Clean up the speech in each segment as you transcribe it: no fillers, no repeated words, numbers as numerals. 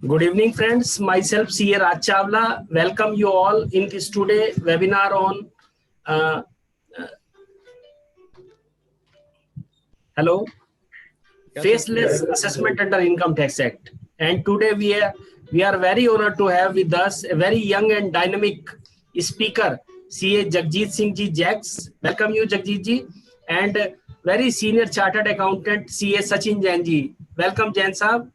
Good evening, friends. Myself, CA Raj Chawla. Welcome you all in this today webinar on hello, Faceless Assessment under Income Tax Act. And today we are very honored to have with us a very young and dynamic speaker, CA Jagjit Singh Ji Jax. Welcome you, Jagjit Ji, and very senior chartered accountant, CA Sachin Jain Ji. Welcome, Jain Saab.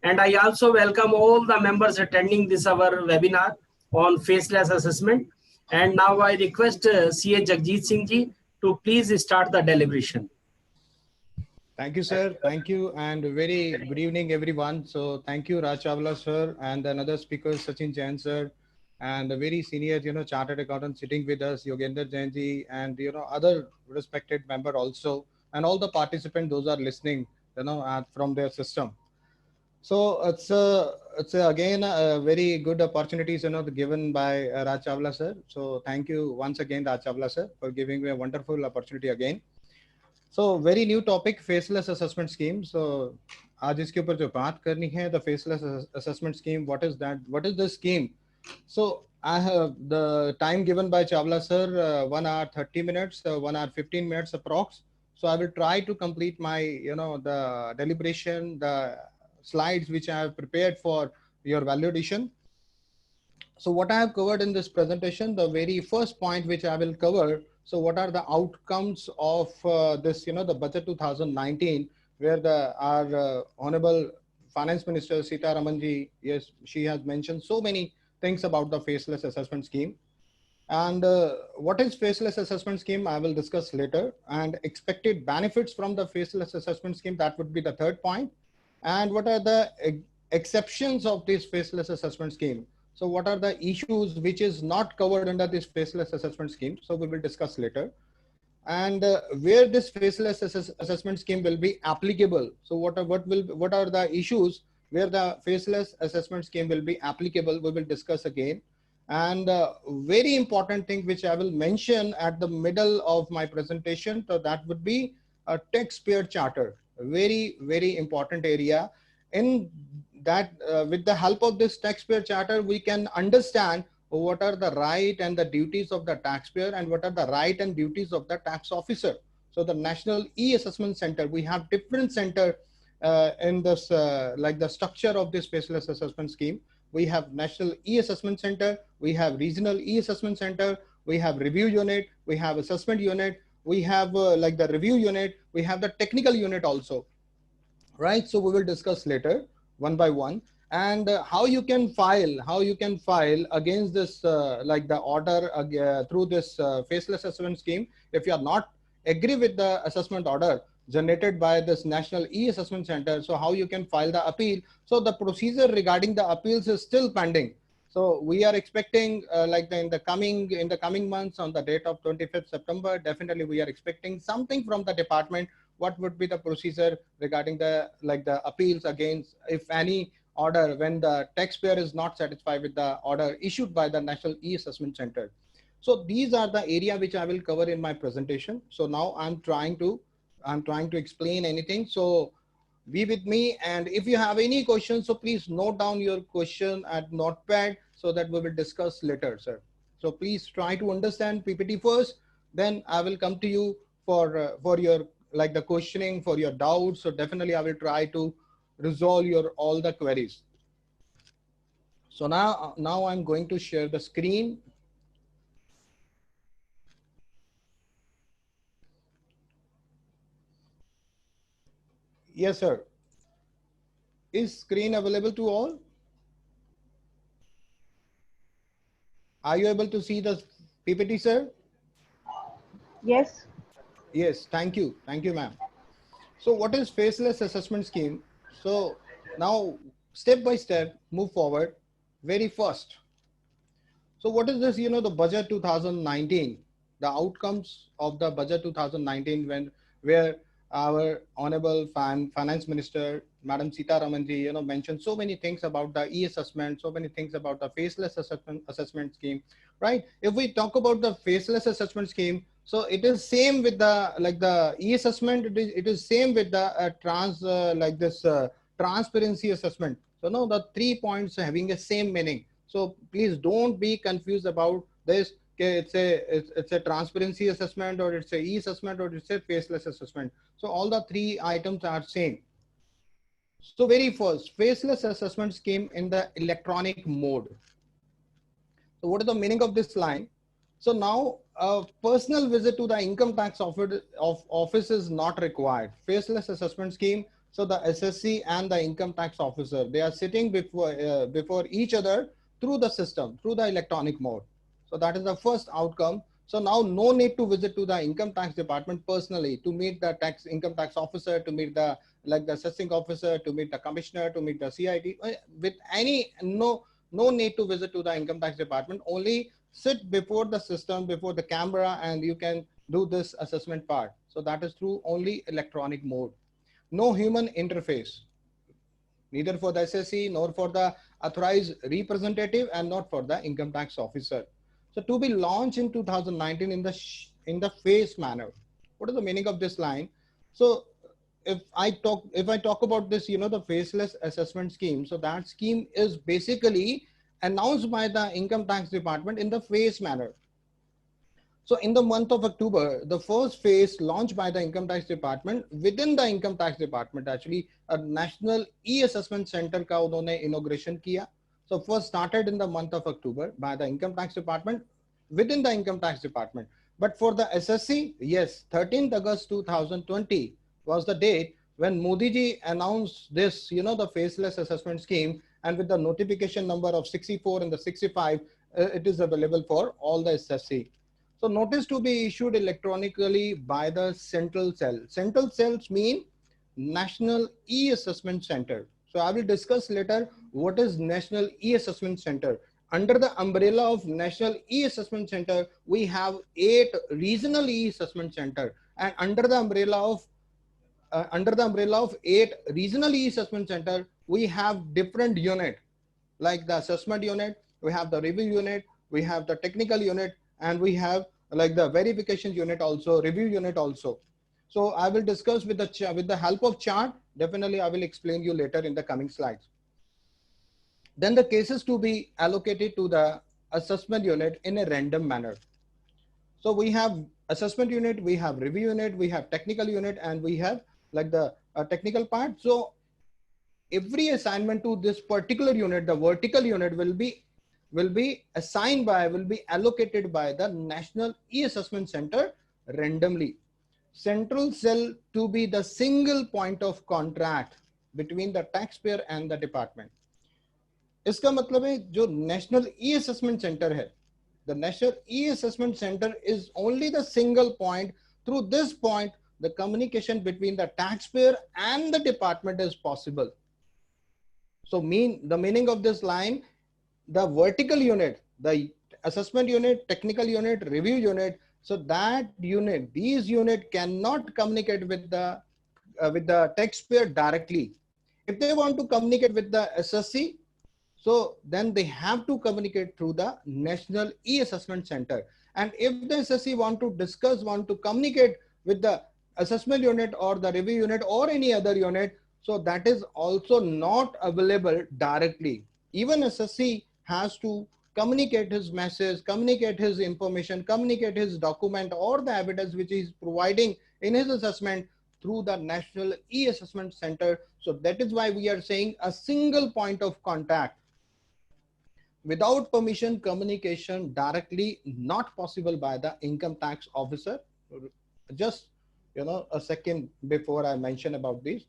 And I also welcome all the members attending this our webinar on faceless assessment. And now I request CA Jagjit Singh Ji to please start the deliberation. Thank you, sir. Thank you, and very good evening, everyone. So thank you, Raj Chawla, sir, and another speaker, Sachin Jain, sir, and a very senior, chartered accountant sitting with us, Yogender Jain ji, and other respected member also, and all the participants, those are listening, from their system. So it's again a very good opportunities, given by Raj Chawla, sir. So thank you once again, Raj Chawla, sir, for giving me a wonderful opportunity again. So very new topic, faceless assessment scheme. So आज इसके ऊपर जो बात करनी है, the faceless assessment scheme. What is that? What is the scheme? So I have the time given by Chawla sir, 1 hour 30 minutes, 1 hour 15 minutes approx. So I will try to complete my, the deliberation, the slides which I have prepared for your value addition. So what I have covered in this presentation, the very first point which I will cover. So what are the outcomes of this, the budget 2019, where our Honorable Finance Minister Sitaraman ji, yes, she has mentioned so many things about the faceless assessment scheme. And what is faceless assessment scheme, I will discuss later. And expected benefits from the faceless assessment scheme, that would be the third point. And what are the exceptions of this faceless assessment scheme? So what are the issues which is not covered under this faceless assessment scheme? So we will discuss later. And where this faceless assessment scheme will be applicable. So what are the issues where the faceless assessment scheme will be applicable? We will discuss again. And very important thing which I will mention at the middle of my presentation. So that would be a taxpayer charter. Very, very important area. In that with the help of this taxpayer charter, we can understand what are the right and the duties of the taxpayer and what are the right and duties of the tax officer. So the National E-Assessment Center, we have different center in this, like the structure of this faceless assessment scheme. We have National E-Assessment Center, we have Regional E-Assessment Center, we have review unit, we have assessment unit, we have like the review unit, we have the technical unit also. Right, so we will discuss later one by one, and how you can file against this like the order through this faceless assessment scheme. If you are not agree with the assessment order generated by this National E-Assessment Center, so how you can file the appeal. So the procedure regarding the appeals is still pending. So we are expecting like in the coming months, on the date of 25th September, definitely we are expecting something from the department. What would be the procedure regarding the appeals against, if any, order when the taxpayer is not satisfied with the order issued by the National E-Assessment Center. So these are the area which I will cover in my presentation. So now I'm trying to explain anything. So be with me, and if you have any questions, so please note down your question at notepad so that we will discuss later, sir. So please try to understand PPT first, then I will come to you for your like the questioning, for your doubts. So definitely I will try to resolve your all the queries. So now I'm going to share the screen. Yes, sir. Is screen available to all? Are you able to see the PPT, sir? Yes. Yes, thank you, ma'am. So what is faceless assessment scheme? So now step by step, move forward. Very first. So what is this, the budget 2019, the outcomes of the budget 2019, where our Honorable Finance Minister, Madam Sitaraman ji, mentioned so many things about the e-assessment, so many things about the faceless assessment scheme, right? If we talk about the faceless assessment scheme, so it is same with the, like the e-assessment, it is same with the transparency assessment. So now the 3 points having a same meaning. So please don't be confused about this. Okay, it's a transparency assessment, or it's a e-assessment, or it's a faceless assessment. So all the 3 items are same. So very first, faceless assessments came in the electronic mode. So what is the meaning of this line? So now a personal visit to the income tax office is not required. Faceless assessment scheme. So the SSC and the income tax officer, they are sitting before each other through the system, through the electronic mode. So that is the first outcome. So now no need to visit to the income tax department personally to meet the income tax officer, to meet the assessing officer, to meet the commissioner, to meet the CIT. With no need to visit to the income tax department. Only sit before the system, before the camera, and you can do this assessment part. So that is through only electronic mode. No human interface, neither for the SSC nor for the authorized representative, and not for the income tax officer. So to be launched in 2019 in the phase manner. What is the meaning of this line? So if I talk about this, the faceless assessment scheme. So that scheme is basically announced by the income tax department in the phase manner. So in the month of October, the first phase launched by the income tax department, within the income tax department, actually a national e-assessment center का उन्होंने inauguration किया. So first started in the month of October by the income tax department, within the income tax department. But for the SSC, yes, 13th August 2020 was the date when Modi ji announced this, the faceless assessment scheme, and with the notification number of 64 and the 65, it is available for all the SSC. So notice to be issued electronically by the central cell. Central cells mean National E-Assessment Center. So I will discuss later what is National E-Assessment Center. Under the umbrella of National E-Assessment Center, we have 8 regional E-Assessment Center, and under the umbrella of 8 regional E-Assessment Center, we have different unit, like the assessment unit, we have the review unit, we have the technical unit, and we have like the verification unit also, review unit also. So I will discuss with the help of chart. Definitely I will explain you later in the coming slides. Then the cases to be allocated to the assessment unit in a random manner. So we have assessment unit, we have review unit, we have technical unit, and we have like the technical part. So every assignment to this particular unit, the vertical unit will be allocated by the National E-Assessment Center randomly. Central cell to be the single point of contact between the taxpayer and the department. इसका मतलब है जो National E-Assessment Center है, the National E-Assessment Center is only the single point. Through this point, the communication between the taxpayer and the department is possible. So the meaning of this line, the vertical unit, the assessment unit, technical unit, review unit, so that unit, these unit cannot communicate with the taxpayer directly. If they want to communicate with the SSC, so then they have to communicate through the National E-Assessment Center. And if the SSC want to communicate with the assessment unit or the review unit or any other unit, so that is also not available directly. Even SSC has to communicate his message, communicate his information, communicate his document or the evidence which he is providing in his assessment through the National E-Assessment Center. So that is why we are saying a single point of contact. Without permission, communication directly not possible by the income tax officer. Just a second before I mention about this.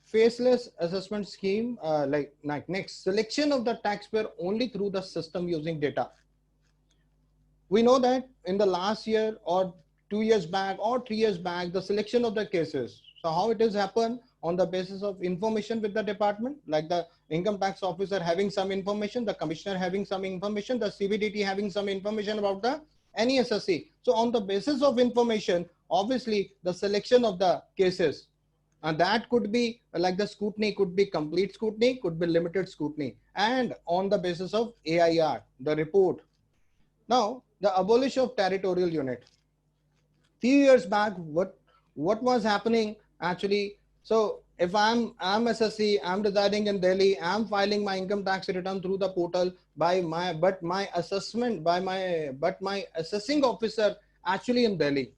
Faceless assessment scheme, like next, selection of the taxpayer only through the system using data. We know that in the last year or 2 years back or 3 years back, the selection of the cases. So how it has happened? On the basis of information with the department, like the income tax officer having some information, the commissioner having some information, the CBDT having some information about the any SSC. So on the basis of information, obviously the selection of the cases, and that could be like the scrutiny, could be complete scrutiny, could be limited scrutiny, and on the basis of AIR, the report. Now, the abolition of territorial unit. Few years back, what was happening actually? So if I'm SSC, I'm residing in Delhi, I'm filing my income tax return through the portal but my assessing officer actually in Delhi.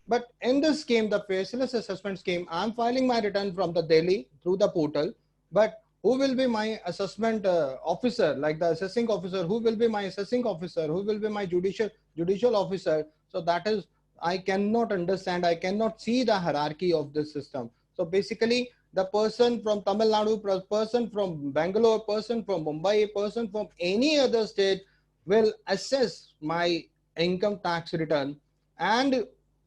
But in this scheme, the faceless assessment scheme, I'm filing my return from the Delhi through the portal, but who will be my assessment officer, like the assessing officer, who will be my assessing officer, who will be my judicial officer? So that is, I cannot understand, I cannot see the hierarchy of this system. So basically, the person from Tamil Nadu, person from Bangalore, person from Mumbai, person from any other state will assess my income tax return and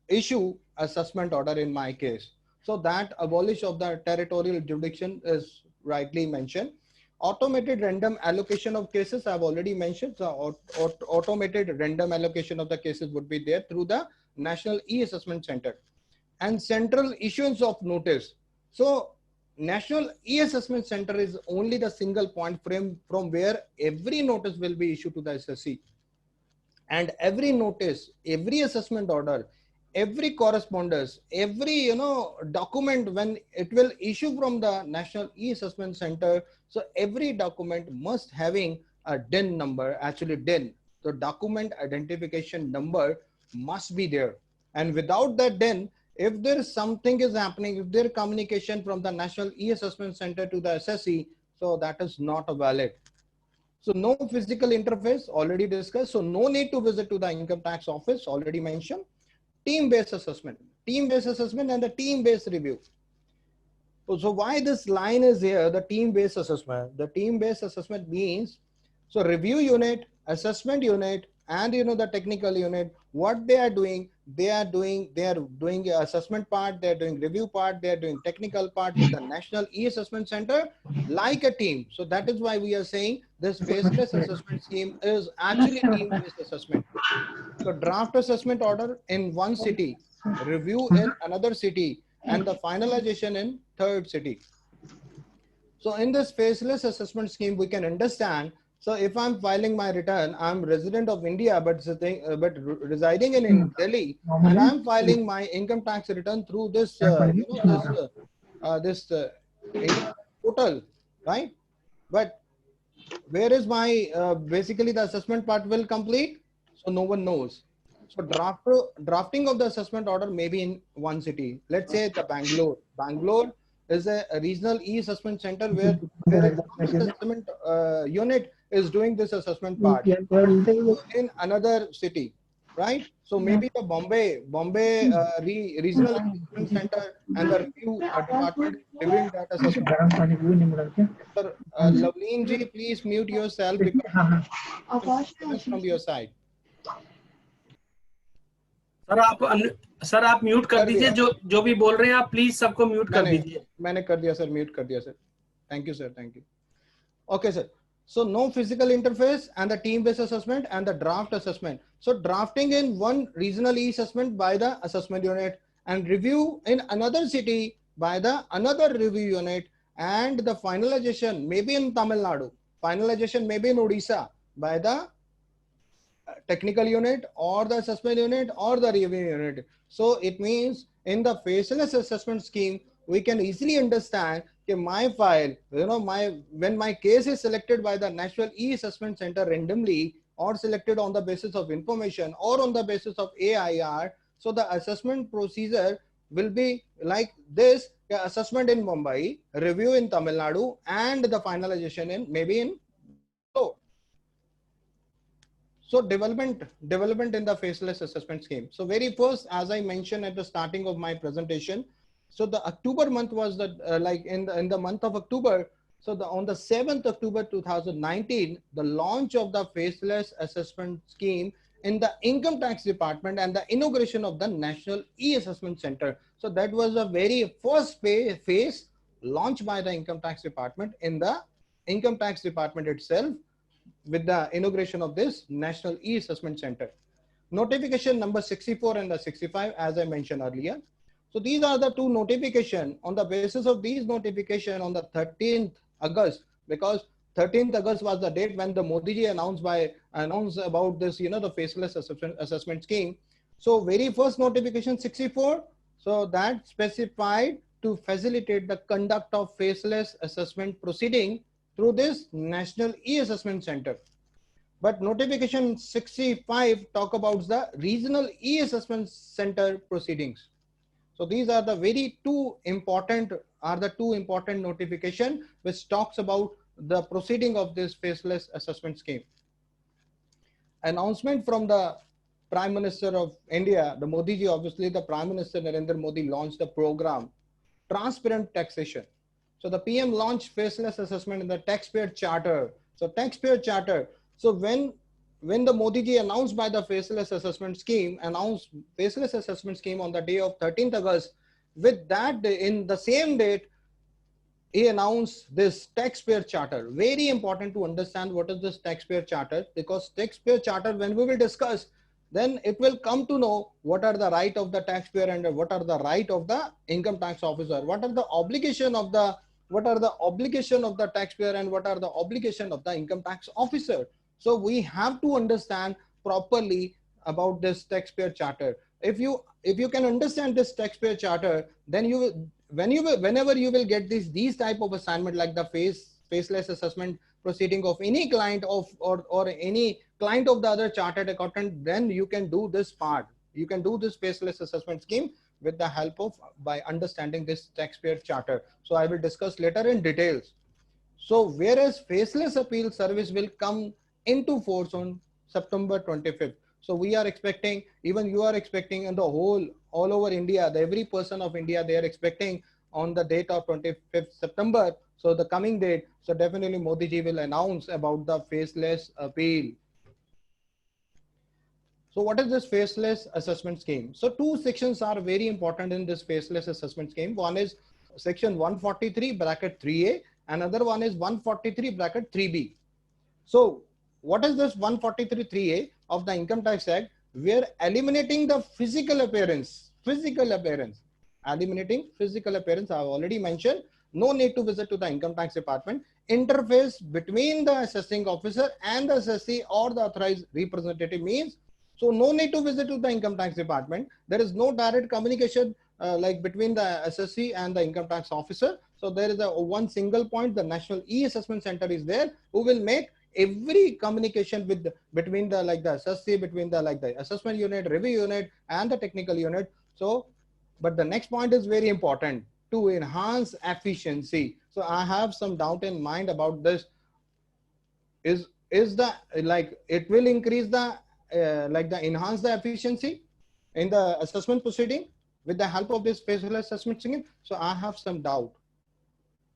issue assessment order in my case. So that abolish of the territorial jurisdiction is rightly mentioned. Automated random allocation of cases, I've already mentioned. So automated random allocation of the cases would be there through the National E-Assessment Center. And central issuance of notice. So National E-Assessment Center is only the single point frame from where every notice will be issued to the SSC. And every notice, every assessment order, every correspondence, every document when it will issue from the National E-Assessment Center, so every document must having a DIN number, actually DIN. The document identification number must be there. And without that DIN, if there is something is happening, if there is communication from the National E-Assessment Center to the SSC, so that is not a valid. So no physical interface, already discussed. So no need to visit to the income tax office, already mentioned. Team-based assessment and the team-based review. So why this line is here, the team-based assessment? The team-based assessment means, so review unit, assessment unit, and the technical unit, what they are doing assessment part, they're doing review part, they're doing technical part with the National E-Assessment Center like a team. So that is why we are saying this faceless assessment scheme is actually team-based assessment. So draft assessment order in one city, review in another city, and the finalization in third city. So in this faceless assessment scheme, we can understand. So if I'm filing my return, I'm resident of India, but residing in Delhi, and I'm filing my income tax return through this portal, right? But where is my basically the assessment part will complete? So no one knows. So drafting of the assessment order may be in one city. Let's say the Bangalore. Bangalore is a regional E-Assessment Center where assessment unit is doing this assessment part in another city, right? So maybe the Bombay regional assessment center and the review department reviewing that assessment. Sir, Lavleen ji, please mute yourself because from your side. Sir आप mute कर दीजिए, जो भी बोल रहे हैं आप please सबको म्यूट कर दीजिए. मैंने कर दिया सर, म्यूट कर दिया sir. Thank you sir, thank you. Okay sir. So no physical interface and the team-based assessment and the draft assessment. So drafting in one regional E-assessment by the assessment unit and review in another city by the another review unit, and the finalization maybe in Tamil Nadu, finalization maybe in Odisha by the technical unit or the assessment unit or the review unit. So it means in the faceless assessment scheme, we can easily understand that my file, when my case is selected by the National E-Assessment Center randomly or selected on the basis of information or on the basis of AIR, so the assessment procedure will be like this: assessment in Mumbai, review in Tamil Nadu, and the finalization in maybe in So development in the faceless assessment scheme. So very first, as I mentioned at the starting of my presentation, so the October month was the in the month of October. So on the 7th October 2019, the launch of the faceless assessment scheme in the income tax department and the inauguration of the National E-Assessment Center. So that was the very first phase launched by the income tax department in the income tax department itself, with the inauguration of this National E-Assessment Center. Notification number 64 and the 65, as I mentioned earlier. So these are the two notifications. On the basis of these notification on the 13th August, because 13th August was the date when the Modi ji announced about this, the faceless assessment scheme. So very first notification 64, so that specified to facilitate the conduct of faceless assessment proceeding through this National E-Assessment Center. But notification 65 talk about the regional E-Assessment Center proceedings. So these are the two important notification which talks about the proceeding of this faceless assessment scheme. Announcement from the Prime Minister of India, the Modi ji, obviously the Prime Minister Narendra Modi launched the program Transparent Taxation. So the PM launched faceless assessment in the taxpayer charter. So taxpayer charter. So when the Modi ji announced by the faceless assessment scheme, on the day of 13th August, with that in the same date, he announced this taxpayer charter. Very important to understand what is this taxpayer charter, because taxpayer charter, when we will discuss, then it will come to know what are the right of the taxpayer and what are the right of the income tax officer, what are the obligation of the taxpayer and what are the obligation of the income tax officer. So we have to understand properly about this taxpayer charter. If you can understand this taxpayer charter, then whenever you will get these type of assignment like the faceless assessment proceeding of any client or any client of the other chartered accountant, then you can do this part. You can do this faceless assessment scheme with the help of by understanding this taxpayer charter. So I will discuss later in details. So whereas faceless appeal service will come into force on September 25th. So we are expecting, even you are expecting, and all over India, every person of India, they are expecting on the date of 25th September. So the coming date, so definitely Modi ji will announce about the faceless appeal. So what is this faceless assessment scheme? So two sections are very important in this faceless assessment scheme. One is section 143 bracket 3A, another one is 143 bracket 3B. So what is this 143 3A of the Income Tax Act? We are eliminating the physical appearance, eliminating physical appearance. I have already mentioned, no need to visit to the income tax department. Interface between the assessing officer and the assessee or the authorized representative means, so no need to visit to the income tax department. There is no direct communication like between the assessee and the income tax officer. So there is one single point, the National E-Assessment Center is there, who will make every communication between the assessee, between the assessment unit, review unit and the technical unit. So but the next point is very important, to enhance efficiency. So I have some doubt in mind about this. Is the it will increase the enhance the efficiency in the assessment proceeding with the help of this faceless assessment scheme? So I have some doubt.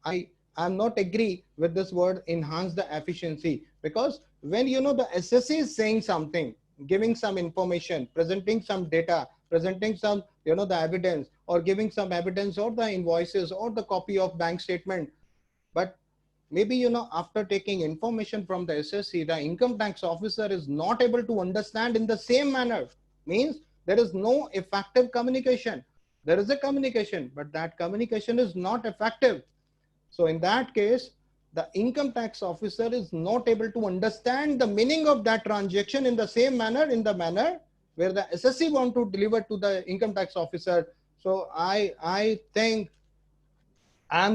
I'm not agree with this word enhance the efficiency, because when the assessee is saying something, giving some information, presenting some data, presenting some the evidence, or giving some evidence or the invoices or the copy of bank statement, but maybe after taking information from the assessee, the income tax officer is not able to understand in the same manner, means there is no effective communication. There is a communication, but that communication is not effective. So in that case, the income tax officer is not able to understand the meaning of that transaction in the same manner, in the manner where the assessee want to deliver to the income tax officer. So I think I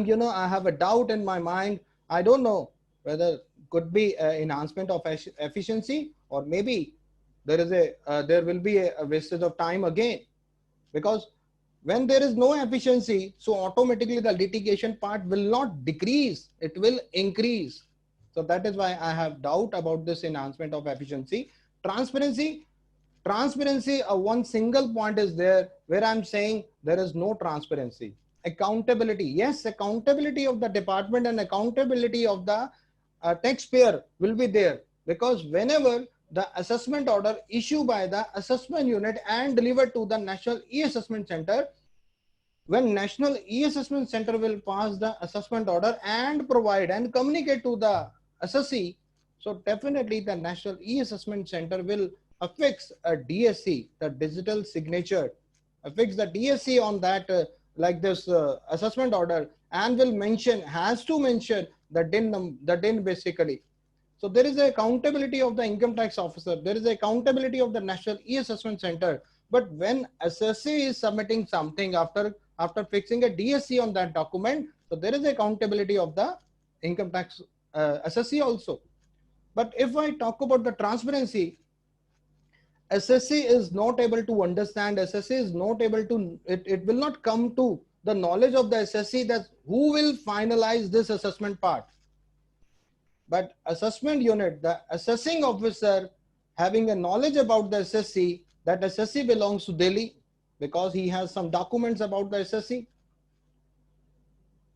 have a doubt in my mind. I don't know whether could be enhancement of efficiency, or maybe there will be a wastage of time again, because when there is no efficiency, so automatically the litigation part will not decrease, it will increase. So that is why I have doubt about this enhancement of efficiency. Transparency, one single point is there where I'm saying there is no transparency. Accountability, yes, accountability of the department and accountability of the taxpayer will be there, because whenever the assessment order issued by the assessment unit and delivered to the National E-Assessment Center, when National E-Assessment Center will pass the assessment order and provide and communicate to the assessee, so definitely the National E-Assessment Center will affix a DSC, the digital signature, affix the DSC on that assessment order, and will mention, has to mention the DIN basically. So there is a accountability of the income tax officer, there is a accountability of the National E-Assessment Center. But when assessee is submitting something after after fixing a DSC on that document, so there is accountability of the income tax assessee also. But if I talk about the transparency, SSC is not able to understand, SSC is not able to, it will not come to the knowledge of the SSC that who will finalize this assessment part. But assessment unit, the assessing officer having a knowledge about the SSC, that SSC belongs to Delhi because he has some documents about the SSC.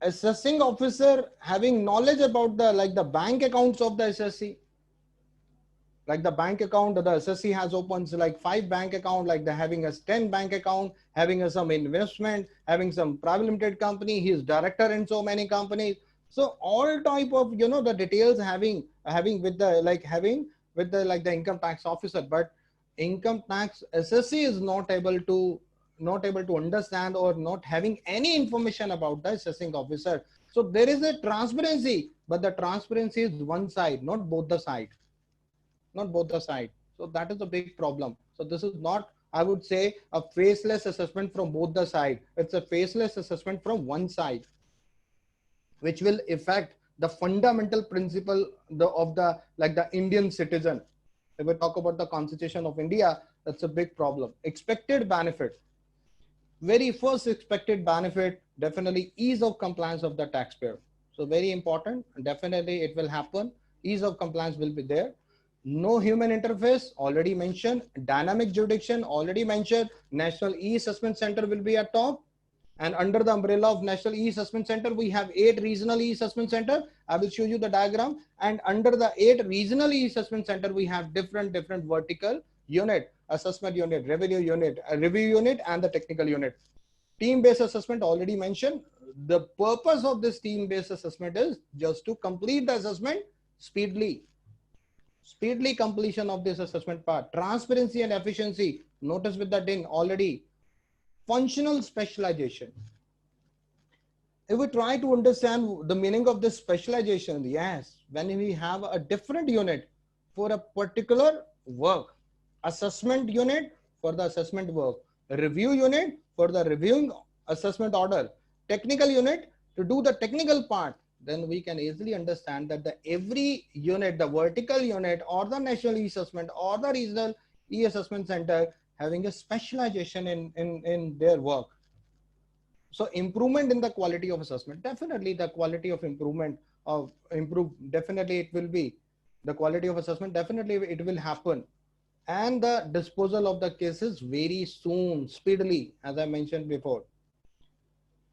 Assessing officer having knowledge about the bank accounts of the SSC. Like the bank account, the SSC has opens like 5 bank account, like they're having a 10 bank account, having some investment, having some private limited company, he is director in so many companies. So all type of, you know, the details having with the income tax officer, but income tax SSC is not able to understand or not having any information about the assessing officer. So there is a transparency, but the transparency is one side, not both the side. Not both the side. So that is a big problem. So this is not, I would say, a faceless assessment from both the side. It's a faceless assessment from one side, which will affect the fundamental principle of the Indian citizen. If we talk about the Constitution of India, that's a big problem. Expected benefit. Very first expected benefit, definitely ease of compliance of the taxpayer. So very important, definitely it will happen. Ease of compliance will be there. No human interface, already mentioned. Dynamic jurisdiction, already mentioned. National E-Assessment Center will be at top. And under the umbrella of National E-Assessment Center, we have 8 regional E-Assessment Center. I will show you the diagram. And under the 8 regional E-Assessment Center, we have different vertical unit, assessment unit, revenue unit, a review unit, and the technical unit. Team-based assessment, already mentioned. The purpose of this team-based assessment is just to complete the assessment speedily. Speedily completion of this assessment part. Transparency and efficiency, notice with the DIN already. Functional specialization. If we try to understand the meaning of this specialization, yes, when we have a different unit for a particular work, assessment unit for the assessment work, review unit for the reviewing assessment order, technical unit to do the technical part, then we can easily understand that every unit, the vertical unit or the national e-assessment or the regional e-assessment center having a specialization in their work. So improvement in the quality of assessment, definitely the quality of improvement of definitely it will be the quality of assessment, definitely it will happen. And the disposal of the cases very soon, speedily, as I mentioned before.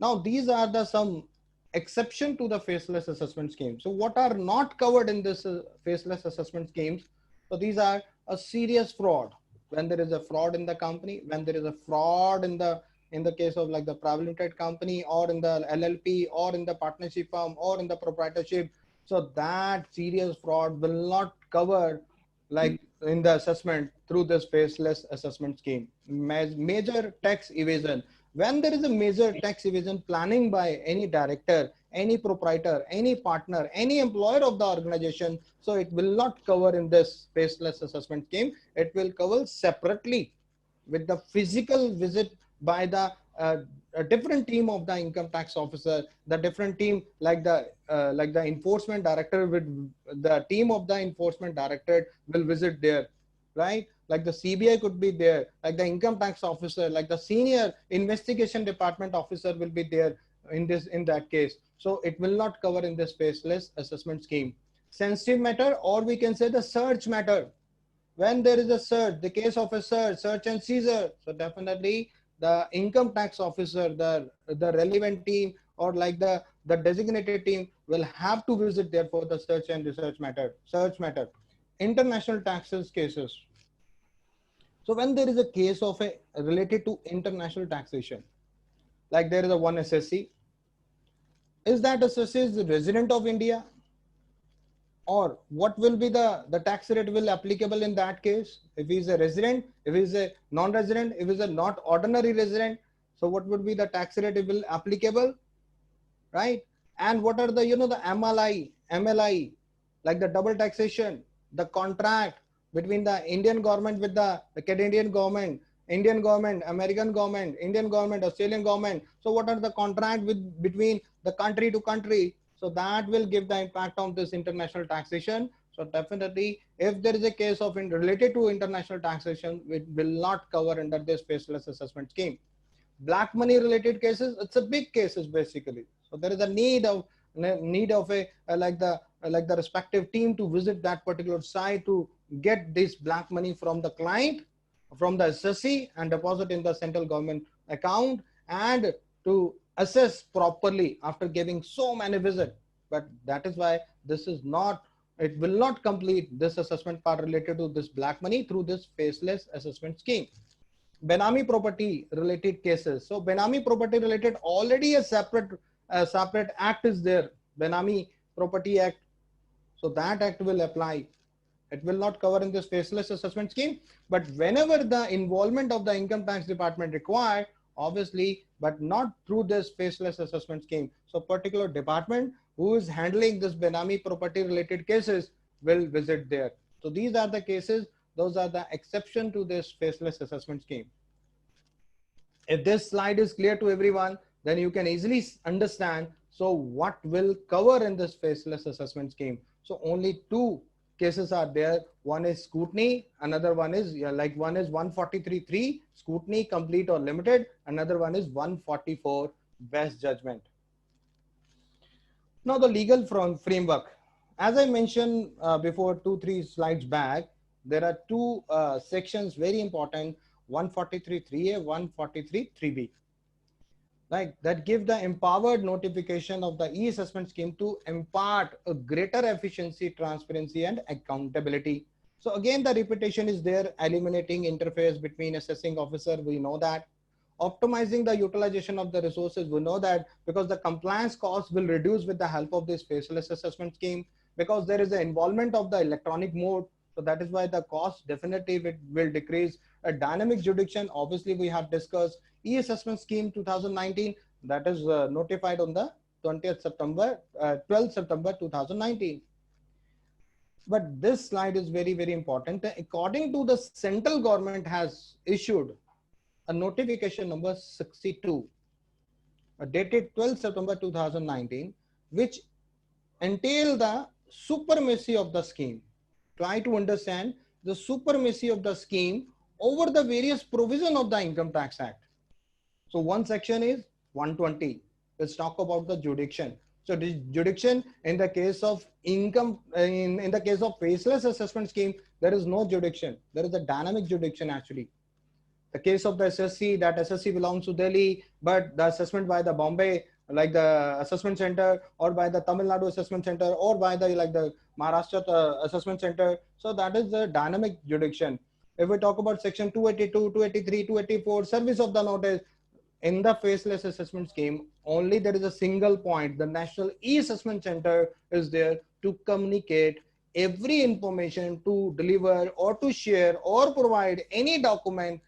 Now, these are some exception to the faceless assessment scheme. So what are not covered in this faceless assessment schemes? So these are a serious fraud. When there is a fraud in the company, when there is a fraud in the case of like the private limited company or in the LLP or in the partnership firm or in the proprietorship. So that serious fraud will not cover like in the assessment through this faceless assessment scheme. Major tax evasion. When there is a major tax evasion planning by any director, any proprietor, any partner, any employer of the organization, so it will not cover in this faceless assessment scheme. It will cover separately with the physical visit by the a different team of the income tax officer, the different team like the enforcement director with the team of the enforcement directorate will visit there, right? Like the CBI could be there, like the income tax officer, like the senior investigation department officer will be there in that case. So it will not cover in this faceless assessment scheme. Sensitive matter, or we can say the search matter. When there is a search, the case of a search and seizure, so definitely the income tax officer, the relevant team or like the designated team will have to visit there for the search and research matter, international taxes cases. So when there is a case of related to international taxation, like there is a one SSC, is that SSC is the resident of India? Or what will be the tax rate will applicable in that case? If he is a resident, if he is a non-resident, if he is a not ordinary resident, so what would be the tax rate it will applicable, right? And what are the, the MLI, like the double taxation, the contract between the Indian government with the Canadian government Indian government, American government, Indian government, Australian government. So what are the contract between the country to country? So that will give the impact on this international taxation. So definitely, if there is a case of related to international taxation, it will not cover under this faceless assessment scheme. Black money related cases, it's a big cases basically. So there is a need of a like the respective team to visit that particular site to get this black money from the client, from the assessee, and deposit in the central government account, and to assess properly after giving so many visits. But that is why this is not, it will not complete this assessment part related to this black money through this faceless assessment scheme. Benami property related cases. So Benami property related, already a separate act is there, Benami Property Act. So that act will apply. It will not cover in this faceless assessment scheme, but whenever the involvement of the income tax department required, obviously, but not through this faceless assessment scheme. So particular department who is handling this Benami property related cases will visit there. So these are the cases, those are the exception to this faceless assessment scheme. If this slide is clear to everyone, then you can easily understand, so what will cover in this faceless assessment scheme. So only two cases are there. One is scrutiny, another one is one is 143.3 scrutiny complete or limited, another one is 144 best judgment. Now the legal framework, as I mentioned before 2-3 slides back, there are two sections very important, 143.3a, 143.3b. Like that give the empowered notification of the e-assessment scheme to impart a greater efficiency, transparency, and accountability. So again, the repetition is there, eliminating interface between assessing officer, we know that. Optimizing the utilization of the resources, we know that, because the compliance costs will reduce with the help of this faceless assessment scheme, because there is an involvement of the electronic mode. So that is why the cost definitely will decrease. A dynamic jurisdiction, obviously we have discussed. E-assessment scheme 2019, that is notified on the 12th September 2019. But this slide is very, very important. According to the central government has issued a notification number 62, dated 12th September 2019, which entail the supremacy of the scheme. Try to understand the supremacy of the scheme over the various provision of the Income Tax Act. So one section is 120. Let's talk about the jurisdiction. So this jurisdiction in the case of income, in the case of faceless assessment scheme, there is no jurisdiction. There is a dynamic jurisdiction actually. The case of the SSC, that SSC belongs to Delhi, but the assessment by the Bombay, like the assessment center, or by the Tamil Nadu assessment center, or by the the Maharashtra assessment center. So that is the dynamic jurisdiction. If we talk about section 282, 283, 284, service of the notice, in the faceless assessment scheme, only there is a single point. The National E-Assessment Center is there to communicate every information, to deliver or to share or provide any document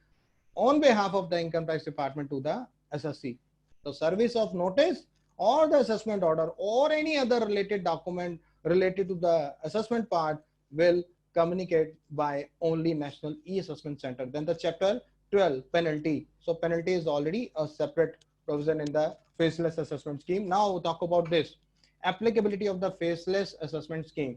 on behalf of the Income Tax Department to the SSC. So service of notice or the assessment order or any other related document related to the assessment part will communicate by only National E-Assessment Center. Then the chapter 12, penalty. So penalty is already a separate provision in the faceless assessment scheme. Now we'll talk about this applicability of the faceless assessment scheme.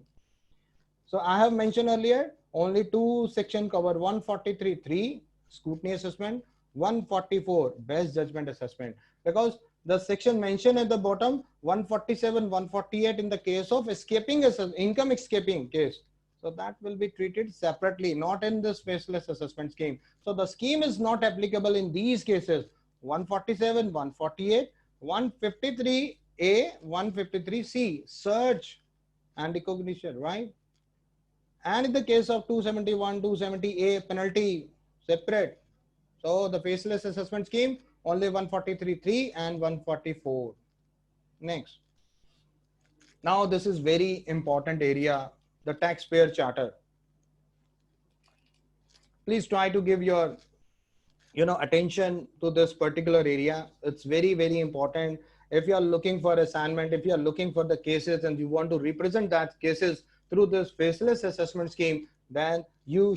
So I have mentioned earlier, only two sections cover, 143.3 scrutiny assessment, 144 best judgment assessment, because the section mentioned at the bottom 147, 148 in the case of escaping income escaping case. So that will be treated separately, not in this faceless assessment scheme. So the scheme is not applicable in these cases, 147, 148, 153A, 153C, search and recognition, right? And in the case of 271, 270A, penalty, separate. So the faceless assessment scheme, only 143.3 and 144. Next. Now this is very important area, the taxpayer charter. Please try to give your attention to this particular area. It's very, very important. If you are looking for assignment, if you are looking for the cases and you want to represent that cases through this faceless assessment scheme, then you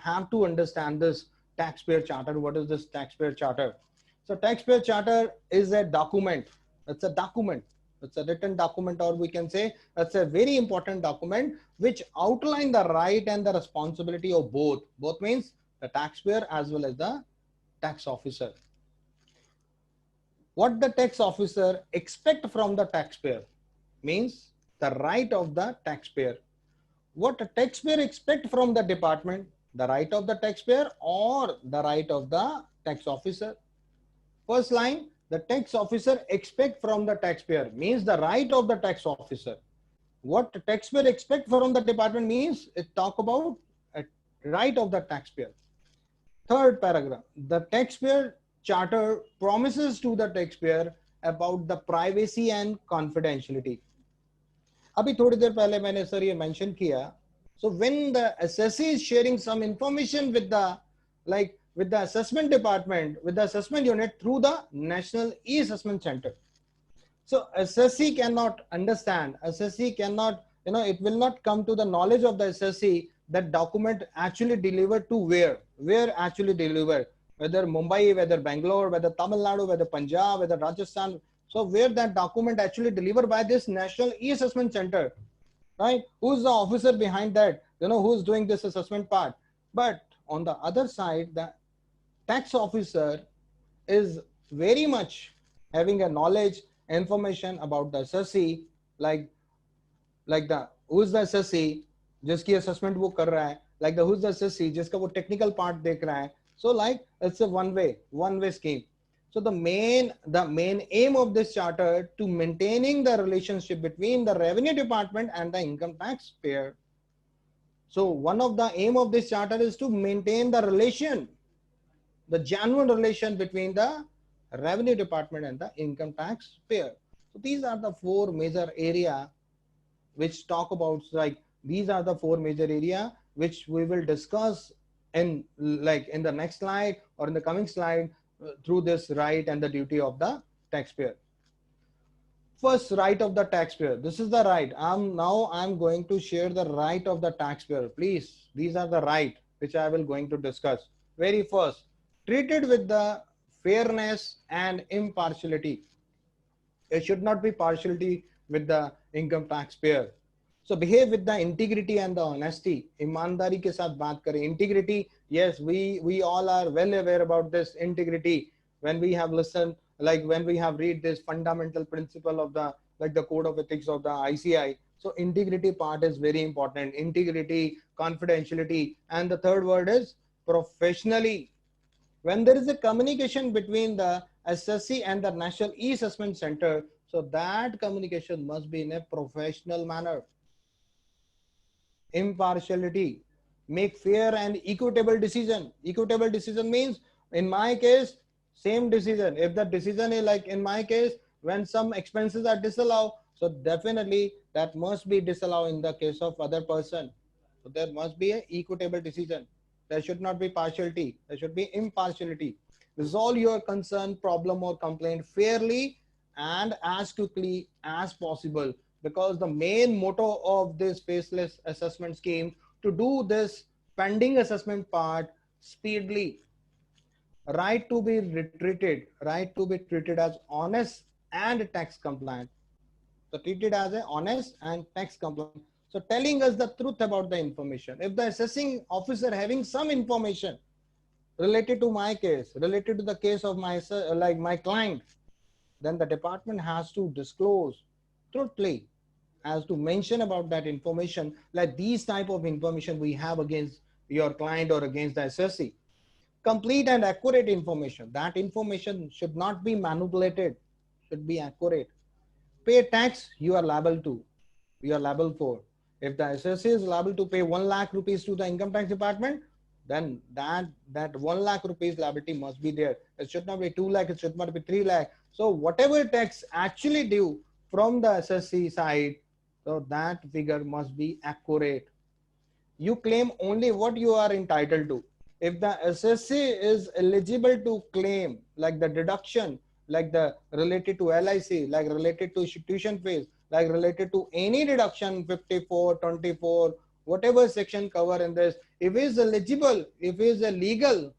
have to understand this taxpayer charter. What is this taxpayer charter? So taxpayer charter is a document. It's a document. It's a written document, or we can say it's a very important document which outline the right and the responsibility of both. Both means the taxpayer as well as the tax officer. What the tax officer expect from the taxpayer means the right of the taxpayer. What a taxpayer expect from the department, the right of the taxpayer or the right of the tax officer. First line, the tax officer expect from the taxpayer means the right of the tax officer. What the taxpayer expect from the department means it talk about a right of the taxpayer. Third paragraph, the taxpayer charter promises to the taxpayer about the privacy and confidentiality. अभी थोड़ी देर पहले मैंने sir ये mention किया. So when the assessee is sharing some information with the with the assessment department, with the assessment unit through the National E-Assessment Center. So assessee cannot understand, assessee cannot, it will not come to the knowledge of the assessee that document actually delivered to where actually delivered, whether Mumbai, whether Bangalore, whether Tamil Nadu, whether Punjab, whether Rajasthan. So where that document actually delivered by this National E-Assessment Center, right? Who's the officer behind that? Who's doing this assessment part? But on the other side, the tax officer is very much having a knowledge, information about the assessee, like the who's the assessee, जिसकी assessment वो कर रहा है, like the who's the assessee, जिसका वो technical part देख रहा है. So it's a one way scheme. So the main aim of this charter to maintaining the relationship between the revenue department and the income tax payer. So one of the aim of this charter is to maintain the relation, the genuine relation between the revenue department and the income tax payer. So these are the four major area which talk about, these are the four major area which we will discuss in the next slide or in the coming slide through this right and the duty of the taxpayer. First, right of the taxpayer. This is the right. I'm going to share the right of the taxpayer. Please, these are the right which I will going to discuss. Very first, treated with the fairness and impartiality. It should not be partiality with the income taxpayer. So behave with the integrity and the honesty. ईमानदारी के साथ बात करें. Integrity, yes, we all are well aware about this integrity when we have listened, when we have read this fundamental principle of the code of ethics of the ICI. So integrity part is very important. Integrity, confidentiality, and the third word is professionally. When there is a communication between the assessee and the National E-Assessment Center, so that communication must be in a professional manner. Impartiality, make fair and equitable decision. Equitable decision means, in my case, same decision. If the decision is in my case, when some expenses are disallowed, so definitely that must be disallowed in the case of other person. So there must be an equitable decision. There should not be partiality. There should be impartiality. Resolve your concern, problem or complaint fairly and as quickly as possible. Because the main motto of this faceless assessment scheme to do this pending assessment part speedily. Right to be treated as honest and tax compliant. So treated as a honest and tax compliant. So telling us the truth about the information. If the assessing officer having some information related to my case, related to the case of my my client, then the department has to disclose truthfully, as to mention about that information, like these type of information we have against your client or against the assessee. Complete and accurate information. That information should not be manipulated, should be accurate. Pay tax you are liable to, you are liable for. If the assessee is liable to pay 1 lakh rupees to the income tax department, then that 1 lakh rupees liability must be there. It should not be 2 lakh, it should not be 3 lakh. So whatever tax actually due from the assessee side, so that figure must be accurate. You claim only what you are entitled to. If the assessee is eligible to claim like the deduction, like the related to LIC, like related to tuition fees, like related to any deduction 54, 24, whatever section cover in this, if he is eligible, if he is legal,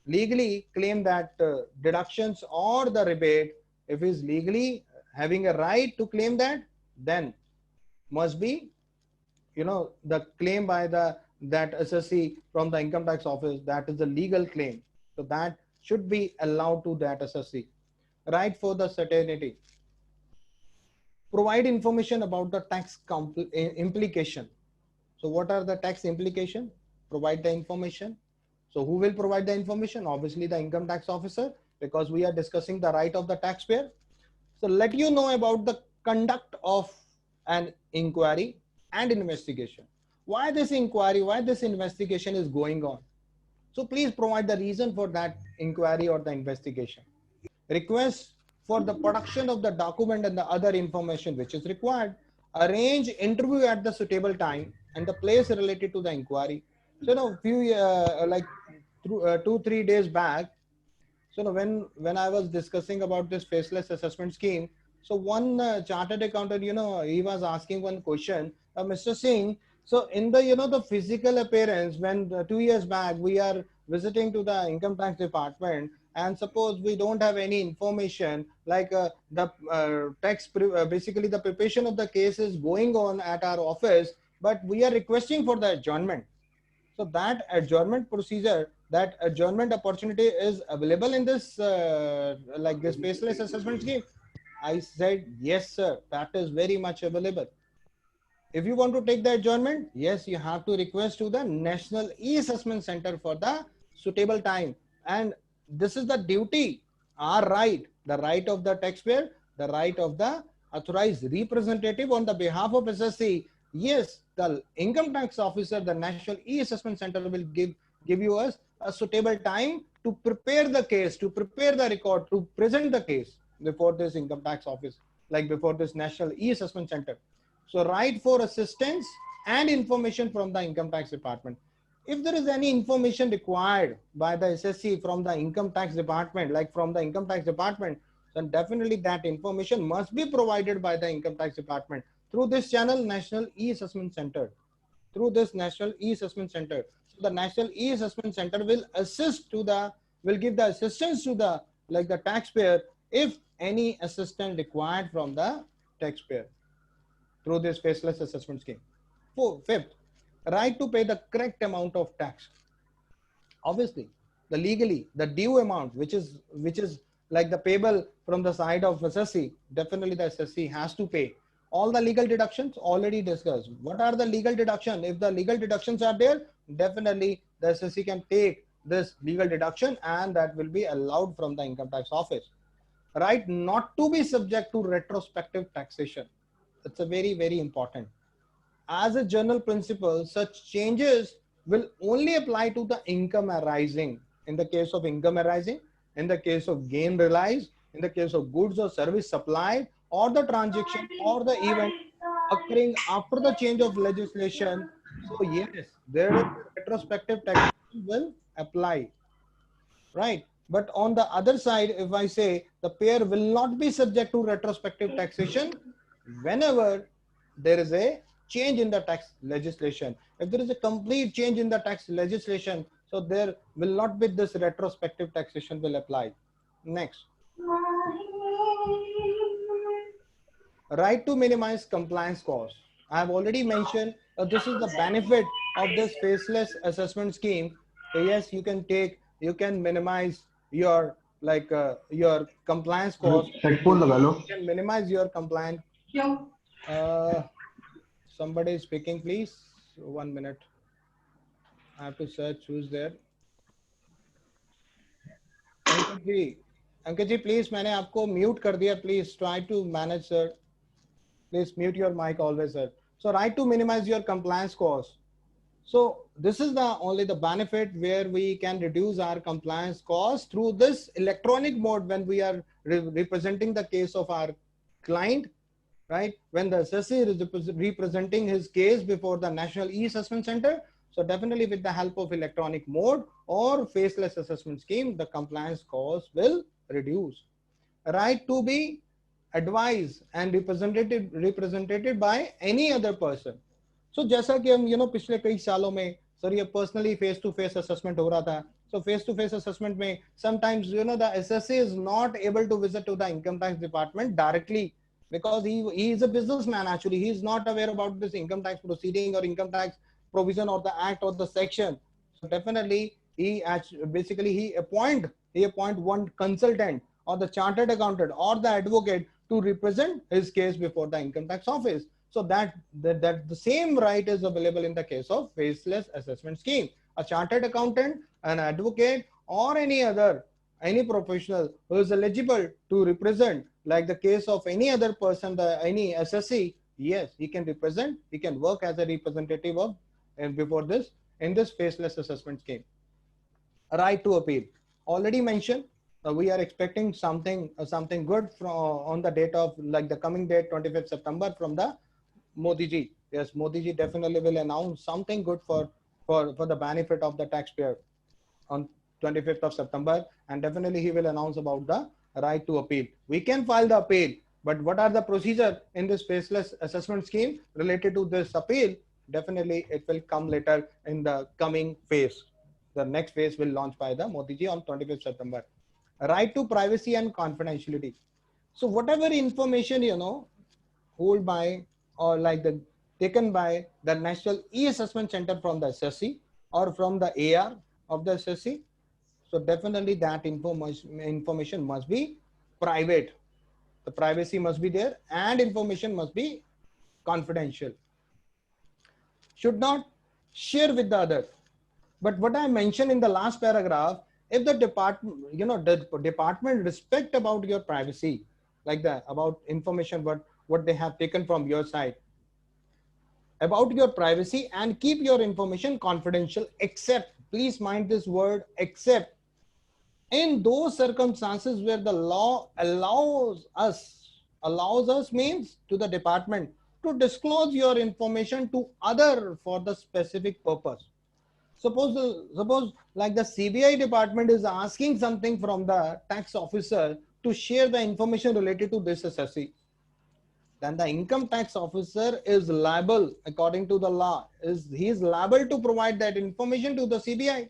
legally claim that deductions or the rebate, if he is legally having a right to claim that, then must be, you know, the claim by the that assessee from the income tax office, that is the legal claim. So that should be allowed to that assessee. Right for the certainty. Provide information about the tax implication. So what are the tax implication? Provide the information. So who will provide the information? Obviously the income tax officer, because we are discussing the right of the taxpayer. So let you know about the conduct of an inquiry and investigation. Why this inquiry, why this investigation is going on. So please provide the reason for that inquiry or the investigation. Request for the production of the document and the other information which is required. Arrange interview at the suitable time and the place related to the inquiry. So, you know, few like 2-3 days back, so when I was discussing about this faceless assessment scheme, so one chartered accountant, you know, he was asking one question, Mr. Singh. So in the, you know, the physical appearance, when 2 years back we are visiting to the income tax department, and suppose we don't have any information like the basically the preparation of the case is going on at our office, but we are requesting for the adjournment. So that adjournment procedure, that adjournment opportunity is available in this like this faceless assessment scheme. I said, yes, sir, that is very much available. If you want to take the adjournment, yes, you have to request to the National E-Assessment Center for the suitable time. And this is the duty, our right, the right of the taxpayer, the right of the authorized representative on the behalf of SSC. Yes, the income tax officer, the National E-Assessment Center will give you us a suitable time to prepare the case, to prepare the record, to present the case before this income tax office, like before this National E-Assessment Center. So right for assistance and information from the income tax department. If there is any information required by the SSC from the income tax department, like from the income tax department, then definitely that information must be provided by the income tax department through this channel, National E-Assessment Center. Through this National E-Assessment Center. So the National E-Assessment Center will assist to the, will give the assistance to the, like the taxpayer, if any assistance required from the taxpayer through this faceless assessment scheme. Fifth, right to pay the correct amount of tax. Obviously, the legally, the due amount, which is like the payable from the side of SSC, definitely the SSC has to pay. All the legal deductions already discussed. What are the legal deductions? If the legal deductions are there, definitely the SSC can take this legal deduction and that will be allowed from the income tax office. Right not to be subject to retrospective taxation. It's a very, very important. As a general principle, such changes will only apply to the income arising. In the case of income arising, in the case of gain realized, in the case of goods or service supplied, or the transaction or the event occurring after the change of legislation. So yes, there is retrospective taxation will apply, right? But on the other side, if I say the payer will not be subject to retrospective taxation whenever there is a change in the tax legislation. If there is a complete change in the tax legislation, so there will not be this retrospective taxation will apply. Next. Right to minimize compliance costs. I have already mentioned this is the benefit of this faceless assessment scheme. So yes, you can minimize your your compliance cost. You can minimize your compliance. Somebody is speaking, please. 1 minute. I have to search who's there. Ankit ji, please, मैंने आपको mute कर दिया. Please try to manage, sir. Please mute your mic always, sir. So right to minimize your compliance cost. So this is the only the benefit where we can reduce our compliance cost through this electronic mode when we are representing the case of our client, right? When the assessee is representing his case before the National E-Assessment Center. So definitely with the help of electronic mode or faceless assessment scheme, the compliance cost will reduce. Right to be advised and represented by any other person. So जैसा कि हम पिछले कई सालों में sir ये personally face to face assessment हो रहा था, So face-to-face assessment may sometimes, you know, the SSC is not able to visit to the income tax department directly because he is a businessman. Actually, he is not aware about this income tax proceeding or income tax provision or the act or the section. So definitely basically he appoint one consultant or the chartered accountant or the advocate to represent his case before the income tax office. So that the same right is available in the case of faceless assessment scheme. A chartered accountant, an advocate, or any professional who is eligible to represent, like the case of any other person, any SSC, yes, he can represent, he can work as a representative of and before this in this faceless assessment scheme. Right to appeal. Already mentioned, we are expecting something good from on the date of like the coming date 25th September from the Modi ji. Yes, Modi ji definitely will announce something good for the benefit of the taxpayer on 25th of September, and definitely he will announce about the right to appeal. We can file the appeal, but what are the procedure in this faceless assessment scheme related to this appeal? Definitely it will come later in the coming phase. The next phase will launch by the Modi ji on 25th September. Right to privacy and confidentiality. So whatever information, you know, hold by or like the taken by the National E-Assessment Center from the SSC or from the AR of the SSC. So definitely that information must be private. The privacy must be there and information must be confidential. Should not share with the other. But what I mentioned in the last paragraph, if the department, you know, the department respect about your privacy, like that, about information, what they have taken from your side, about your privacy and keep your information confidential, except, please mind this word, except in those circumstances where the law allows us means to the department to disclose your information to other for the specific purpose. Suppose like the CBI department is asking something from the tax officer to share the information related to this SSC. Then the income tax officer is liable according to the law. He is liable to provide that information to the CBI.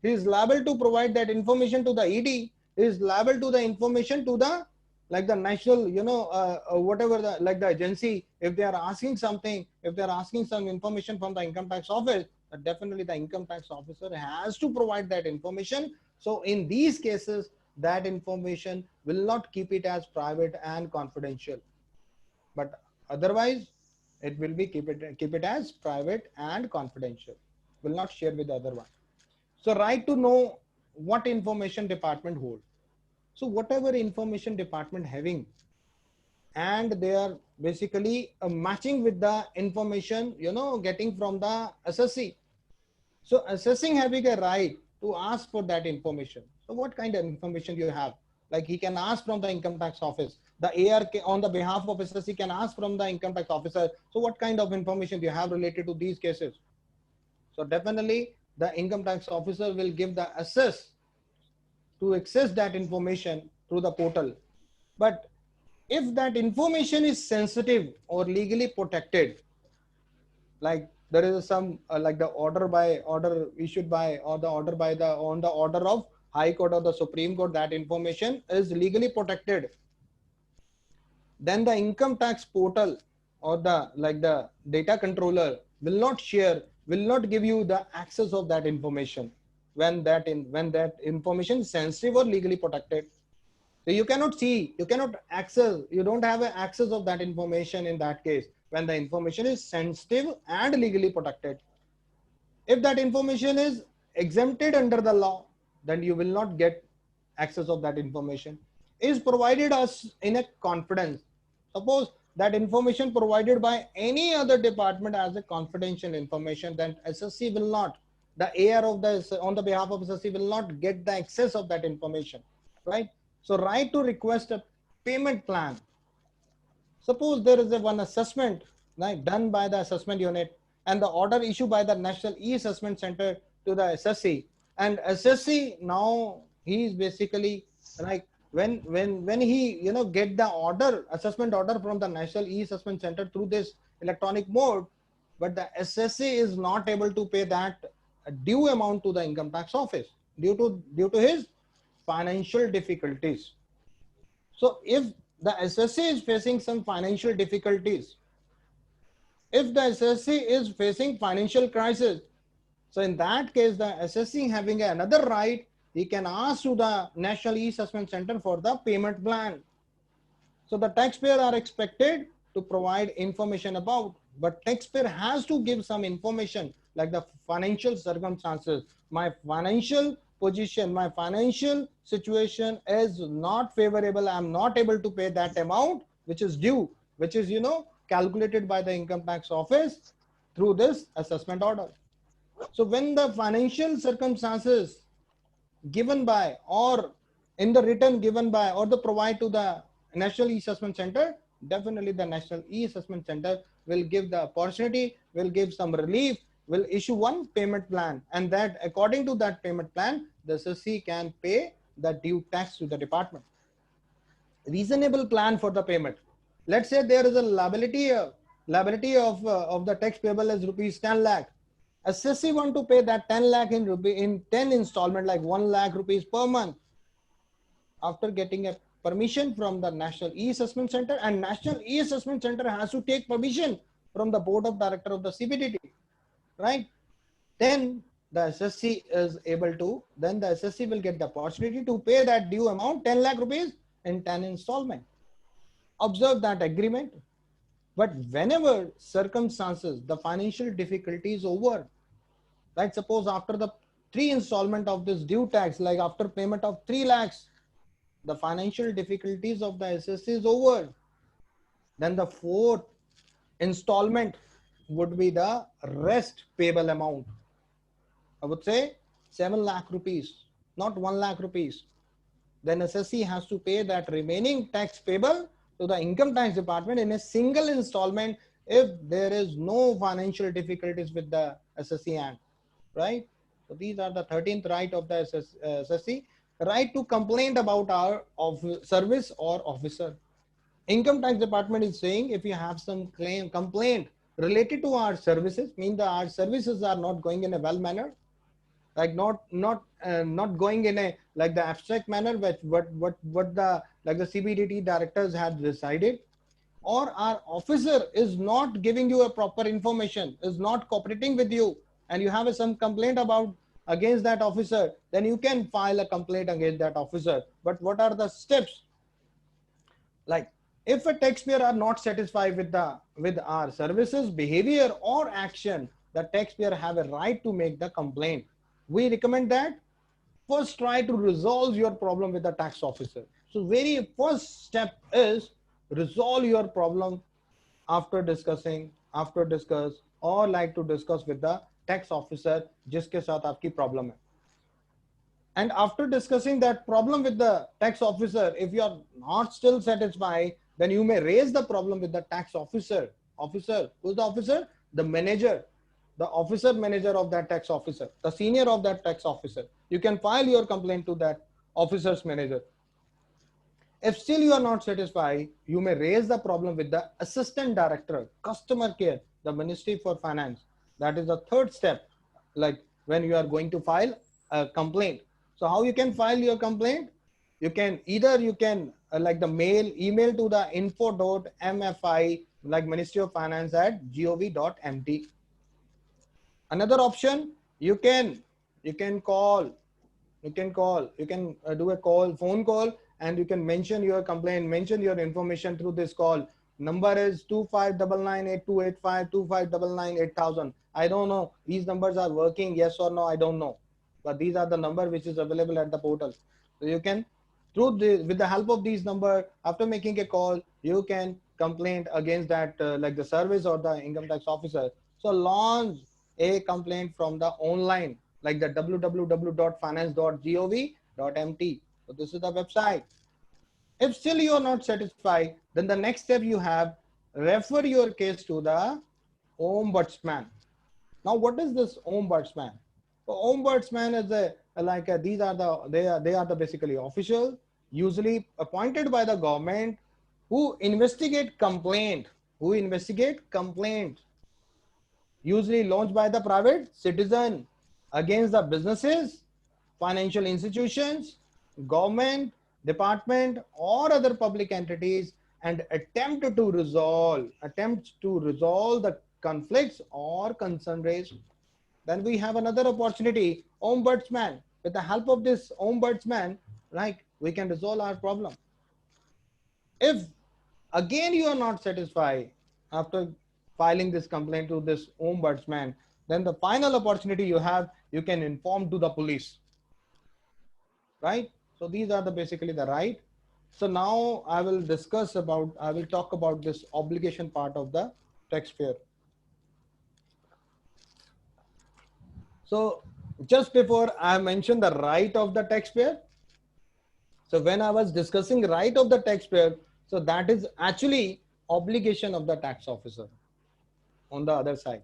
He is liable to provide that information to the ED. He is liable to the information to the like the national, you know, whatever the like the agency. If they are asking something, if they are asking some information from the income tax office, definitely the income tax officer has to provide that information. So in these cases, that information will not keep it as private and confidential, but otherwise it will be keep it as private and confidential, will not share with the other one. So right to know what information department hold. So whatever information department having, and they are basically matching with the information, you know, getting from the SSC. So assessing having a right to ask for that information. So what kind of information you have? Like he can ask from the income tax office. The AR on the behalf of SSC can ask from the income tax officer. So what kind of information do you have related to these cases? So definitely the income tax officer will give the access to access that information through the portal. But if that information is sensitive or legally protected, like there is some like the order issued by or the order by the on the order of High Court or the Supreme Court, that information is legally protected, then the income tax portal or the like the data controller will not share, will not give you the access of that information when that information is sensitive or legally protected. So you cannot see, you cannot access, you don't have an access of that information in that case when the information is sensitive and legally protected. If that information is exempted under the law, then you will not get access of that information. Is provided us in a confidence. Suppose that information provided by any other department as a confidential information, then SSC will not, the AR of the on the behalf of SSC will not get the access of that information, right? So right to request a payment plan. Suppose there is a one assessment like done by the assessment unit and the order issued by the National E-Assessment Center to the SSC, and SSC now he is basically like when he, you know, get the order, assessment order from the National E-Assessment Center through this electronic mode, but the SSC is not able to pay that due amount to the income tax office. due to his financial difficulties. So if the SSC is facing some financial difficulties, if the SSC is facing financial crisis, so in that case, the SSC having another right, he can ask to the National E-Assessment Center for the payment plan. So the taxpayer are expected to provide information about, but taxpayer has to give some information like the financial circumstances. My financial position, my financial situation is not favorable. I'm not able to pay that amount which is due, which is, calculated by the income tax office through this assessment order. So when the financial circumstances given by or in the written given by or the provide to the National E-Assessment Center, definitely the National E-Assessment Center will give the opportunity, will give some relief, will issue one payment plan, and that according to that payment plan, the SSC can pay the due tax to the department. Reasonable plan for the payment. Let's say there is a liability of the tax payable as rupees 10 lakh. SSC want to pay that 10 lakh in 10 installment, like 1 lakh rupees per month. After getting a permission from the National E-Assessment Center, and National E-Assessment Center has to take permission from the Board of Director of the CBDT, right? Then the SSC is able to, then the SSC will get the opportunity to pay that due amount 10 lakh rupees in 10 installment. Observe that agreement. But whenever circumstances, the financial difficulty is over, right? Suppose after the 3 installment of this due tax, like after payment of 3 lakhs, the financial difficulties of the SSC is over. Then the 4th installment would be the rest payable amount. I would say 7 lakh rupees, not 1 lakh rupees. Then SSC has to pay that remaining tax payable to the income tax department in a single installment if there is no financial difficulties with the SSC Act, right? So these are the 13th right of the SSC. Right to complain about our service or officer. Income tax department is saying if you have some complaint related to our services, mean that our services are not going in a well manner, like not going in a like the abstract manner, which what the like the CBDT directors had decided, or our officer is not giving you a proper information, is not cooperating with you, and you have some complaint about against that officer, then you can file a complaint against that officer. But what are the steps? Like if a taxpayer are not satisfied with our services, behavior or action, the taxpayer have a right to make the complaint. We recommend that first try to resolve your problem with the tax officer. So very first step is resolve your problem after discuss or like to discuss with the tax officer जिसके साथ आपकी problem है. And after discussing that problem with the tax officer, if you are not still satisfied, then you may raise the problem with the tax officer. Officer, who's the officer? The manager, the officer manager of that tax officer, the senior of that tax officer. You can file your complaint to that officer's manager. If still you are not satisfied, you may raise the problem with the assistant director, customer care, the Ministry for Finance. That is the 3rd step, like when you are going to file a complaint. So how you can file your complaint? You can either like the email to the info.mfi like Ministry of Finance at gov.mt. Another option, you can do a phone call, and you can mention your complaint, mention your information through this call. Number is 25998285, 25998000. I don't know these numbers are working, yes or no, I don't know, but these are the number which is available at the portal. So you can with the help of these number, after making a call, you can complain against that like the service or the income tax officer. So launch a complaint from the online, like the www.finance.gov.mt. So this is the website. If still you are not satisfied, then the next step you have, refer your case to the ombudsman. Now, what is this ombudsman? So ombudsman is they are the basically official, usually appointed by the government, who investigate complaint, usually launched by the private citizen against the businesses financial institutions, government, department, or other public entities and attempt to resolve the conflicts or concern raised. Then we have another opportunity, ombudsman. With the help of this ombudsman, like we can resolve our problem. If again you are not satisfied after filing this complaint to this ombudsman, then the final opportunity you have, you can inform to the police, right? So these are the basically the right. So now I will talk about this obligation part of the taxpayer. So just before I mentioned the right of the taxpayer, so when I was discussing right of the taxpayer, so that is actually obligation of the tax officer on the other side.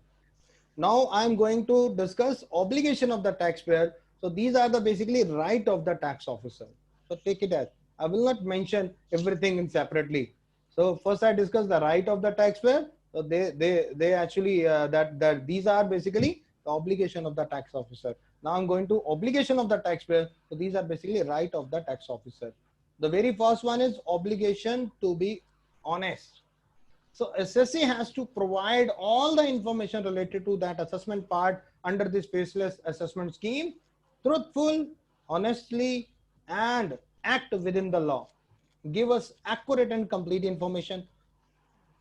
Now I'm going to discuss obligation of the taxpayer. So these are the basically right of the tax officer. So take it as, I will not mention everything in separately. So first I discuss the right of the taxpayer. So they actually that these are basically the obligation of the tax officer. Now I'm going to obligation of the taxpayer. So these are basically right of the tax officer. The very first one is obligation to be honest. So SSC has to provide all the information related to that assessment part under this faceless assessment scheme, truthful, honestly, and act within the law. Give us accurate and complete information.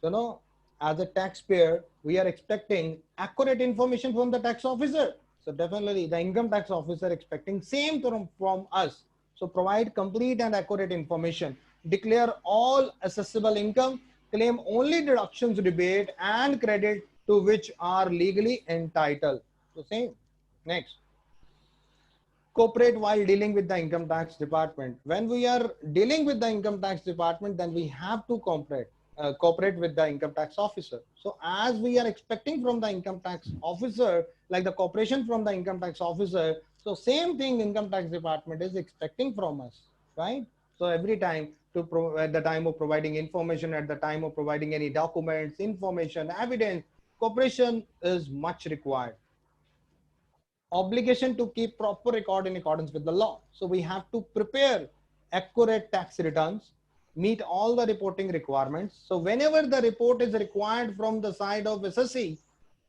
You know, as a taxpayer, we are expecting accurate information from the tax officer. So definitely the income tax officer expecting same from us. So provide complete and accurate information. Declare all assessable income. Claim only deductions, rebate, and credit to which are legally entitled. So same. Next. Cooperate while dealing with the income tax department. When we are dealing with the income tax department, then we have to cooperate with the income tax officer. So as we are expecting from the income tax officer, like the cooperation from the income tax officer, so same thing income tax department is expecting from us, right? So every time at the time of providing information, at the time of providing any documents, information, evidence, cooperation is much required. Obligation to keep proper record in accordance with the law. So we have to prepare accurate tax returns, meet all the reporting requirements. So whenever the report is required from the side of SSC,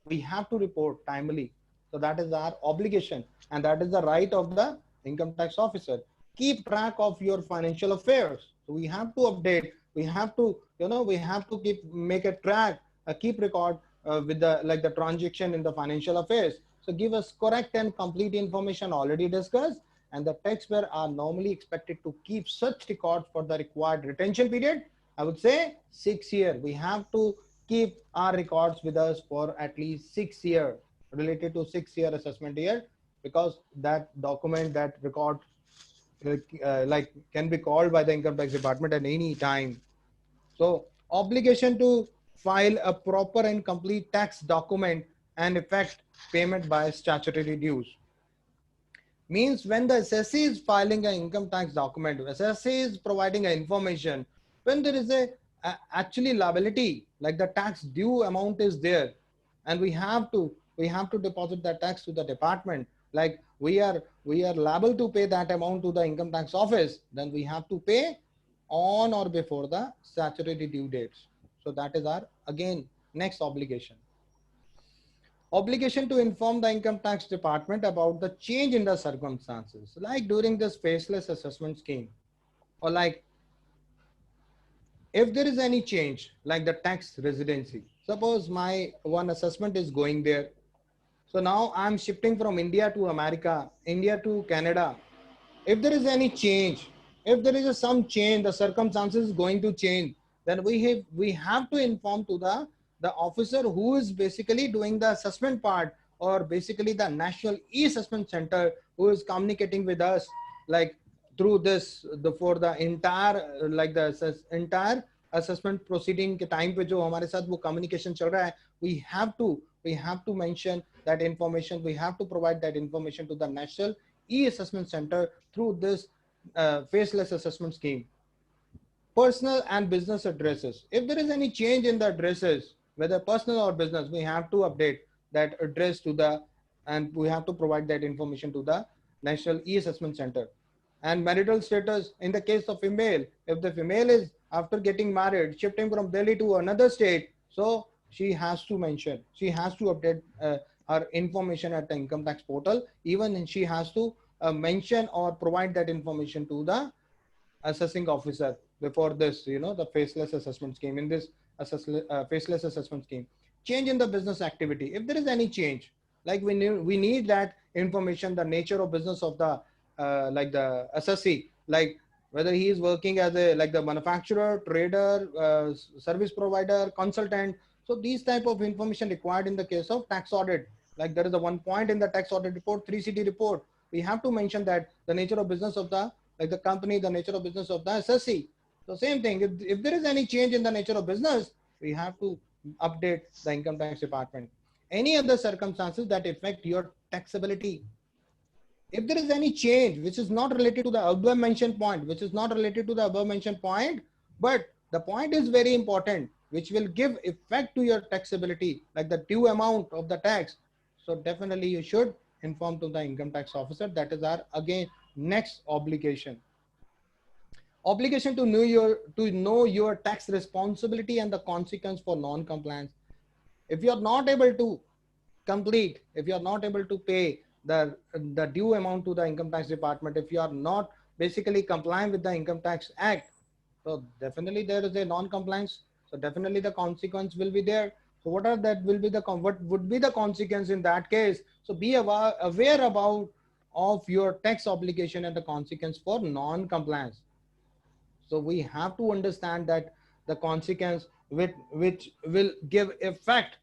we have to report timely. So that is our obligation, and that is the right of the income tax officer. Keep track of your financial affairs. So we have to update. We have to, we have to make a track, keep record with the transaction in the financial affairs. So give us correct and complete information already discussed, and the taxpayer are normally expected to keep such records for the required retention period. I would say 6 years. We have to keep our records with us for at least 6 years, related to 6-year assessment year, because that document, that record can be called by the income tax department at any time. So obligation to file a proper and complete tax document and effect payment by statutory dues. Means when the SSC is filing an income tax document, SSC is providing information, when there is a actually liability, like the tax due amount is there, and we have to deposit that tax to the department, like we are liable to pay that amount to the income tax office, then we have to pay on or before the statutory due dates. So that is our, again, next obligation. Obligation to inform the income tax department about the change in the circumstances, like during this faceless assessment scheme, or like if there is any change, like the tax residency. Suppose my one assessment is going there. So now I'm shifting from India to America, India to Canada. If there is any change, if there is some change, the circumstances is going to change, then we have to inform to the officer who is basically doing the assessment part, or basically the National E-Assessment Center, who is communicating with us like through this for the entire entire assessment proceeding के time पे जो हमारे साथ वो communication चल रहा है, we have to mention that information. We have to provide that information to the National E-Assessment Center through this faceless assessment scheme. Personal and business addresses. If there is any change in the addresses, whether personal or business, we have to update that address to and we have to provide that information to the National E-Assessment Center. And marital status in the case of female, if the female is after getting married, shifting from Delhi to another state, so she has to mention, she has to update her information at the income tax portal. Even she has to mention or provide that information to the assessing officer before this, the faceless assessment scheme. In this faceless assessment scheme, change in the business activity, if there is any change, like we need that information, the nature of business of the like the assessee, like whether he is working as a like the manufacturer, trader, service provider, consultant. So these type of information required in the case of tax audit. Like there is a one point in the tax audit report, 3CD report, we have to mention that the nature of business of the like the company, the nature of business of the assessee. So same thing, if there is any change in the nature of business, we have to update the income tax department. Any other circumstances that affect your taxability. If there is any change which is not related to the above mentioned point, but the point is very important, which will give effect to your taxability, like the due amount of the tax. So definitely you should inform to the income tax officer. That is our again next obligation. Obligation to know your tax responsibility and the consequence for non-compliance. If you are not able to complete, if you are not able to pay the due amount to the income tax department, if you are not basically complying with the Income Tax Act, so definitely there is a non-compliance. So definitely the consequence will be there. So what would be the consequence in that case? So be aware about of your tax obligation and the consequence for non-compliance. So we have to understand that the consequence which will give effect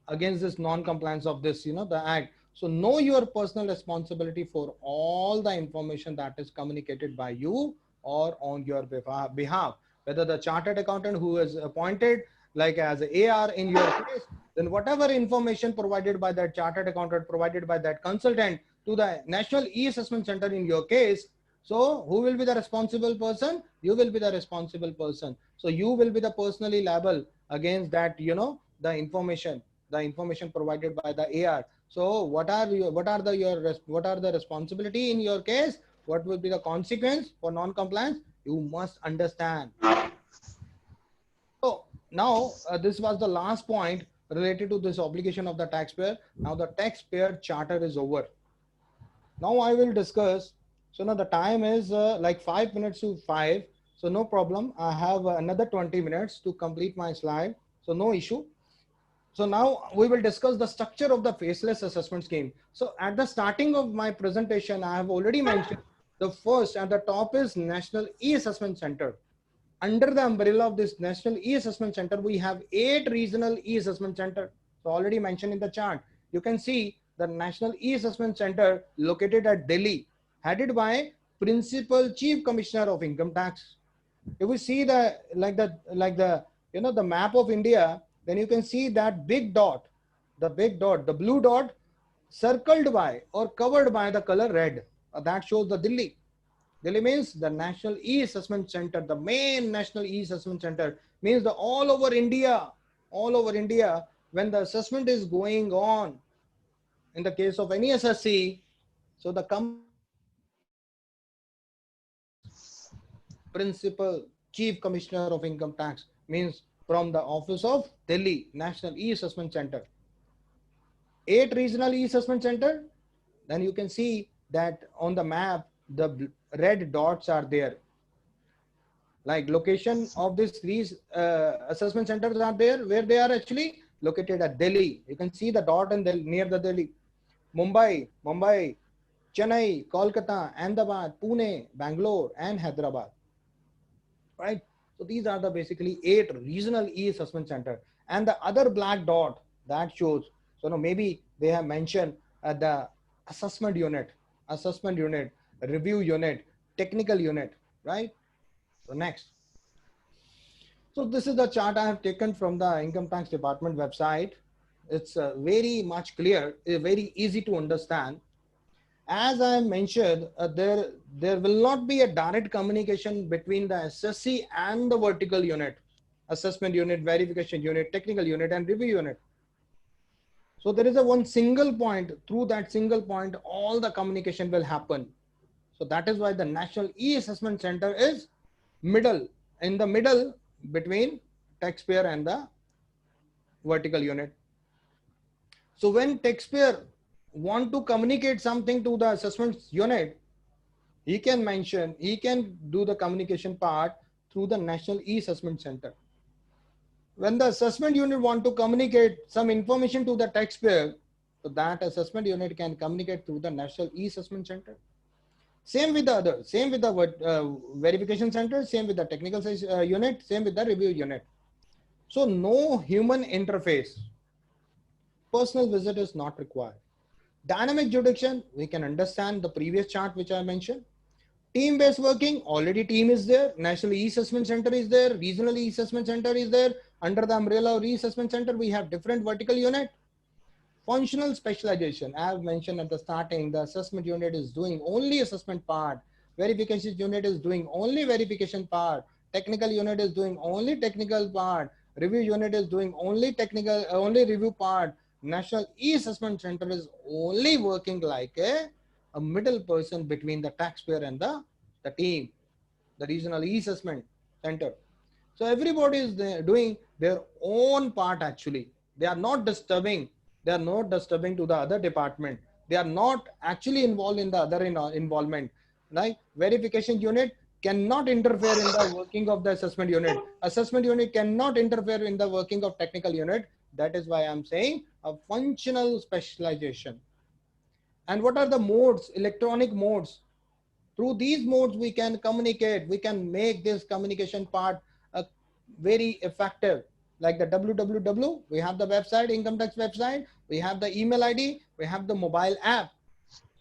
against this non-compliance of this, the act. So know your personal responsibility for all the information that is communicated by you or on your behalf. Whether the chartered accountant who is appointed like as a AR in your case, then whatever information provided by that chartered accountant, provided by that consultant to the National E-Assessment Center in your case. So who will be the responsible person? You will be the responsible person. So you will be the personally liable against that, the information provided by the AR. So what are the responsibility in your case? What will be the consequence for non-compliance? You must understand. So now this was the last point related to this obligation of the taxpayer. Now the taxpayer charter is over. Now I will discuss. So now the time is like 5 minutes to 5. So no problem. I have another 20 minutes to complete my slide. So no issue. So now we will discuss the structure of the faceless assessment scheme. So at the starting of my presentation, I have already mentioned the first at the top is National E-Assessment Center. Under the umbrella of this National E-Assessment Center, we have 8 regional E-Assessment Center. So already mentioned in the chart, you can see the National E-Assessment Center located at Delhi, headed by Principal Chief Commissioner of Income Tax. If we see the map of India, then you can see that big dot, the blue dot circled by or covered by the color red. That shows the Delhi. Delhi means the National E-Assessment Center, the main National E-Assessment Center means the all over India, when the assessment is going on, in the case of any SSC, so the Principal Chief Commissioner of Income Tax means from the office of Delhi National E-Assessment Center. 8 regional E-Assessment Center. Then you can see that on the map, the red dots are there. Like location of these 3 assessment centers are there, where they are actually located at Delhi. You can see the dot and near the Delhi. Mumbai, Chennai, Kolkata, Ahmedabad, Pune, Bangalore, and Hyderabad. Right? So these are the basically 8 regional E-Assessment Center. And the other black dot that shows, so no, maybe they have mentioned the assessment unit, review unit, technical unit, right? So next. So this is the chart I have taken from the Income Tax Department website. It's very much clear, very easy to understand. As I mentioned, there will not be a direct communication between the SSC and the vertical unit, assessment unit, verification unit, technical unit, and review unit. So there is a one single point. Through that single point, all the communication will happen. So that is why the National E-Assessment Center is in the middle between taxpayer and the vertical unit. So when taxpayer want to communicate something to the assessment unit, he can do the communication part through the National E-Assessment Center. When the assessment unit want to communicate some information to the taxpayer, so that assessment unit can communicate through the National E-Assessment Center. Same with the other, same with the verification center, same with the technical unit, same with the review unit. So no human interface. Personal visit is not required. Dynamic jurisdiction, we can understand the previous chart which I mentioned. Team-based working, already team is there. National E-Assessment Center is there. Regional E-Assessment Center is there. Under the umbrella of E-Assessment Center, we have different vertical unit. Functional specialization, as mentioned at the starting, the assessment unit is doing only assessment part. Verification unit is doing only verification part. Technical unit is doing only technical part. Review unit is doing only review part. National E-Assessment Center is only working like a middle person between the taxpayer and the team, the regional E-Assessment Center. So everybody is doing their own part actually. They are not disturbing. They are not disturbing to the other department. They are not actually involved in the other involvement. Like verification unit cannot interfere in the working of the assessment unit. Assessment unit cannot interfere in the working of technical unit. That is why I'm saying a functional specialization. And what are the modes, electronic modes? Through these modes, we can communicate. We can make this communication part very effective. Like the www, we have the website, income tax website, we have the email ID, we have the mobile app.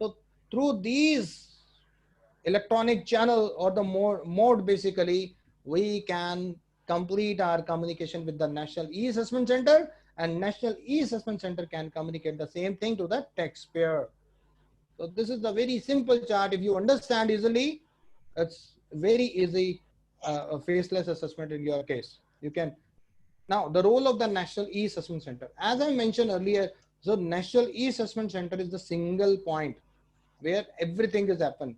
So through these electronic channel or the mode, basically, we can complete our communication with the National E-Assessment Center, and National E-Assessment Center can communicate the same thing to the taxpayer. So this is a very simple chart. If you understand easily, it's very easy, a faceless assessment in your case. You can. Now, the role of the National E-Assessment Center. As I mentioned earlier, so National E-Assessment Center is the single point where everything is happen.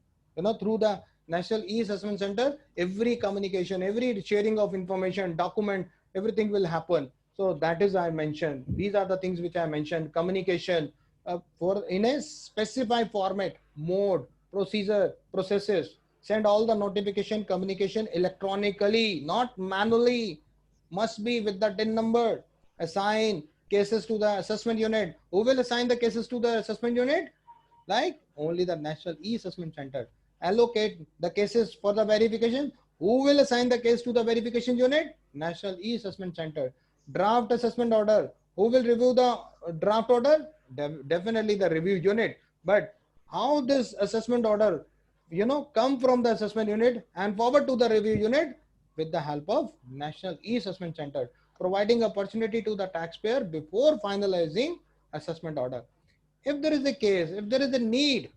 Through the National E-Assessment Center, every communication, every sharing of information, document, everything will happen. So that is I mentioned. These are the things which I mentioned. Communication in a specified format, mode, procedure, processes. Send all the notification communication electronically, not manually. Must be with the DIN number. Assign cases to the assessment unit. Who will assign the cases to the assessment unit? Like only the National E-Assessment Center. Allocate the cases for the verification. Who will assign the case to the verification unit? National E-Assessment Center. Draft assessment order. Who will review the draft order? Definitely the review unit. But how this assessment order, come from the assessment unit and forward to the review unit? With the help of National E-Assessment Center, providing opportunity to the taxpayer before finalizing assessment order. If there is a case, if there is a need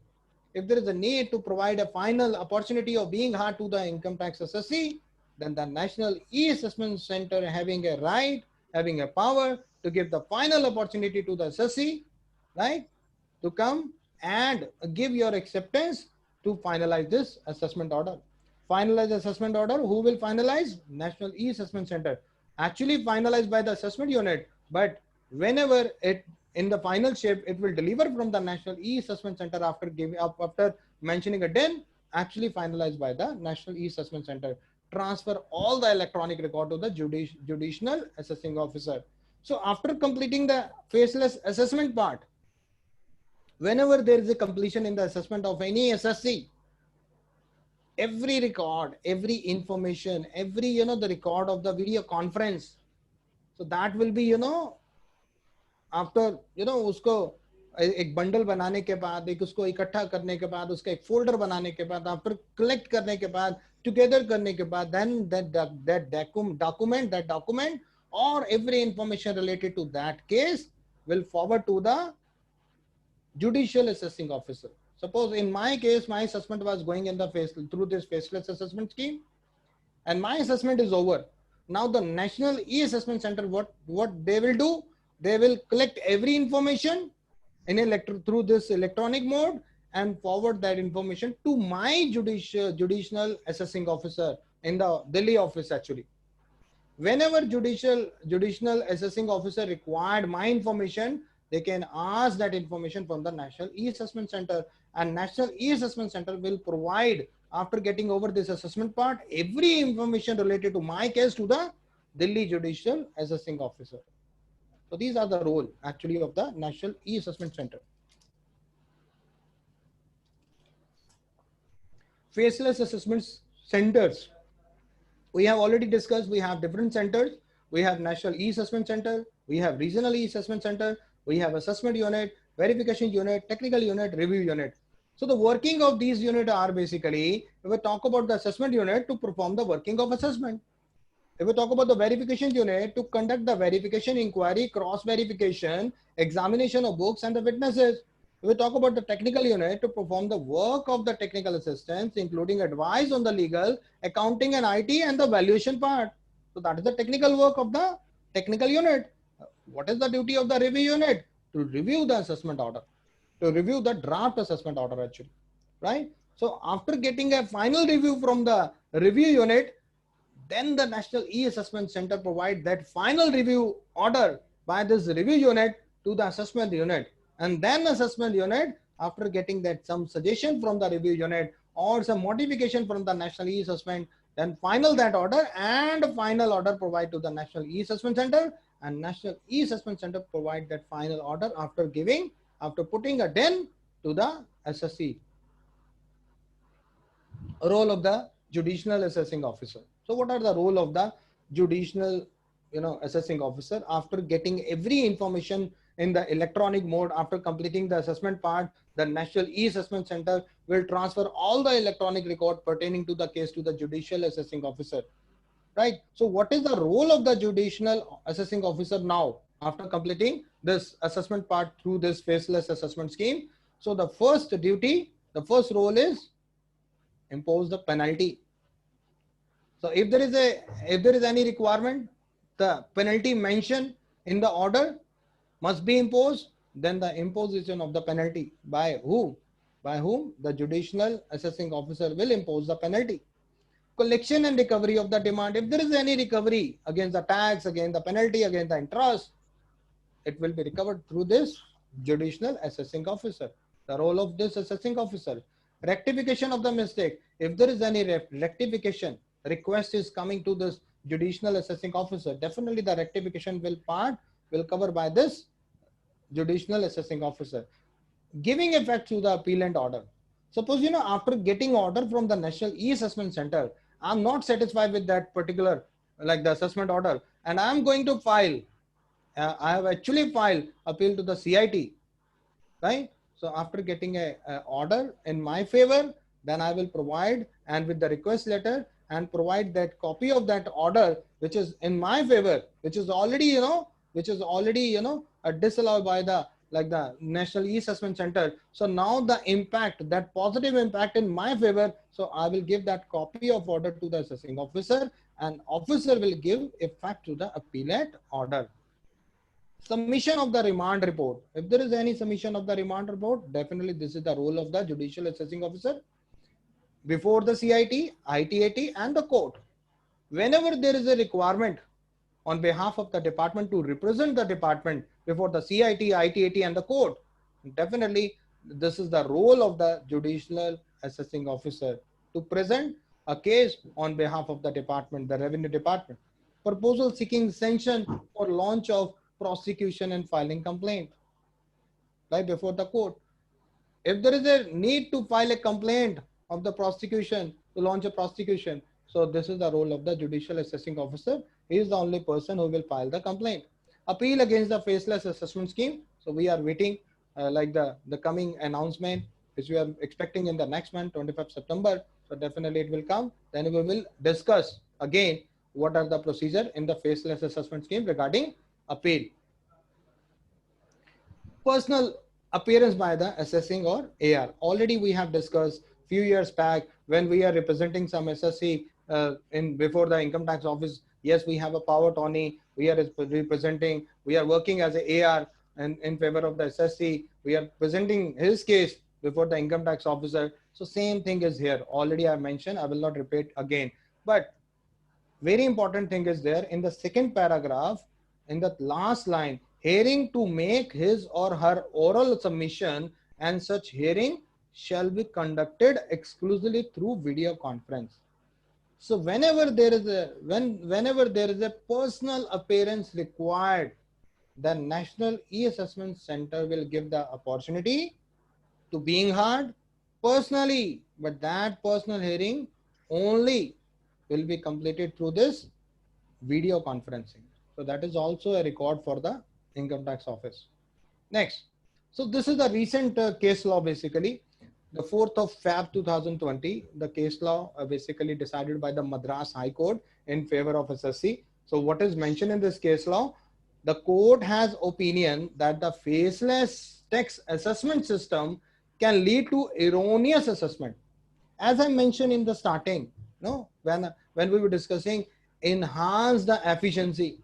to provide a final opportunity of being heard to the income tax assessee, then the National E-Assessment Center having a right, having a power to give the final opportunity to the assessee, right, to come and give your acceptance to finalize this assessment order. Finalize assessment order. Who will finalize? National E-Assessment Center. Actually finalized by the assessment unit, but whenever it in the final shape, it will deliver from the National E-Assessment Center after mentioning a DIN, actually finalized by the National E-Assessment Center. Transfer all the electronic record to the judicial assessing officer. So after completing the faceless assessment part, whenever there is a completion in the assessment of any assessee, every record, every information, every, the record of the video conference. So that will be, after, उसको एक bundle बनाने के बाद, एक उसको इकट्ठा करने के बाद, उसका एक फोल्डर बनाने के बाद, after collect करने के बाद, together करने के बाद, then that document or every information related to that case will forward to the judicial assessing officer. Suppose in my case, my assessment was going in the through this faceless assessment scheme, and my assessment is over. Now the National E-Assessment Center, what they will do? they will collect every information in through this electronic mode and forward that information to my judicial assessing officer in the Delhi office actually. Whenever judicial assessing officer required my information, they can ask that information from the National E-Assessment Center, and National E-Assessment Center will provide, after getting over this assessment part, every information related to my case to the Delhi Judicial Assessing Officer. So these are the role actually of the National E-Assessment Center. Faceless assessment centers. We have already discussed, we have different centers. We have National E-Assessment Center, we have Regional E-Assessment Center, we have Assessment Unit, Verification Unit, Technical Unit, Review Unit. So the working of these units are basically, if we talk about the Assessment Unit, to perform the working of assessment. If we talk about the Verification Unit, to conduct the verification inquiry, cross verification, examination of books and the witnesses. We talk about the Technical Unit, to perform the work of the technical assistance, including advice on the legal, accounting and IT and the valuation part. So that is the technical work of the Technical Unit. What is the duty of the Review Unit? To review the assessment order, to review the draft assessment order actually, right? So after getting a final review from the Review Unit, then the National E-Assessment Center provide that final review order by this Review Unit to the Assessment Unit. And then Assessment Unit, after getting that some suggestion from the Review Unit or some modification from the National E-Assessment, then final that order and final order provide to the National E-Assessment Center, and National E-Assessment Center provide that final order after putting a den to the SSC. Role of the Judicial Assessing Officer. So what are the role of the judicial, assessing officer? After getting every information in the electronic mode, after completing the assessment part, the National E-Assessment Center will transfer all the electronic record pertaining to the case to the judicial assessing officer, right? So what is the role of the judicial assessing officer now after completing this assessment part through this faceless assessment scheme? So the first duty, the first role is impose the penalty. So if there is any requirement, the penalty mentioned in the order must be imposed. Then the imposition of the penalty by who? By whom? The judicial assessing officer will impose the penalty. Collection and recovery of the demand. If there is any recovery against the tax, against the penalty, against the interest, it will be recovered through this judicial assessing officer. The role of this assessing officer. Rectification of the mistake. If there is any rectification request is coming to this judicial assessing officer, definitely the rectification will cover by this judicial assessing officer. Giving effect to the appellant order. Suppose, after getting order from the National E-Assessment Center, I'm not satisfied with that particular, like the assessment order, and I'm going to file, I have actually filed appeal to the CIT, right? So after getting a order in my favor, then I will provide, and with the request letter, and provide that copy of that order, which is in my favor, which is already, disallowed by the National E-Assessment Center. So now the impact, that positive impact in my favor, so I will give that copy of order to the assessing officer, and officer will give effect to the appellate order. Submission of the remand report. If there is any submission of the remand report, definitely this is the role of the judicial assessing officer before the CIT, ITAT and the court. Whenever there is a requirement on behalf of the department to represent the department before the CIT, ITAT and the court, definitely this is the role of the judicial assessing officer to present a case on behalf of the department, the revenue department. Proposal seeking sanction for launch of prosecution and filing complaint, right, before the court. If there is a need to file a complaint of the prosecution, to launch a prosecution, so this is the role of the judicial assessing officer. He is the only person who will file the complaint. Appeal against the faceless assessment scheme. So we are waiting like the coming announcement, which we are expecting in the next month, 25th September. So definitely it will come. Then we will discuss again what are the procedure in the faceless assessment scheme regarding appeal. Personal appearance by the assessing or AR. Already we have discussed few years back when we are representing some SSC before the income tax office, Yes, we have a power attorney. We are representing. We are working as a AR and in favor of the SSC. We are presenting his case before the income tax officer. So same thing is here. Already I mentioned. I will not repeat again. But very important thing is there in the second paragraph, in the last line, hearing to make his or her oral submission, and such hearing shall be conducted exclusively through video conference. So whenever there is a personal appearance required, the National E-Assessment Center will give the opportunity to being heard personally, but that personal hearing only will be completed through this video conferencing. So that is also a record for the income tax office. Next. So this is the recent case law basically. The 4th of Feb 2020, the case law basically decided by the Madras High Court in favor of SSC. So what is mentioned in this case law? The court has opinion that the faceless tax assessment system can lead to erroneous assessment. As I mentioned in the starting, no, when we were discussing enhance the efficiency.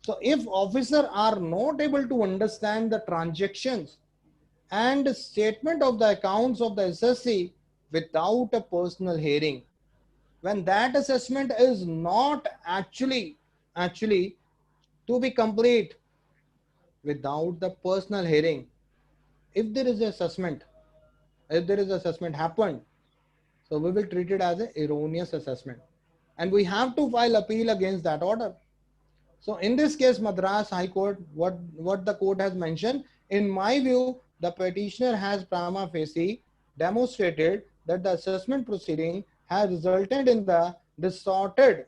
So if officers are not able to understand the transactions and statement of the accounts of the SSC without a personal hearing, when that assessment is not actually to be complete without the personal hearing, if there is assessment happened, so we will treat it as an erroneous assessment, and we have to file appeal against that order. So in this case, Madras High Court, what the court has mentioned, in my view, the petitioner has prima facie demonstrated that the assessment proceeding has resulted in the distorted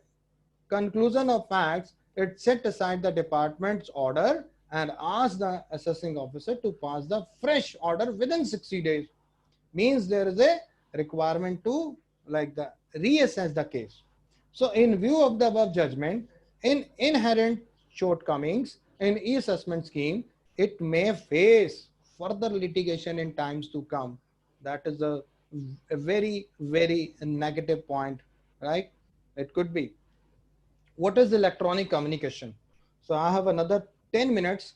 conclusion of facts. It set aside the department's order and asked the assessing officer to pass the fresh order within 60 days. Means there is a requirement to reassess the case. So in view of the above judgment, in inherent shortcomings in e-assessment scheme, it may face further litigation in times to come. That is a very, very negative point, right? It could be. What is electronic communication? So I have another 10 minutes.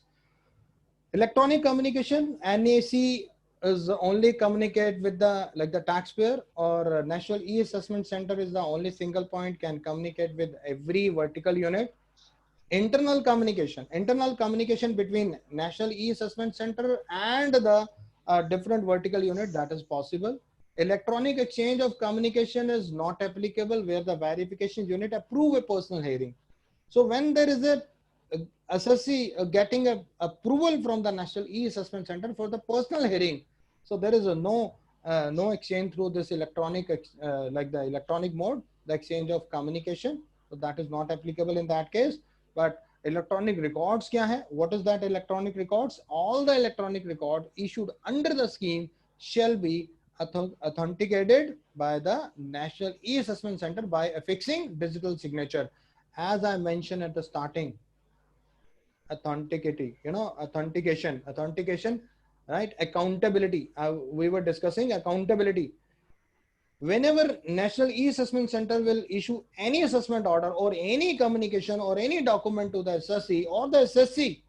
Electronic communication, NAC is only communicate with the taxpayer, or National E-Assessment Center is the only single point can communicate with every vertical unit. Internal communication between National E-Assessment Center and the different vertical unit, that is possible. Electronic exchange of communication is not applicable where the verification unit approve a personal hearing. So when there is a assessee getting a approval from the National E-Assessment Center for the personal hearing, so there is a no exchange through this electronic the electronic mode, the exchange of communication. So that is not applicable in that case. But electronic records kya hai? What is that electronic records? All the electronic records issued under the scheme shall be authenticated by the National E-Assessment Center by affixing digital signature. As I mentioned at the starting, authentication, right? Accountability. We were discussing accountability. Whenever National E-Assessment Center will issue any assessment order or any communication or any document to the SSC or the SSC,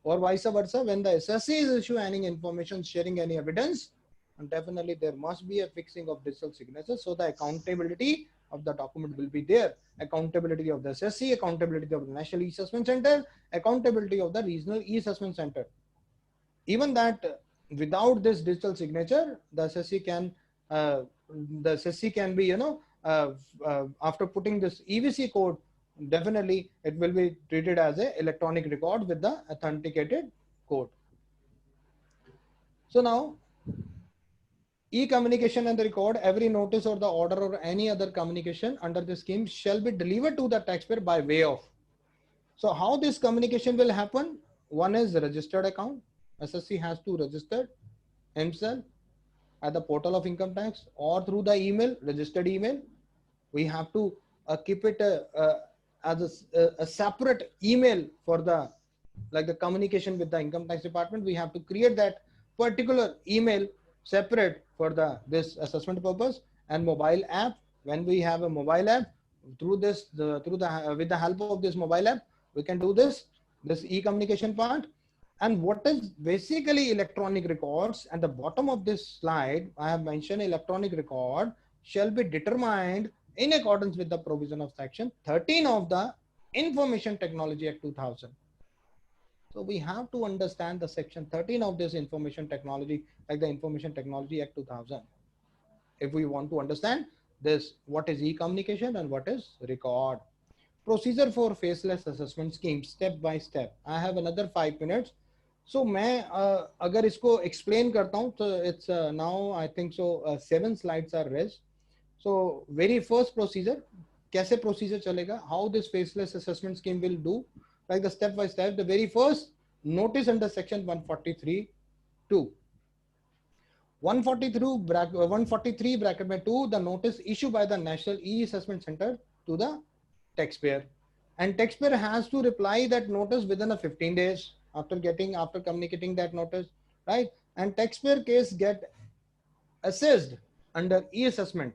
or vice versa, when the SSC is issuing any information, sharing any evidence, and definitely there must be a fixing of digital signatures. So the accountability of the document will be there. Accountability of the SSC, accountability of the National E-Assessment Center, accountability of the regional E-Assessment Center. Even that without this digital signature, the SSC can be, after putting this EVC code, definitely it will be treated as an electronic record with the authenticated code. So now, e-communication and the record, every notice or the order or any other communication under the scheme shall be delivered to the taxpayer by way of. So how this communication will happen? One is registered account. SSC has to register himself at the portal of income tax or through the email, registered email. We have to keep it as a separate email for the communication with the income tax department. We have to create that particular email separate for this assessment purpose. And mobile app, when we have a mobile app, through with the help of this mobile app, we can do this e-communication part. And what is basically electronic records? At the bottom of this slide, I have mentioned electronic record shall be determined in accordance with the provision of section 13 of the Information Technology Act 2000. So we have to understand the section 13 of this information technology, like the Information Technology Act 2000. If we want to understand this, what is e-communication and what is record. Procedure for faceless assessment scheme, step by step. I have another 5 minutes. So मैं अगर इसको explain करता हूँ, so it's now I think so 7 slides are raised. So very first procedure, कैसे procedure चलेगा? How this faceless assessment scheme will do? Like the step by step. The very first, notice under section 143(2). 143 bracket में 2, the notice issued by the National E-Assessment Center to the taxpayer, and taxpayer has to reply that notice within 15 days after communicating that notice, right? And taxpayer case get assessed under e-assessment.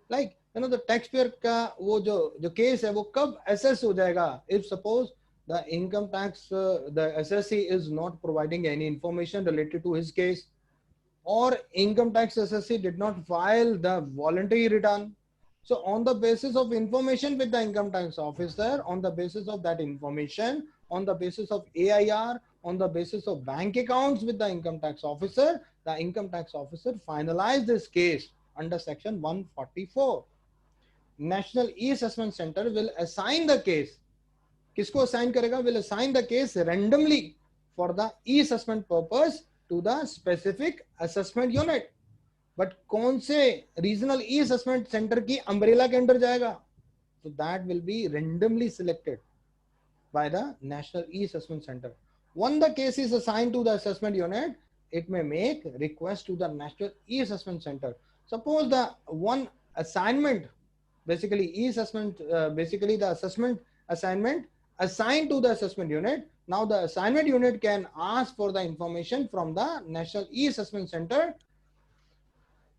Like, you know, the taxpayer का वो जो case है वो कब assess हो जाएगा? If suppose the income tax the assessee is not providing any information related to his case, or income tax assessee did not file the voluntary return. So on the basis of information with the income tax officer, on the basis of that information, on the basis of AIR, on the basis of bank accounts with the income tax officer, the income tax officer finalized this case under section 144. National E-Assessment Center will assign the case. किसको assign करेगा? Will assign the case randomly for the e-assessment purpose to the specific assessment unit. But कौन से regional e-assessment center की umbrella के अंदर जाएगा? So that will be randomly selected by the National E-Assessment Center. When the case is assigned to the assessment unit, it may make request to the National E-Assessment Center. Suppose the one assignment, basically e-assessment, basically the assessment assignment assigned to the assessment unit. Now the assignment unit can ask for the information from the National E-Assessment Center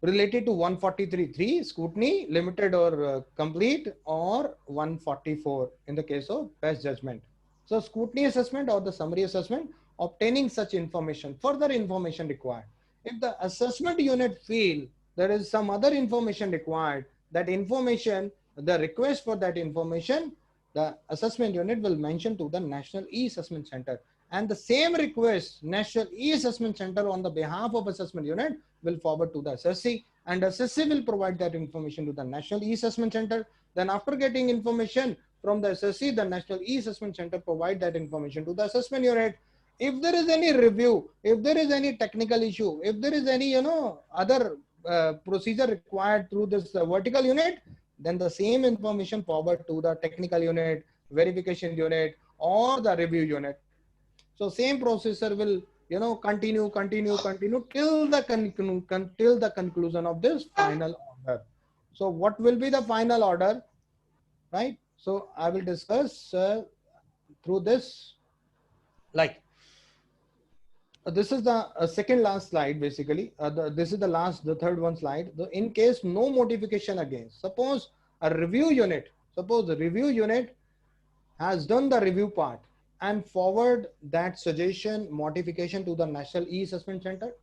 related to 143(3) scrutiny, limited or complete, or 144 in the case of best judgment. So scrutiny assessment or the summary assessment, obtaining such information, further information required. If the assessment unit feel there is some other information required, that information, the request for that information, the assessment unit will mention to the National E-Assessment Center. And the same request, National E-Assessment Center on the behalf of assessment unit will forward to the assessee, and assessee will provide that information to the National E-Assessment Center. Then after getting information from the assessee, the National E-Assessment Center provide that information to the assessment unit. If there is any review, if there is any technical issue, if there is any, other procedure required through this vertical unit, then the same information forward to the technical unit, verification unit, or the review unit. So same processor will, continue till the conclusion of this final order. So what will be the final order, right? So I will discuss through this, like, this is the second last slide, basically. This is the third one slide. In case no modification against, suppose a review unit, suppose the review unit has done the review part and forward that suggestion modification to the National E-Assessment Center.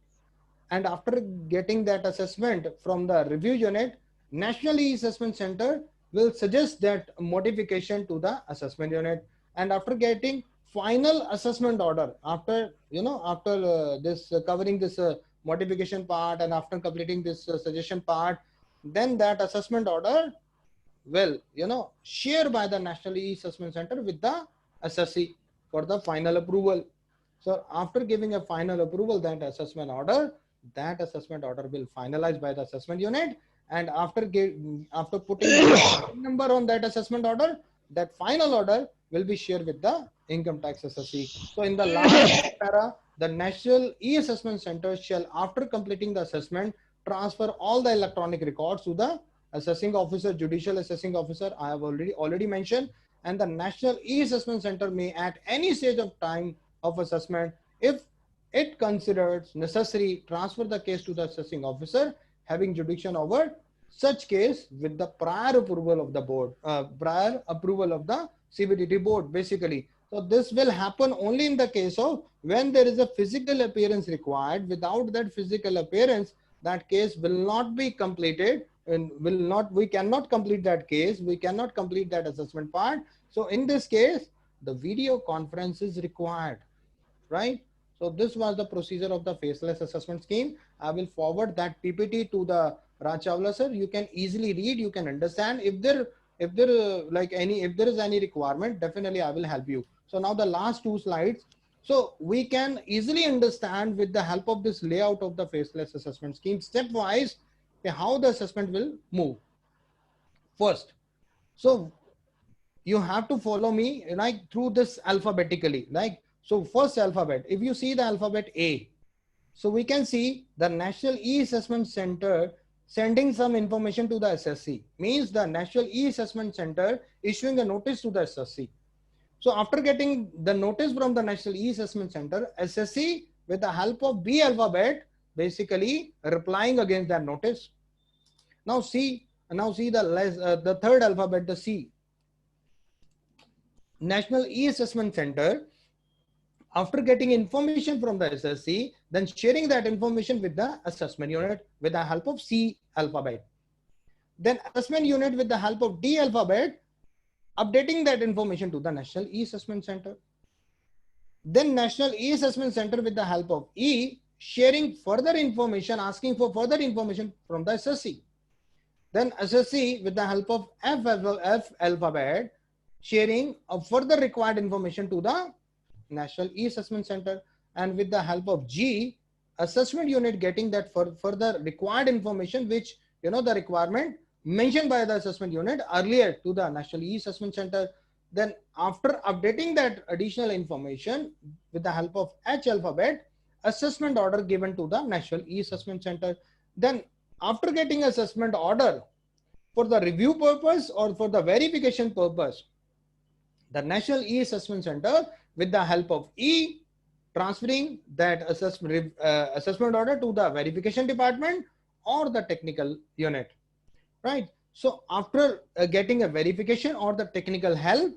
And after getting that assessment from the review unit, National E-Assessment Center will suggest that modification to the assessment unit. And after getting final assessment order, after this covering this modification part, and after completing this suggestion part, then that assessment order will share by the National E-Assessment Center with the assessee for the final approval. So after giving a final approval, that assessment order will finalize by the assessment unit, and after putting the number on that assessment order, that final order will be shared with the income tax assessee. So in the last para, the National E-Assessment Center shall, after completing the assessment, transfer all the electronic records to the assessing officer, judicial assessing officer, I have already mentioned. And the National E-Assessment Center may at any stage of time of assessment, if it considers necessary, transfer the case to the assessing officer having jurisdiction over such case with the prior approval of the board, prior approval of the CBDT board basically. So this will happen only in the case of when there is a physical appearance required. Without that physical appearance, that case will not be completed and we cannot complete that case. We cannot complete that assessment part. So in this case, the video conference is required, right? So this was the procedure of the faceless assessment scheme. I will forward that PPT to the Raj Chawla sir. You can easily read, you can understand. If there is any requirement, definitely I will help you. So now the last two slides. So we can easily understand with the help of this layout of the faceless assessment scheme stepwise how the assessment will move. First, so you have to follow me like through this alphabetically. Like, so first alphabet, if you see the alphabet A, so we can see the National E-Assessment Center sending some information to the SSC, means the National E-Assessment Center issuing a notice to the SSC. So after getting the notice from the National E-Assessment Center, SSC with the help of B alphabet basically replying against that notice. Now see the third alphabet, the C. National E-Assessment Center, after getting information from the SSC, then sharing that information with the assessment unit with the help of C alphabet. Then assessment unit with the help of D alphabet, updating that information to the National E-Assessment Center. Then National E-Assessment Center with the help of E, sharing further information, asking for further information from the SSC. Then SSC with the help of F alphabet, sharing a further required information to the National E-Assessment Center, and with the help of G, assessment unit getting that further required information, which the requirement mentioned by the assessment unit earlier to the National E-Assessment Center. Then after updating that additional information with the help of H alphabet, assessment order given to the National E-Assessment Center. Then after getting assessment order for the review purpose or for the verification purpose, the National E-Assessment Center with the help of E, transferring that assessment order to the verification department or the technical unit, right? So after getting a verification or the technical help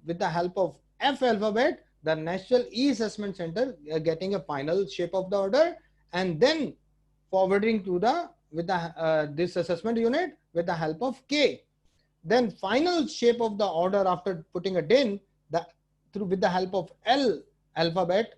with the help of F alphabet, the National E-Assessment Center getting a final shape of the order, and then forwarding to the this assessment unit with the help of K. Then final shape of the order after putting a DIN with the help of L alphabet,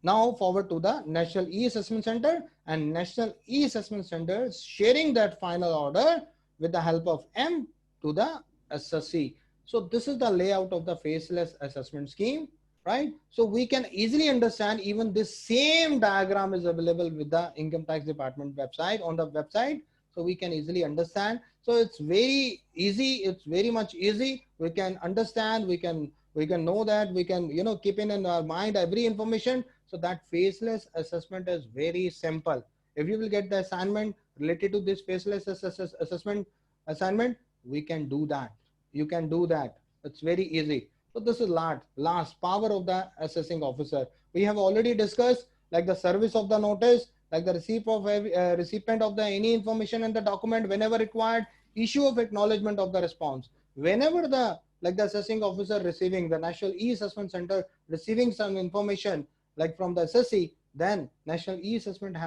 now forward to the National E-Assessment Center, and National E-Assessment Center sharing that final order with the help of M to the SSC. So this is the layout of the faceless assessment scheme, right? So we can easily understand, even this same diagram is available with the Income Tax Department website, on the website. So we can easily understand. So it's very easy. It's very much easy. We can understand, we can know that, we can, keep in our mind every information. So that faceless assessment is very simple. If you will get the assignment related to this faceless assessment assignment, we can do that. You can do that. It's very easy. So this is last power of the assessing officer. We have already discussed like the service of the notice, like the recipient of the any information in the document whenever required, issue of acknowledgement of the response. Whenever the assessing officer receiving, the National E-Assessment Center receiving some information like from the SSC, then National E-Assessment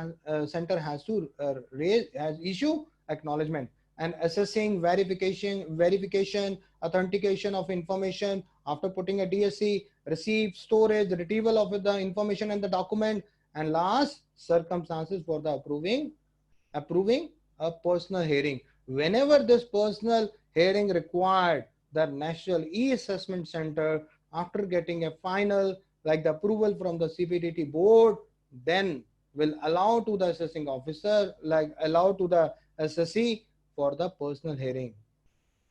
Center has to issue acknowledgement, and assessing, verification, authentication of information after putting a DSC, receipt, storage, retrieval of the information in the document, and last, circumstances for the approving a personal hearing. Whenever this personal hearing required, the National E-Assessment Center, after getting a final like the approval from the CBDT board, then will allow to the assessing officer, allow to the SSC for the personal hearing,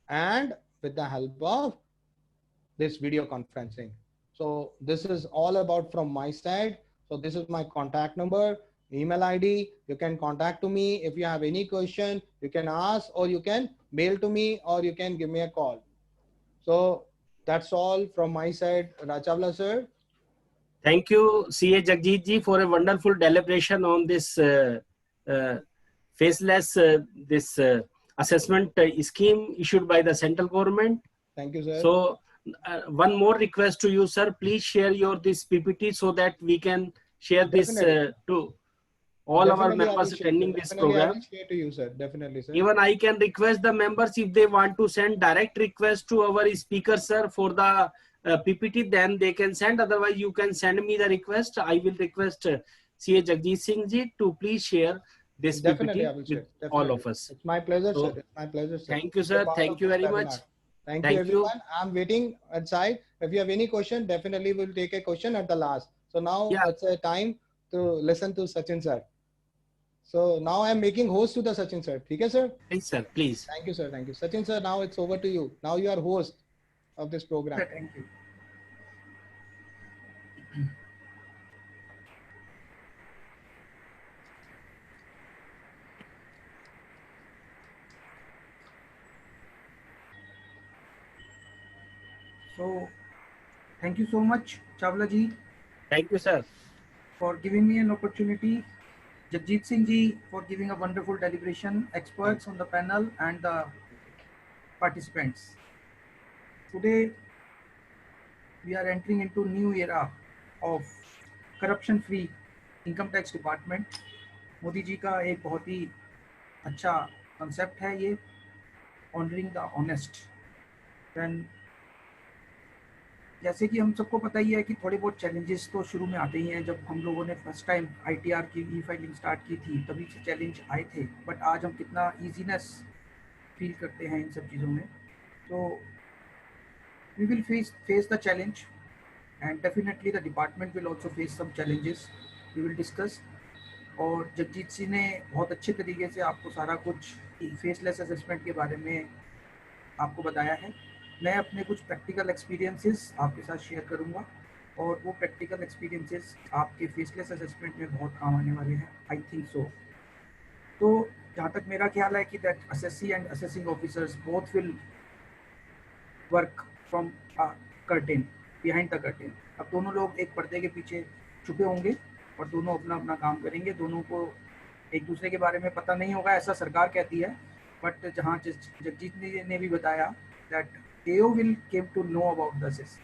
and with the help of this video conferencing. So this is all about from my side. So this is my contact number, email ID. You can contact to me if you have any question. You can ask, or you can mail to me, or you can give me a call. So that's all from my side. Raj Chawla sir. Thank you, CA Jagjit ji, for a wonderful deliberation on this faceless assessment scheme issued by the central government. Thank you, sir. So one more request to you, sir. Please share your this PPT so that we can share this Definitely. to all our Definitely, I will members share. attending this Definitely, I program. will share to you, sir. Definitely, sir. Even I can request the members, if they want to send direct request to our speaker, sir, for the PPT, then they can send. Otherwise, you can send me the request. I will request CA Jagjit Singh ji to please share this Definitely, PPT I will with share. all Definitely. of us. It's my pleasure, So, sir. It's my pleasure, sir. thank you, To be a sir. part Thank of you this very webinar. much. Thank you, Thank you. everyone. I'm waiting outside. If you have any question, definitely we'll take a question at the last. So now Yeah. it's a time to listen to Sachin, sir. So now I'm making host to the Sachin, sir. Okay, sir? Please, sir, please. Thank you, sir. Thank you. Sachin, sir, now it's over to you. Now you are host of this program. Sir, thank you. So, thank you so much, Chawla ji, Thank you, sir. for giving me an opportunity. Jagjit Singh ji for giving a wonderful deliberation, experts on the panel and the participants. Today, we are entering into new era of corruption-free income tax department. Modi ji का एक बहुत ही अच्छा concept है ये, honouring the honest. Then जैसे कि हम सबको पता ही है कि थोड़े बहुत चैलेंजेस तो शुरू में आते ही हैं. जब हम लोगों ने फर्स्ट टाइम ITR की ई फाइलिंग स्टार्ट की थी तभी से चैलेंज आए थे, बट आज हम कितना ईजीनेस फील करते हैं इन सब चीज़ों में. तो we will face the challenge and definitely the department will also face some challenges. We will discuss. और जगजीत सिंह ने बहुत अच्छे तरीके से आपको सारा कुछ फेसलेस असेसमेंट के बारे में आपको बताया है. मैं अपने कुछ प्रैक्टिकल एक्सपीरियंसेस आपके साथ शेयर करूंगा और वो प्रैक्टिकल एक्सपीरियंसेस आपके फेसलेस असेसमेंट में बहुत काम आने वाले हैं. I think so. तो जहाँ तक मेरा ख्याल है कि that assessee and assessing officers both will work from curtain, behind the curtain. अब दोनों लोग एक पर्दे के पीछे छुपे होंगे और दोनों अपना अपना काम करेंगे. दोनों को एक दूसरे के बारे में पता नहीं होगा, ऐसा सरकार कहती है. बट जहाँ जगजीत ने भी बताया that AO will came to know about the system.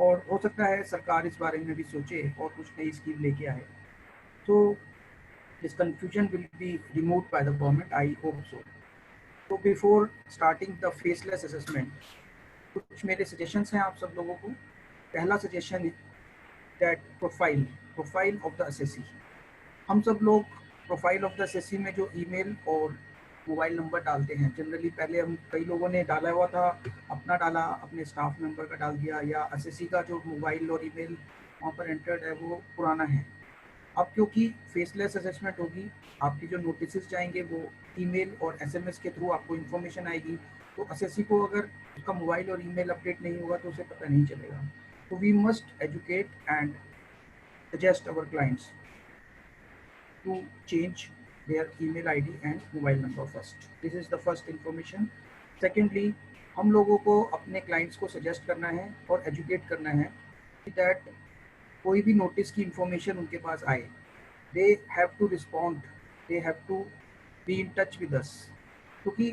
और हो सकता है सरकार इस बारे में भी सोचे और कुछ नई स्कीम लेके आए. तो this confusion will be removed by the government. I hope so. So before starting the faceless assessment, कुछ मेरे सजेशंस हैं आप सब लोगों को. पहला सजेशन है that profile of the assessee. हम सब लोग प्रोफाइल ऑफ द असेसी में जो ईमेल और मोबाइल नंबर डालते हैं, जनरली पहले हम कई लोगों ने डाला हुआ था, अपना डाला, अपने स्टाफ मेंबर का डाल दिया, या असेसी का जो मोबाइल और ईमेल वहाँ पर एंटर्ड है वो पुराना है. अब क्योंकि फेसलेस असेसमेंट होगी, आपकी जो नोटिस जाएंगे वो ईमेल और SMS के थ्रू आपको इन्फॉर्मेशन आएगी. तो असेसी को अगर उसका मोबाइल और ईमेल अपडेट नहीं होगा तो उसे पता नहीं चलेगा. तो we must educate and suggest our clients to change their email ID and mobile number first. This is the first information. Secondly, हम लोगों को अपने clients को suggest करना है और educate करना है कि that कोई भी notice की information उनके पास आए, they have to respond, they have to be in touch with us. क्योंकि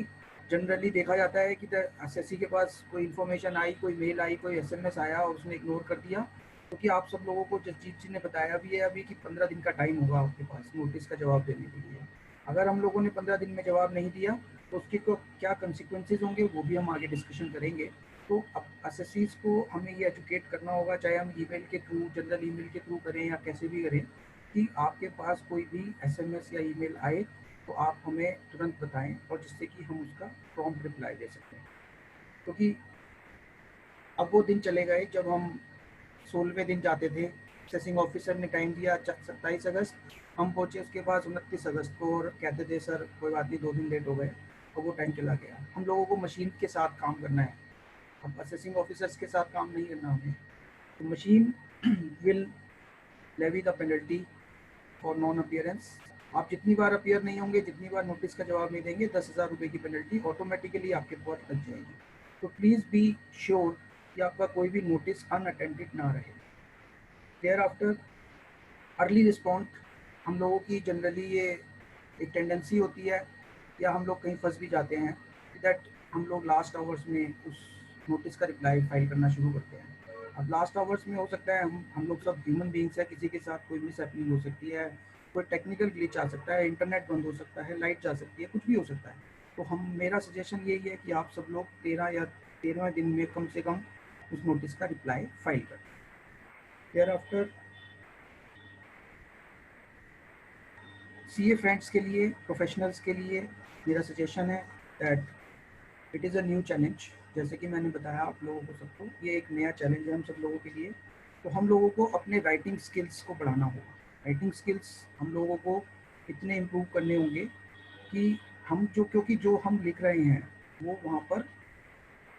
जनरली देखा जाता है कि असेसी के पास कोई इन्फॉर्मेशन आई, कोई मेल आई, कोई SMS आया और उसने इग्नोर कर दिया. क्योंकि आप सब लोगों को जगजीत जी ने बताया भी है अभी कि 15 दिन का टाइम होगा आपके पास नोटिस का जवाब देने के लिए. अगर हम लोगों ने 15 दिन में जवाब नहीं दिया तो उसके को क्या कंसिक्वेंसेज होंगे वो भी हम आगे डिस्कशन करेंगे. तो अब असेसीज को हमें ये एजुकेट करना होगा, चाहे हम ईमेल के थ्रू, जनरल ईमेल के थ्रू करें या कैसे भी करें, कि आपके पास कोई भी SMS या ईमेल आए तो आप हमें तुरंत बताएं और जिससे कि हम उसका प्रॉम्प्ट रिप्लाई दे सकते हैं. क्योंकि अब वो दिन चले गए जब हम 16वें दिन जाते थे, असेसिंग ऑफिसर ने टाइम दिया 27 अगस्त, हम पहुंचे उसके पास 29 अगस्त को और कहते थे सर कोई बात नहीं 2 दिन लेट हो गए, और वो टाइम चला गया. हम लोगों को मशीन के साथ काम करना है, अब असेसिंग ऑफिसर्स के साथ काम नहीं करना हमें. तो machine will levy the penalty for non appearance. आप जितनी बार अपीयर नहीं होंगे, जितनी बार नोटिस का जवाब नहीं देंगे, 10,000 रुपये की पेनल्टी ऑटोमेटिकली आपके पास लग जाएगी. तो प्लीज़ बी श्योर कि आपका कोई भी नोटिस अनअटेंडेड ना रहे. Thereafter early respond. हम लोगों की जनरली ये एक टेंडेंसी होती है या हम लोग कहीं फंस भी जाते हैं दैट हम लोग लास्ट आवर्स में उस नोटिस का रिप्लाई फाइल करना शुरू करते हैं। अब लास्ट आवर्स में हो सकता है हम लोग सब ह्यूमन बीइंग्स है, किसी के साथ कोई मिस हैपनिंग हो सकती है, कोई टेक्निकल ग्लिच आ सकता है, इंटरनेट बंद हो सकता है, लाइट जा सकती है, कुछ भी हो सकता है। तो मेरा सजेशन यही है कि आप सब लोग 13 या 13वें दिन में कम से कम उस नोटिस का रिप्लाई फाइल करें। देयर आफ्टर सीए फ्रेंड्स के लिए, प्रोफेशनल्स के लिए मेरा सजेशन है that it is a new challenge. जैसे कि मैंने बताया आप लोगों को सबको, ये एक नया चैलेंज है हम सब लोगों के लिए। तो हम लोगों को अपने राइटिंग स्किल्स को बढ़ाना होगा। राइटिंग स्किल्स हम लोगों को इतने इम्प्रूव करने होंगे कि क्योंकि जो हम लिख रहे हैं वो वहाँ पर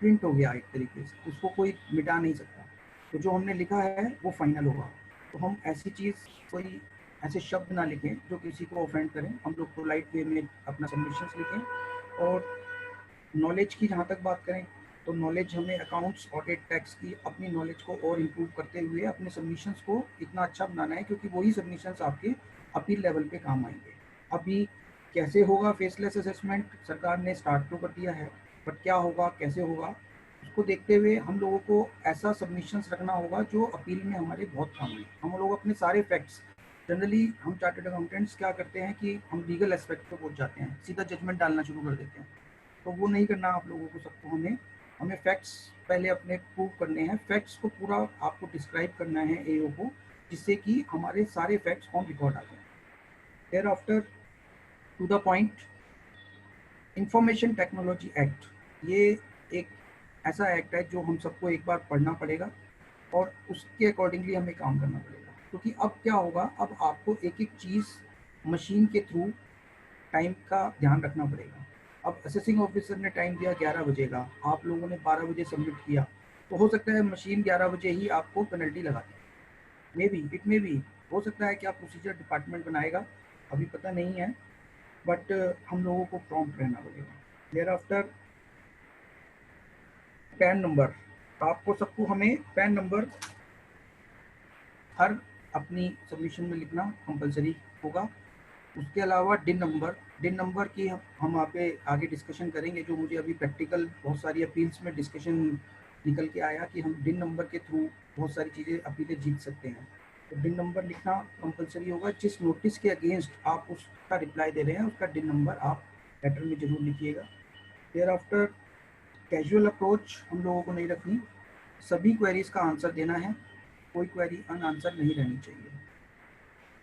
प्रिंट हो गया एक तरीके से, उसको कोई मिटा नहीं सकता। तो जो हमने लिखा है वो फाइनल होगा। तो हम ऐसी चीज़, कोई ऐसे शब्द ना लिखें जो किसी को ऑफेंड करें। हम लोग पोलाइट वे में अपना सबमिशंस लिखें। और नॉलेज की जहाँ तक बात करें तो नॉलेज हमें अकाउंट्स, ऑडिट, टैक्स की अपनी नॉलेज को और इम्प्रूव करते हुए अपने सबमिशंस को इतना अच्छा बनाना है, क्योंकि वही सबमिशंस आपके अपील लेवल पे काम आएंगे। अभी कैसे होगा फेसलेस असेसमेंट, सरकार ने स्टार्ट तो कर दिया है, बट क्या होगा, कैसे होगा, उसको देखते हुए हम लोगों को ऐसा सबमिशंस रखना होगा जो अपील में हमारे बहुत काम आए। हम लोग अपने सारे फैक्ट्स, जनरली हम चार्टर्ड अकाउंटेंट्स क्या करते हैं कि हम लीगल एस्पेक्ट पे पहुंच जाते हैं, सीधा जजमेंट डालना शुरू कर देते हैं। तो वो नहीं करना आप लोगों को, सबको हमें फैक्ट्स पहले अपने प्रूव करने हैं। फैक्ट्स को पूरा आपको डिस्क्राइब करना है एओ को, जिससे कि हमारे सारे फैक्ट्स ऑन रिकॉर्ड आ जाए। Thereafter to the point, information technology act, ये एक ऐसा एक्ट है जो हम सबको एक बार पढ़ना पड़ेगा और उसके अकॉर्डिंगली हमें काम करना पड़ेगा। क्योंकि अब क्या होगा, अब आपको एक एक चीज़ मशीन के थ्रू टाइम का ध्यान रखना पड़ेगा। अब असेसिंग ऑफिसर ने टाइम दिया 11 बजे का, आप लोगों ने 12 बजे सबमिट किया, तो हो सकता है मशीन 11 बजे ही आपको पेनल्टी लगा दे। इट मे बी हो सकता है कि आप प्रोसीजर डिपार्टमेंट बनाएगा, अभी पता नहीं है, बट हम लोगों को प्रॉम्प्ट रहना पड़ेगा। देयर आफ्टर पैन नंबर, आपको सबको हमें पैन नंबर हर अपनी सबमिशन में लिखना कंपलसरी होगा। उसके अलावा डिन नंबर की हम वहाँ पे आगे डिस्कशन करेंगे। जो मुझे अभी प्रैक्टिकल बहुत सारी अपील्स में डिस्कशन निकल के आया कि हम डिन नंबर के थ्रू बहुत सारी चीज़ें अपीलें जीत सकते हैं। तो डिन नंबर लिखना कंपलसरी होगा। जिस नोटिस के अगेंस्ट आप उसका रिप्लाई दे रहे हैं उसका डिन नंबर आप लेटर में ज़रूर लिखिएगा। देयर आफ्टर कैजुअल अप्रोच हम लोगों को नहीं रखनी, सभी क्वेरीज का आंसर देना है, कोई क्वेरी अनआंसर नहीं रहनी चाहिए।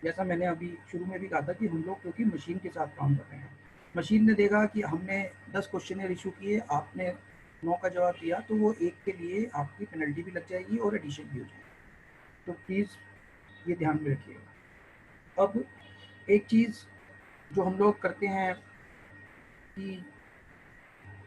जैसा मैंने अभी शुरू में भी कहा था कि हम लोग क्योंकि मशीन के साथ काम कर रहे हैं, मशीन ने देखा कि हमने 10 क्वेश्चन इशू किए, आपने 9 का जवाब दिया, तो वो एक के लिए आपकी पेनल्टी भी लग जाएगी और एडिशन भी हो जाएगी। तो प्लीज़ ये ध्यान में रखिएगा। अब एक चीज़ जो हम लोग करते हैं कि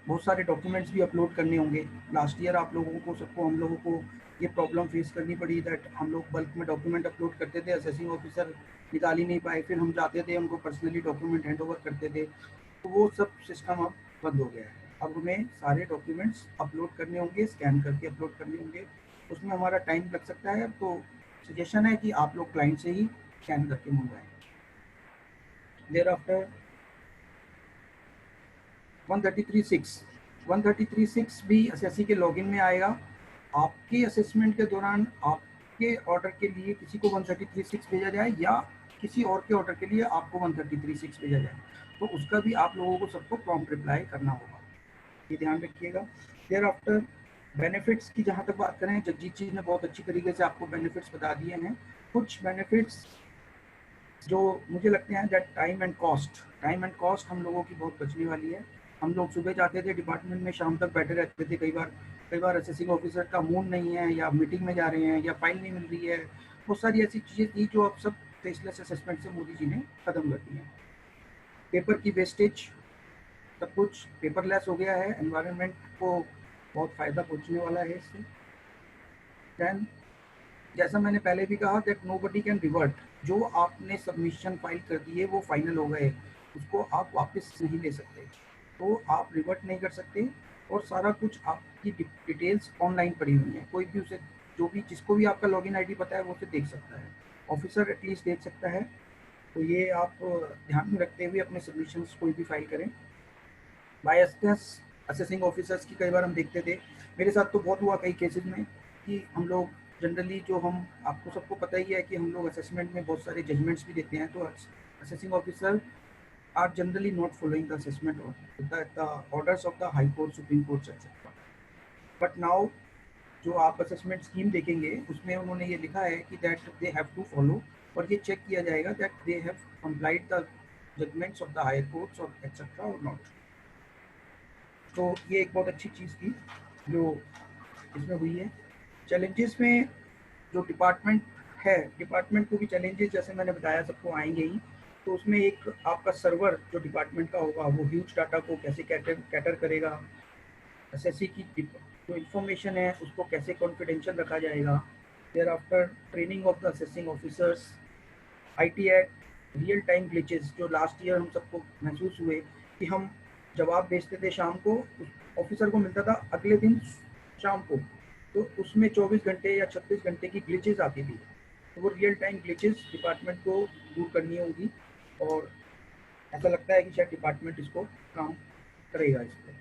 बहुत सारे डॉक्यूमेंट्स भी अपलोड करने होंगे। लास्ट ईयर आप लोगों को सबको, हम लोगों को ये प्रॉब्लम फेस करनी पड़ी दैट हम लोग बल्क में डॉक्यूमेंट अपलोड करते थे, असेसिंग ऑफिसर निकाल ही नहीं पाए, फिर हम जाते थे उनको पर्सनली डॉक्यूमेंट हैंड ओवर करते थे। तो वो सब सिस्टम अब बंद हो गया है। अब हमें सारे डॉक्यूमेंट्स अपलोड करने होंगे, स्कैन करके अपलोड करने होंगे, उसमें हमारा टाइम लग सकता है। तो सजेशन है कि आप लोग क्लाइंट से ही स्कैन करके मंगवाएं। देयर आफ्टर 133.6 भी एसएससी के लॉगिन में आएगा। आपके असेसमेंट के दौरान आपके ऑर्डर के लिए किसी को 133.6 भेजा जाए या किसी और के ऑर्डर के लिए आपको 133.6 भेजा जाए, तो उसका भी आप लोगों को सबको प्रॉम्प्ट रिप्लाई करना होगा, ये ध्यान रखिएगा। देयर आफ्टर बेनिफिट्स की जहाँ तक बात करें, जगजीत जी ने बहुत अच्छी तरीके से आपको बेनिफिट्स बता दिए हैं। कुछ बेनिफिट्स जो मुझे लगते हैं दैट टाइम एंड कॉस्ट हम लोगों की बहुत बचने वाली है। हम लोग सुबह जाते थे डिपार्टमेंट में, शाम तक बैठे रहते थे, कई बार असेसिंग ऑफिसर का मूड नहीं है या मीटिंग में जा रहे हैं या फाइल नहीं मिल रही है, बहुत सारी ऐसी चीज़ें थी जो अब सब फेसलेस असेसमेंट से मोदी जी ने ख़त्म कर दी हैं। पेपर की वेस्टेज, सब कुछ पेपरलेस हो गया है, एनवायरनमेंट को बहुत फ़ायदा पहुँचने वाला है इससे। दैन जैसा मैंने पहले भी कहा दैट नोबडी कैन रिवर्ट, जो आपने सबमिशन फाइल कर दिए वो फाइनल हो गए, उसको आप वापस नहीं ले सकते, तो आप रिवर्ट नहीं कर सकते। और सारा कुछ आपकी डिटेल्स ऑनलाइन पड़ी हुई हैं, कोई भी उसे, जो भी जिसको भी आपका लॉगिन आईडी पता है वो उसे देख सकता है, ऑफिसर एटलीस्ट देख सकता है। तो ये आप ध्यान में रखते हुए अपने सबमिशंस कोई भी फाइल करें। बायसनेस असेसिंग ऑफिसर्स की कई बार हम देखते थे, मेरे साथ तो बहुत हुआ कई केसेस में कि हम लोग जनरली जो हम आपको सबको पता ही है कि हम लोग असेसमेंट में बहुत सारे जजमेंट्स भी देते हैं, तो assessing officer are generally not following the assessment the orders of the high court, supreme court etcetera. But now जो आप असेसमेंट स्कीम देखेंगे उसमें उन्होंने ये लिखा है कि that they have to follow, और ये चेक किया जाएगा that they have complied the judgments of the higher courts और एक्सेट्रा और नॉट। तो ये एक बहुत अच्छी चीज़ थी जो इसमें हुई है। चैलेंजेस में जो डिपार्टमेंट है, डिपार्टमेंट को भी चैलेंजेस जैसे मैंने बताया सबको आएंगे ही। तो उसमें एक आपका सर्वर जो डिपार्टमेंट का होगा वो ह्यूज डाटा को कैसे कैटर करेगा, एसएससी की जो इंफॉर्मेशन है उसको कैसे कॉन्फिडेंशियल रखा जाएगा, thereafter training of the assessing officers, IT act, real time glitches जो लास्ट ईयर हम सबको महसूस हुए कि हम जवाब भेजते थे शाम को, ऑफिसर को मिलता था अगले दिन शाम को, तो उसमें 24 घंटे या 36 घंटे की ग्लिचेस आती थी। तो वो रियल टाइम ग्लिचेस डिपार्टमेंट को दूर करनी होगी, और ऐसा लगता है कि शायद डिपार्टमेंट इसको काम करेगा इस पर।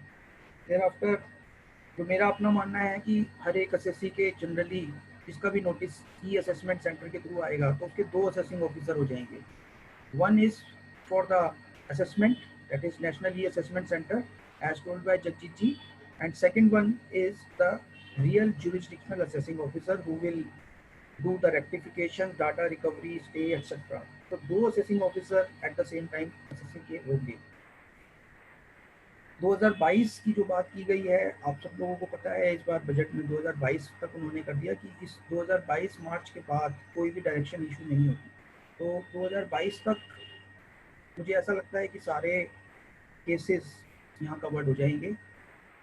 देयर आफ्टर जो मेरा अपना मानना है कि हर एक एसएससी के जनरली जिसका भी नोटिस ई असेसमेंट सेंटर के थ्रू आएगा तो उसके 2 असेसिंग ऑफिसर हो जाएंगे। One is for the assessment, that is national e assessment centre as told by Jagjit ji, and second one is the real jurisdictional assessing officer who will do the rectification, data recovery, stay, etc. तो 2 assessing officer at the same time assessing के होंगे। 2022 की जो बात की गई है, आप सब लोगों को पता है इस बार बजट में 2022 तक उन्होंने कर दिया कि इस 2022 मार्च के बाद कोई भी डायरेक्शन इशू नहीं होगी। तो 2022 तक मुझे ऐसा लगता है कि सारे केसेस यहाँ कवर्ड हो जाएंगे,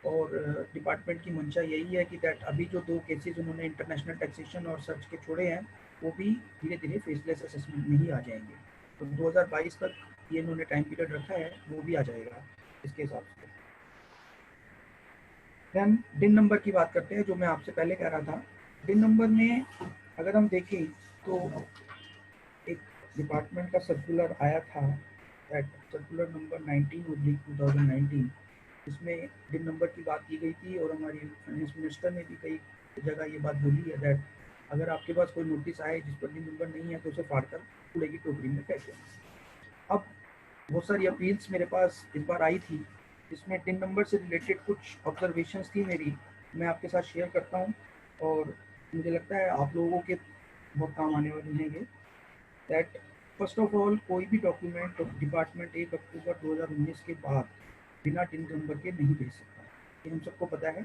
और डिपार्टमेंट की मंशा यही है कि दैट अभी जो 2 केसेस उन्होंने इंटरनेशनल टैक्सेशन और सर्च के छोड़े हैं वो भी धीरे धीरे फेसलेस असेसमेंट में ही आ जाएंगे। तो 2022 तक ये इन्होंने टाइम पीरियड रखा है, वो भी आ जाएगा इसके हिसाब से। देन डिन नंबर की बात करते हैं, जो मैं आपसे पहले कह रहा था। डिन नंबर में अगर हम देखें तो एक डिपार्टमेंट का सर्कुलर आया था, दैट सर्कुलर नंबर 19/2019, इसमें डिन नंबर की बात की गई थी, और हमारी फाइनेंस मिनिस्टर ने भी कई जगह ये बात बोली है दैट अगर आपके पास कोई नोटिस आए जिस पर डिन नंबर नहीं है तो उसे फाड़कर कूड़े की टोकरी में फेंक दें। अब बहुत सारी अपील्स मेरे पास इस बार आई थी जिसमें डिन नंबर से रिलेटेड कुछ ऑब्जर्वेशंस थी मेरी, मैं आपके साथ शेयर करता हूँ, और मुझे लगता है आप लोगों के बहुत काम आने वाली हैं ये। दैट फर्स्ट ऑफ ऑल, कोई भी डॉक्यूमेंट डिपार्टमेंट 1 अक्टूबर 2019 के बाद बिना डिन नंबर के नहीं भेज सकता, ये हम सबको पता है।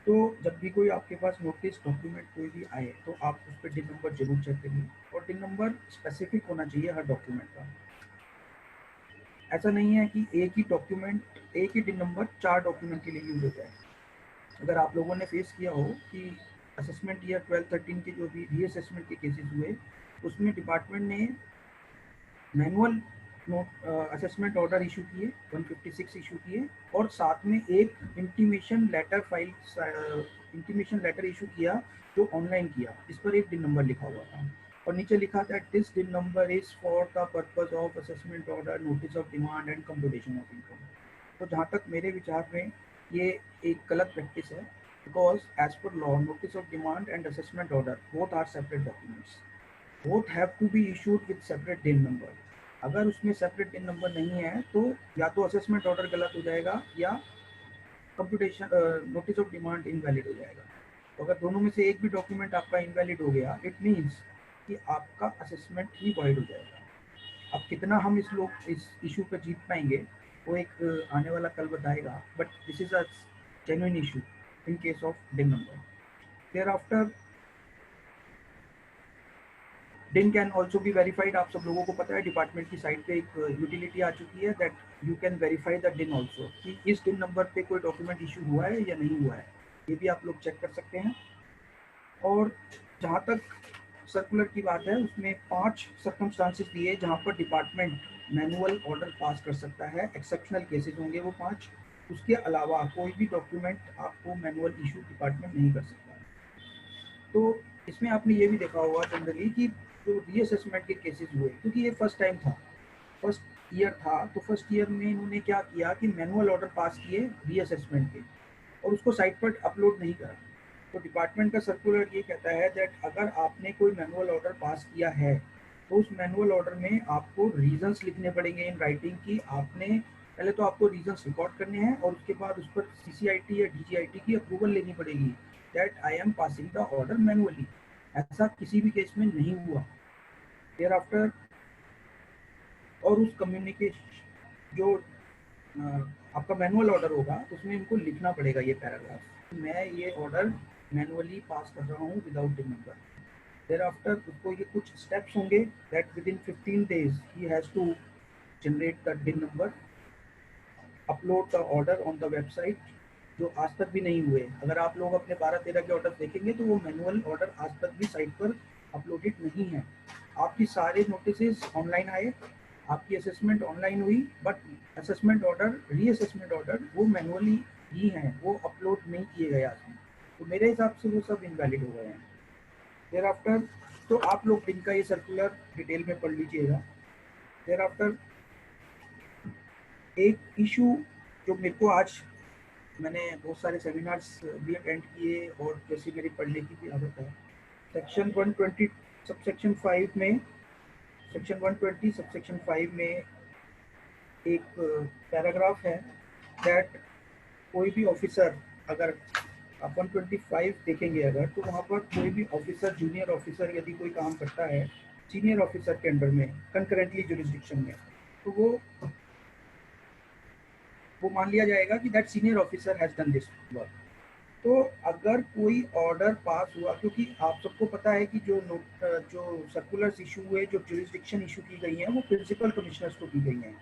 तो जब भी कोई आपके पास नोटिस डॉक्यूमेंट कोई भी आए तो आप उस पर डिन नंबर जरूर चेक करिए, और डिन नंबर स्पेसिफिक होना चाहिए हर डॉक्यूमेंट का। ऐसा नहीं है कि एक ही डॉक्यूमेंट, एक ही डिन नंबर 4 डॉक्यूमेंट के लिए यूज हो जाए। अगर आप लोगों ने फेस किया हो कि असेसमेंट ईयर 12-13 के जो भी रीअसेसमेंट के केसेस हुए उसमें डिपार्टमेंट ने मैनुअल असेसमेंट ऑर्डर इशू किए, 156 इशू किए, और साथ में एक इंटीमेशन लेटर इशू किया जो ऑनलाइन किया, इस पर एक डिन नंबर लिखा हुआ था, और नीचे लिखा था दिस डिन number is for the purpose of assessment order, notice of demand and computation of income. तो जहाँ तक मेरे विचार में ये एक गलत प्रैक्टिस है, because as per law notice of demand and assessment order both are separate documents, both have to be issued with separate DIN number. अगर उसमें सेपरेट डिन नंबर नहीं है तो या तो असेसमेंट ऑर्डर गलत हो जाएगा या computation notice of demand invalid हो जाएगा। तो अगर दोनों में से एक भी डॉक्यूमेंट आपका इनवैलिड हो गया, इट मीन्स कि आपका असेसमेंट ही वॉइड हो जाएगा। अब कितना हम इस इशू पर जीत पाएंगे वो एक आने वाला कल बताएगा, but this is a genuine issue in case of डिन नंबर। देयर आफ्टर डिन कैन ऑल्सो बी वेरीफाइड। आप सब लोगों को पता है डिपार्टमेंट की साइट पे एक यूटिलिटी आ चुकी है that you can verify the डिन ऑल्सो, कि इस डिन नंबर पे कोई डॉक्यूमेंट इशू हुआ है या नहीं हुआ है, ये भी आप लोग चेक कर सकते हैं। और जहाँ तक सर्कुलर की बात है उसमें 5 सर्कमस्टांसेस दिए जहाँ पर डिपार्टमेंट मैनुअल ऑर्डर पास कर सकता है, एक्सेप्शनल केसेस होंगे वो 5, उसके अलावा कोई भी डॉक्यूमेंट आपको मैनुअल इशू डिपार्टमेंट नहीं कर सकता। तो इसमें आपने ये भी देखा होगा जनरली कि जो रीअसेसमेंट के केसेस हुए, क्योंकि ये फर्स्ट टाइम था, फर्स्ट ईयर था तो फर्स्ट ईयर में इन्होंने क्या किया कि मैनुअल ऑर्डर पास किए रीअसेसमेंट के और उसको साइट पर अपलोड नहीं करा। तो डिपार्टमेंट का सर्कुलर ये कहता है दैट अगर आपने कोई मैनुअल ऑर्डर पास किया है तो उस मैनुअल ऑर्डर में आपको रीजंस लिखने पड़ेंगे इन राइटिंग की। आपने पहले तो आपको रीजंस रिकॉर्ड करने हैं और उसके बाद उस पर सीसीआईटी या डीजीआईटी की अप्रूवल लेनी पड़ेगी that I am passing the order manually. ऐसा किसी भी केस में नहीं हुआ। देयर आफ्टर और उस कम्युनिकेशन जो आपका मैनुअल ऑर्डर होगा उसमें इनको लिखना पड़ेगा ये पैराग्राफ, मैं ये ऑर्डर मैनुअली पास कर रहा हूँ विदाउट डिन नंबर। देयर आफ्टर उसको ये कुछ स्टेप्स होंगे दैट विद इन 15 days ही has to generate the DIN number, upload the order on the website, जो आज तक भी नहीं हुए। अगर आप लोग अपने 12-13 के ऑर्डर देखेंगे तो वो मैनुअल ऑर्डर आज तक भी साइट पर अपलोडेड नहीं है। आपकी सारे नोटिस ऑनलाइन आए, आपकी असेसमेंट ऑनलाइन हुई, but assessment order reassessment order वो मैनुअली ही हैं, वो अपलोड नहीं किए गए आज में। तो मेरे हिसाब से वो सब इनवैलिड हो गए हैं। देयर आफ्टर तो आप लोग दिन का ये सर्कुलर डिटेल में पढ़ लीजिएगा। देयर आफ्टर एक इशू जो मेरे को आज, मैंने बहुत सारे सेमिनार्स भी अटेंड किए और जैसे मेरी पढ़ने की भी आदत है, सेक्शन 120 सबसेक्शन 5 में, सेक्शन 120 सबसेक्शन 5 में एक पैराग्राफ है दैट कोई भी ऑफिसर, अगर आप 125 देखेंगे अगर, तो वहाँ पर कोई भी ऑफिसर, जूनियर ऑफिसर यदि कोई काम करता है सीनियर ऑफिसर के अंडर में कंकरेंटली जुरिस्डिक्शन में, तो वो मान लिया जाएगा कि that senior officer has done this work. तो अगर कोई ऑर्डर पास हुआ, क्योंकि आप सबको पता है कि जो सर्कुलर्स इशू हुए, जो जुरिस्डिक्शन इशू की गई हैं वो प्रिंसिपल कमिश्नर्स को की गई हैं,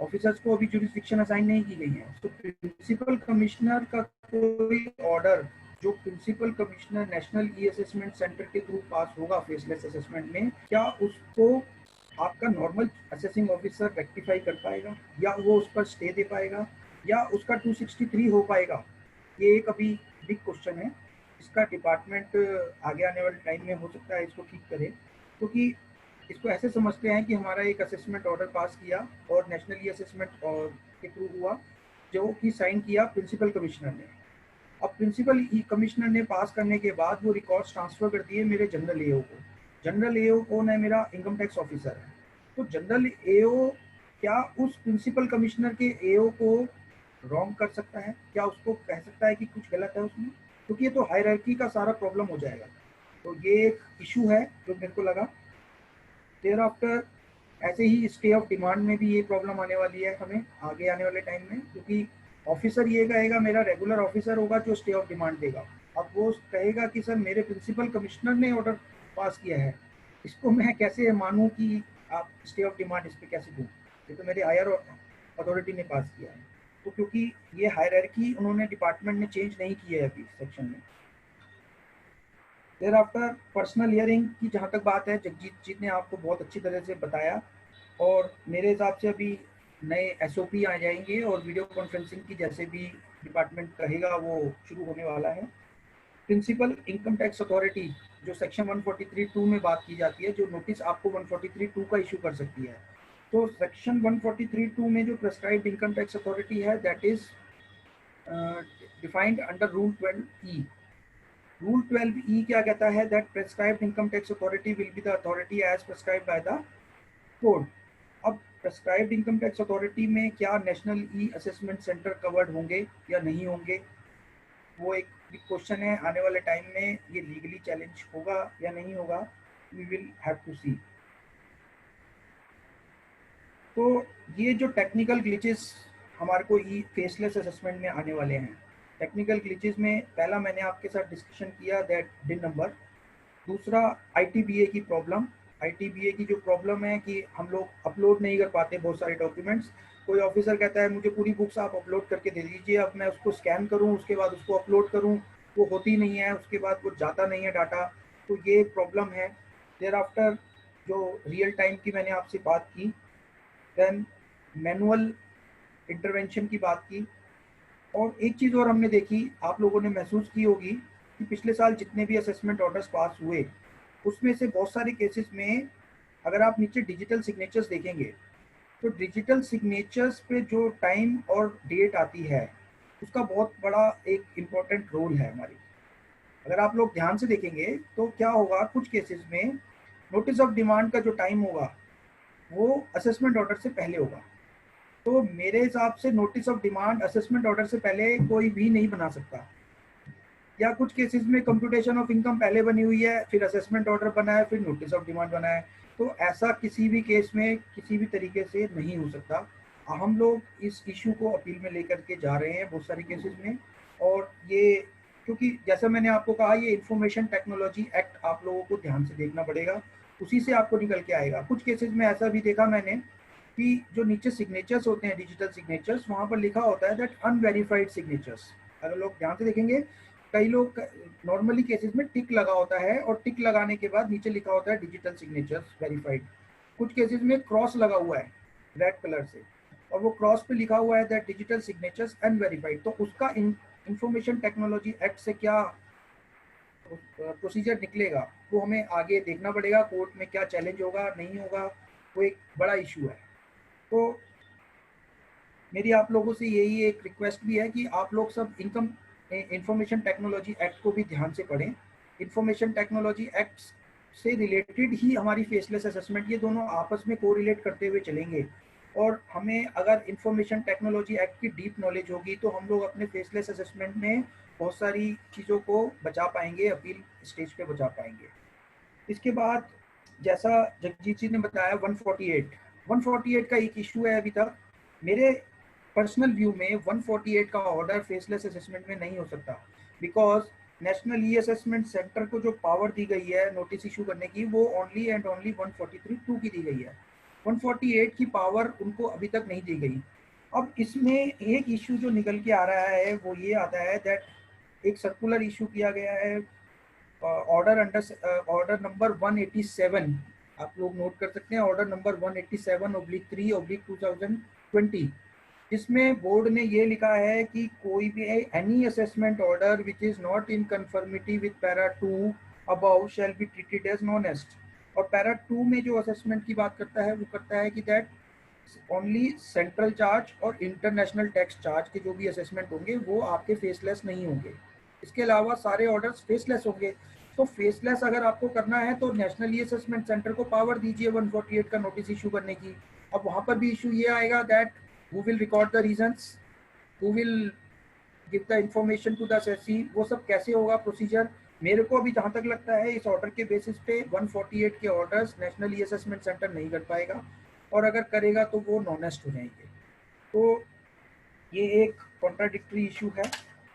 ऑफिसर्स को अभी जुरिस्डिक्शन असाइन नहीं की गई है। तो प्रिंसिपल कमिश्नर का कोई ऑर्डर जो principal commissioner national e assessment centre के थ्रू पास होगा फेसलेस असेसमेंट में, क्या उसको आपका नॉर्मल असेसिंग ऑफिसर रेक्टिफाई कर पाएगा, या वो उस पर स्टे दे पाएगा, या उसका 263 हो पाएगा? ये एक अभी बिग क्वेश्चन है। इसका डिपार्टमेंट आगे आने वाले टाइम में हो सकता है इसको ठीक करे, क्योंकि इसको ऐसे समझते हैं कि हमारा एक असेसमेंट ऑर्डर पास किया और नेशनल ई असेसमेंट के थ्रू हुआ, जो कि साइन किया प्रिंसिपल कमिश्नर ने। अब प्रिंसिपल कमिश्नर ने पास करने के बाद वो रिकॉर्ड्स ट्रांसफर कर दिए मेरे जनरल एओ को। जनरल एओ कौन है? मेरा इनकम टैक्स ऑफिसर है। तो जनरल एओ क्या उस प्रिंसिपल कमिश्नर के एओ को रॉन्ग कर सकता है? क्या उसको कह सकता है कि कुछ गलत है उसमें? क्योंकि ये तो हायरार्की का सारा प्रॉब्लम हो जाएगा। तो ये एक इशू है जो मेरे को लगा। देयर आफ्टर ऐसे ही स्टे ऑफ डिमांड में भी ये प्रॉब्लम आने वाली है हमें आगे आने वाले टाइम में, क्योंकि ऑफिसर ये कहेगा, मेरा रेगुलर ऑफिसर होगा जो स्टे ऑफ डिमांड देगा। अब वो कहेगा कि सर मेरे प्रिंसिपल कमिश्नर ने ऑर्डर पास किया है, इसको मैं कैसे मानूं कि आप स्टे ऑफ डिमांड इस पर कैसे दूँ? ये तो मेरे हायर अथॉरिटी ने पास किया है। तो क्योंकि ये हायरार्की उन्होंने डिपार्टमेंट ने चेंज नहीं की है अभी सेक्शन में। देयर आफ्टर पर्सनल हियरिंग की जहाँ तक बात है, जगजीत जी ने आपको बहुत अच्छी तरह से बताया, और मेरे हिसाब से अभी नए एसओपी आ जाएंगे और वीडियो कॉन्फ्रेंसिंग की जैसे भी डिपार्टमेंट कहेगा वो शुरू होने वाला है। प्रिंसिपल इनकम टैक्स अथॉरिटी जो सेक्शन 143(2) में बात की जाती है, जो नोटिस आपको 143(2) का इशू कर सकती है। तो सेक्शन 143(2) में जो प्रेस्क्राइब्ड इनकम टैक्स अथॉरिटी है that is defined under rule 12E। Rule 12E क्या कहता है? That prescribed income tax authority will be the authority as prescribed by the code. अब प्रेस्क्राइब्ड इनकम टैक्स अथॉरिटी में क्या national e assessment centre covered होंगे या नहीं होंगे, वो एक बिग क्वेश्चन है। आने वाले टाइम में ये लीगली चैलेंज होगा या नहीं होगा, वी विल हैव टू सी। तो ये जो टेक्निकल ग्लिचेस हमारे को ई फेसलेस असेसमेंट में आने वाले हैं, टेक्निकल ग्लिचेस में पहला मैंने आपके साथ डिस्कशन किया दैट डिन नंबर। दूसरा आईटीबीए की प्रॉब्लम। आईटीबीए की जो प्रॉब्लम है कि हम लोग अपलोड नहीं कर पाते बहुत सारे डॉक्यूमेंट्स। कोई ऑफिसर कहता है मुझे पूरी बुक्स आप अपलोड करके दे दीजिए, अब मैं उसको स्कैन करूं उसके बाद उसको अपलोड करूं, वो होती नहीं है, उसके बाद वो जाता नहीं है डाटा। तो ये प्रॉब्लम है। देयर आफ्टर जो रियल टाइम की मैंने आपसे बात की, देन मैनुअल इंटरवेंशन की बात की, और एक चीज़ और हमने देखी, आप लोगों ने महसूस की होगी कि पिछले साल जितने भी असेसमेंट ऑर्डर्स पास हुए उसमें से बहुत सारे केसेस में अगर आप नीचे डिजिटल सिग्नेचर्स देखेंगे तो डिजिटल सिग्नेचर्स पे जो टाइम और डेट आती है उसका बहुत बड़ा एक इम्पोर्टेंट रोल है हमारी। अगर आप लोग ध्यान से देखेंगे तो क्या होगा, कुछ केसेस में नोटिस ऑफ डिमांड का जो टाइम होगा वो असेसमेंट ऑर्डर से पहले होगा। तो मेरे हिसाब से notice of demand assessment order से पहले कोई भी नहीं बना सकता, या कुछ केसेस में कंप्यूटेशन ऑफ इनकम पहले बनी हुई है, फिर असेसमेंट ऑर्डर बना है, फिर नोटिस ऑफ डिमांड बना है। तो ऐसा किसी भी केस में किसी भी तरीके से नहीं हो सकता। हम लोग इस इशू को अपील में लेकर के जा रहे हैं बहुत सारे केसेस में। और ये क्योंकि जैसा मैंने आपको कहा, ये इंफॉर्मेशन टेक्नोलॉजी एक्ट आप लोगों को ध्यान से देखना पड़ेगा, उसी से आपको निकल के आएगा। कुछ केसेस में ऐसा भी देखा मैंने कि जो नीचे सिग्नेचर्स होते हैं, डिजिटल सिग्नेचर्स, वहाँ पर लिखा होता है दैट अनवेरीफाइड सिग्नेचर्स। अगर लोग ध्यान से देखेंगे, कई लोग नॉर्मली केसेस में टिक लगा होता है और टिक लगाने के बाद नीचे लिखा होता है डिजिटल सिग्नेचर्स वेरीफाइड। कुछ केसेस में क्रॉस लगा हुआ है रेड कलर से, और वो क्रॉस पे लिखा हुआ है दैट डिजिटल सिग्नेचर्स अनवेरीफाइड। तो उसका इंफॉर्मेशन टेक्नोलॉजी एक्ट से क्या प्रोसीजर निकलेगा वो हमें आगे देखना पड़ेगा, कोर्ट में क्या चैलेंज होगा नहीं होगा, वो एक बड़ा इशू है। तो मेरी आप लोगों से यही एक रिक्वेस्ट भी है कि आप लोग सब इंफॉर्मेशन टेक्नोलॉजी एक्ट को भी ध्यान से पढ़ें। इंफॉर्मेशन टेक्नोलॉजी एक्ट से रिलेटेड ही हमारी फेसलेस असेसमेंट, ये दोनों आपस में कोरिलेट करते हुए चलेंगे। और हमें अगर इंफॉर्मेशन टेक्नोलॉजी एक्ट की डीप नॉलेज होगी तो हम लोग अपने फेसलेस असेसमेंट में बहुत सारी चीज़ों को बचा पाएंगे, अपील स्टेज पे बचा पाएंगे। इसके बाद जैसा जगजीत जी ने बताया 148 का एक इशू है अभी तक। मेरे पर्सनल व्यू में 148 का ऑर्डर फेसलेस असेसमेंट में नहीं हो सकता, because national e assessment centre को जो पावर दी गई है नोटिस इशू करने की, वो ओनली एंड ओनली 143(2) की दी गई है। 148 की पावर उनको अभी तक नहीं दी गई। अब इसमें एक इशू जो निकल के आ रहा है वो ये आता है दैट एक सर्कुलर इशू किया गया है ऑर्डर नंबर 187, आप लोग नोट कर सकते हैं, ऑर्डर नंबर 187/3/2020, जिसमें बोर्ड ने ये लिखा है कि कोई भी any assessment order which is not in conformity with para 2 above shall be treated as non est. और पैरा 2 में जो असेसमेंट की बात करता है वो करता है कि दैट ओनली सेंट्रल चार्ज और इंटरनेशनल टैक्स चार्ज के जो भी असेसमेंट होंगे वो आपके फेसलेस नहीं होंगे, इसके अलावा सारे ऑर्डर्स फेसलेस होंगे। तो फेसलेस अगर आपको करना है तो नेशनल ई असेसमेंट सेंटर को पावर दीजिए 148 का नोटिस इशू करने की। अब वहाँ पर भी इशू ये आएगा that who will record the reasons, who will give the information to the assessee, वो सब कैसे होगा प्रोसीजर। मेरे को अभी जहाँ तक लगता है इस ऑर्डर के बेसिस पे 148 के orders national e assessment centre नहीं कर पाएगा, और अगर करेगा तो वो नॉनेस्ट हो जाएंगे। तो ये एक कॉन्ट्राडिक्टरी इशू है,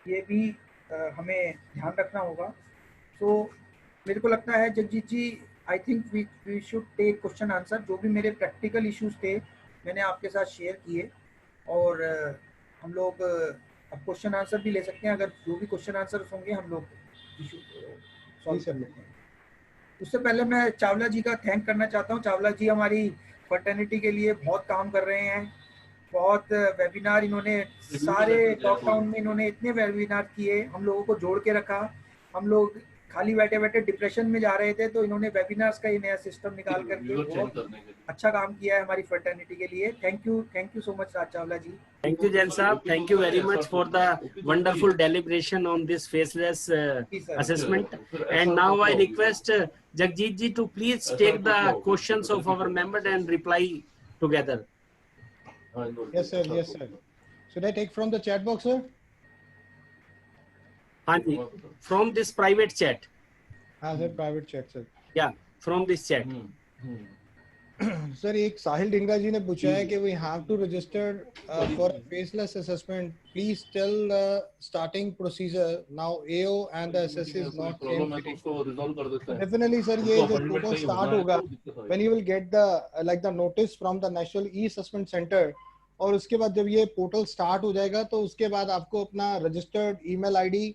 ये भी हमें ध्यान रखना होगा। तो मेरे को लगता है Jagjit ji, I think we should take question answer. जो भी मेरे प्रैक्टिकल इश्यूज थे मैंने आपके साथ शेयर किए, और हम लोग अब क्वेश्चन आंसर भी ले सकते हैं। अगर जो भी क्वेश्चन आंसर होंगे हम लोग इशू सॉल्व कर लेते हैं। उससे पहले मैं चावला जी का थैंक करना चाहता हूँ। चावला जी हमारी फर्टर्निटी के लिए बहुत काम कर रहे हैं, बहुत वेबिनार इन्होंने, सारे लॉकडाउन में इन्होंने इतने वेबिनार किए, हम लोगों को जोड़ के रखा। हम लोग खाली बैठे बैठे डिप्रेशन में जा रहे थे, तो इन्होंने वेबिनार्स का ये नया सिस्टम निकाल करके बहुत अच्छा काम किया है हमारी फर्टर्निटी के लिए। Thank you so much Raj Chawla ji. Thank you, Jain Saab. Thank you very much for the wonderful deliberation on this faceless assessment. And now I request Jagjit ji to please take the questions of our members and reply together. Yes, sir. Yes, sir. Should I take from the chat box, sir? Hanji, from this private chat. Sir, private chat, sir. Yeah, from this chat. Sir एक साहिल डिंगरा जी ने पूछा है कि we have to register for faceless assessment, please tell the starting procedure now AO and the SSC is not same. Definitely sir, ये जो portal start होगा when you will get the like the notice from the national e assessment centre, और उसके बाद जब ये portal start हो जाएगा तो उसके बाद आपको अपना registered email ID,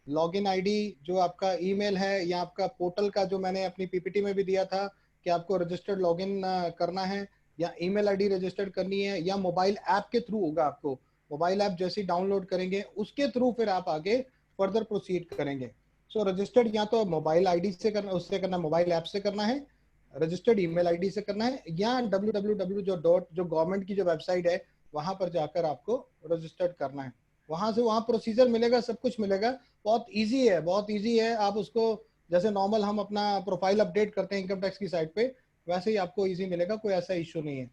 login ID, जो आपका ईमेल है या आपका पोर्टल का, जो मैंने अपनी पीपीटी में भी दिया था कि आपको रजिस्टर्ड लॉगिन करना है या ईमेल आईडी रजिस्टर्ड करनी है, या मोबाइल ऐप के थ्रू होगा। आपको मोबाइल ऐप जैसे ही डाउनलोड करेंगे उसके थ्रू फिर आप आगे फर्दर प्रोसीड करेंगे। सो रजिस्टर्ड या तो मोबाइल आईडी से करना, उससे करना, मोबाइल ऐप से करना है, रजिस्टर्ड ईमेल आईडी से करना है, या www जो गवर्नमेंट की जो वेबसाइट है वहां पर जाकर आपको रजिस्टर्ड करना है। वहां से वहां प्रोसीजर मिलेगा, सब कुछ मिलेगा, बहुत इजी है, बहुत इजी है। आप उसको जैसे नॉर्मल हम अपना प्रोफाइल अपडेट करते हैं इनकम टैक्स की साइट पे, वैसे ही आपको इजी मिलेगा, कोई ऐसा इश्यू नहीं है।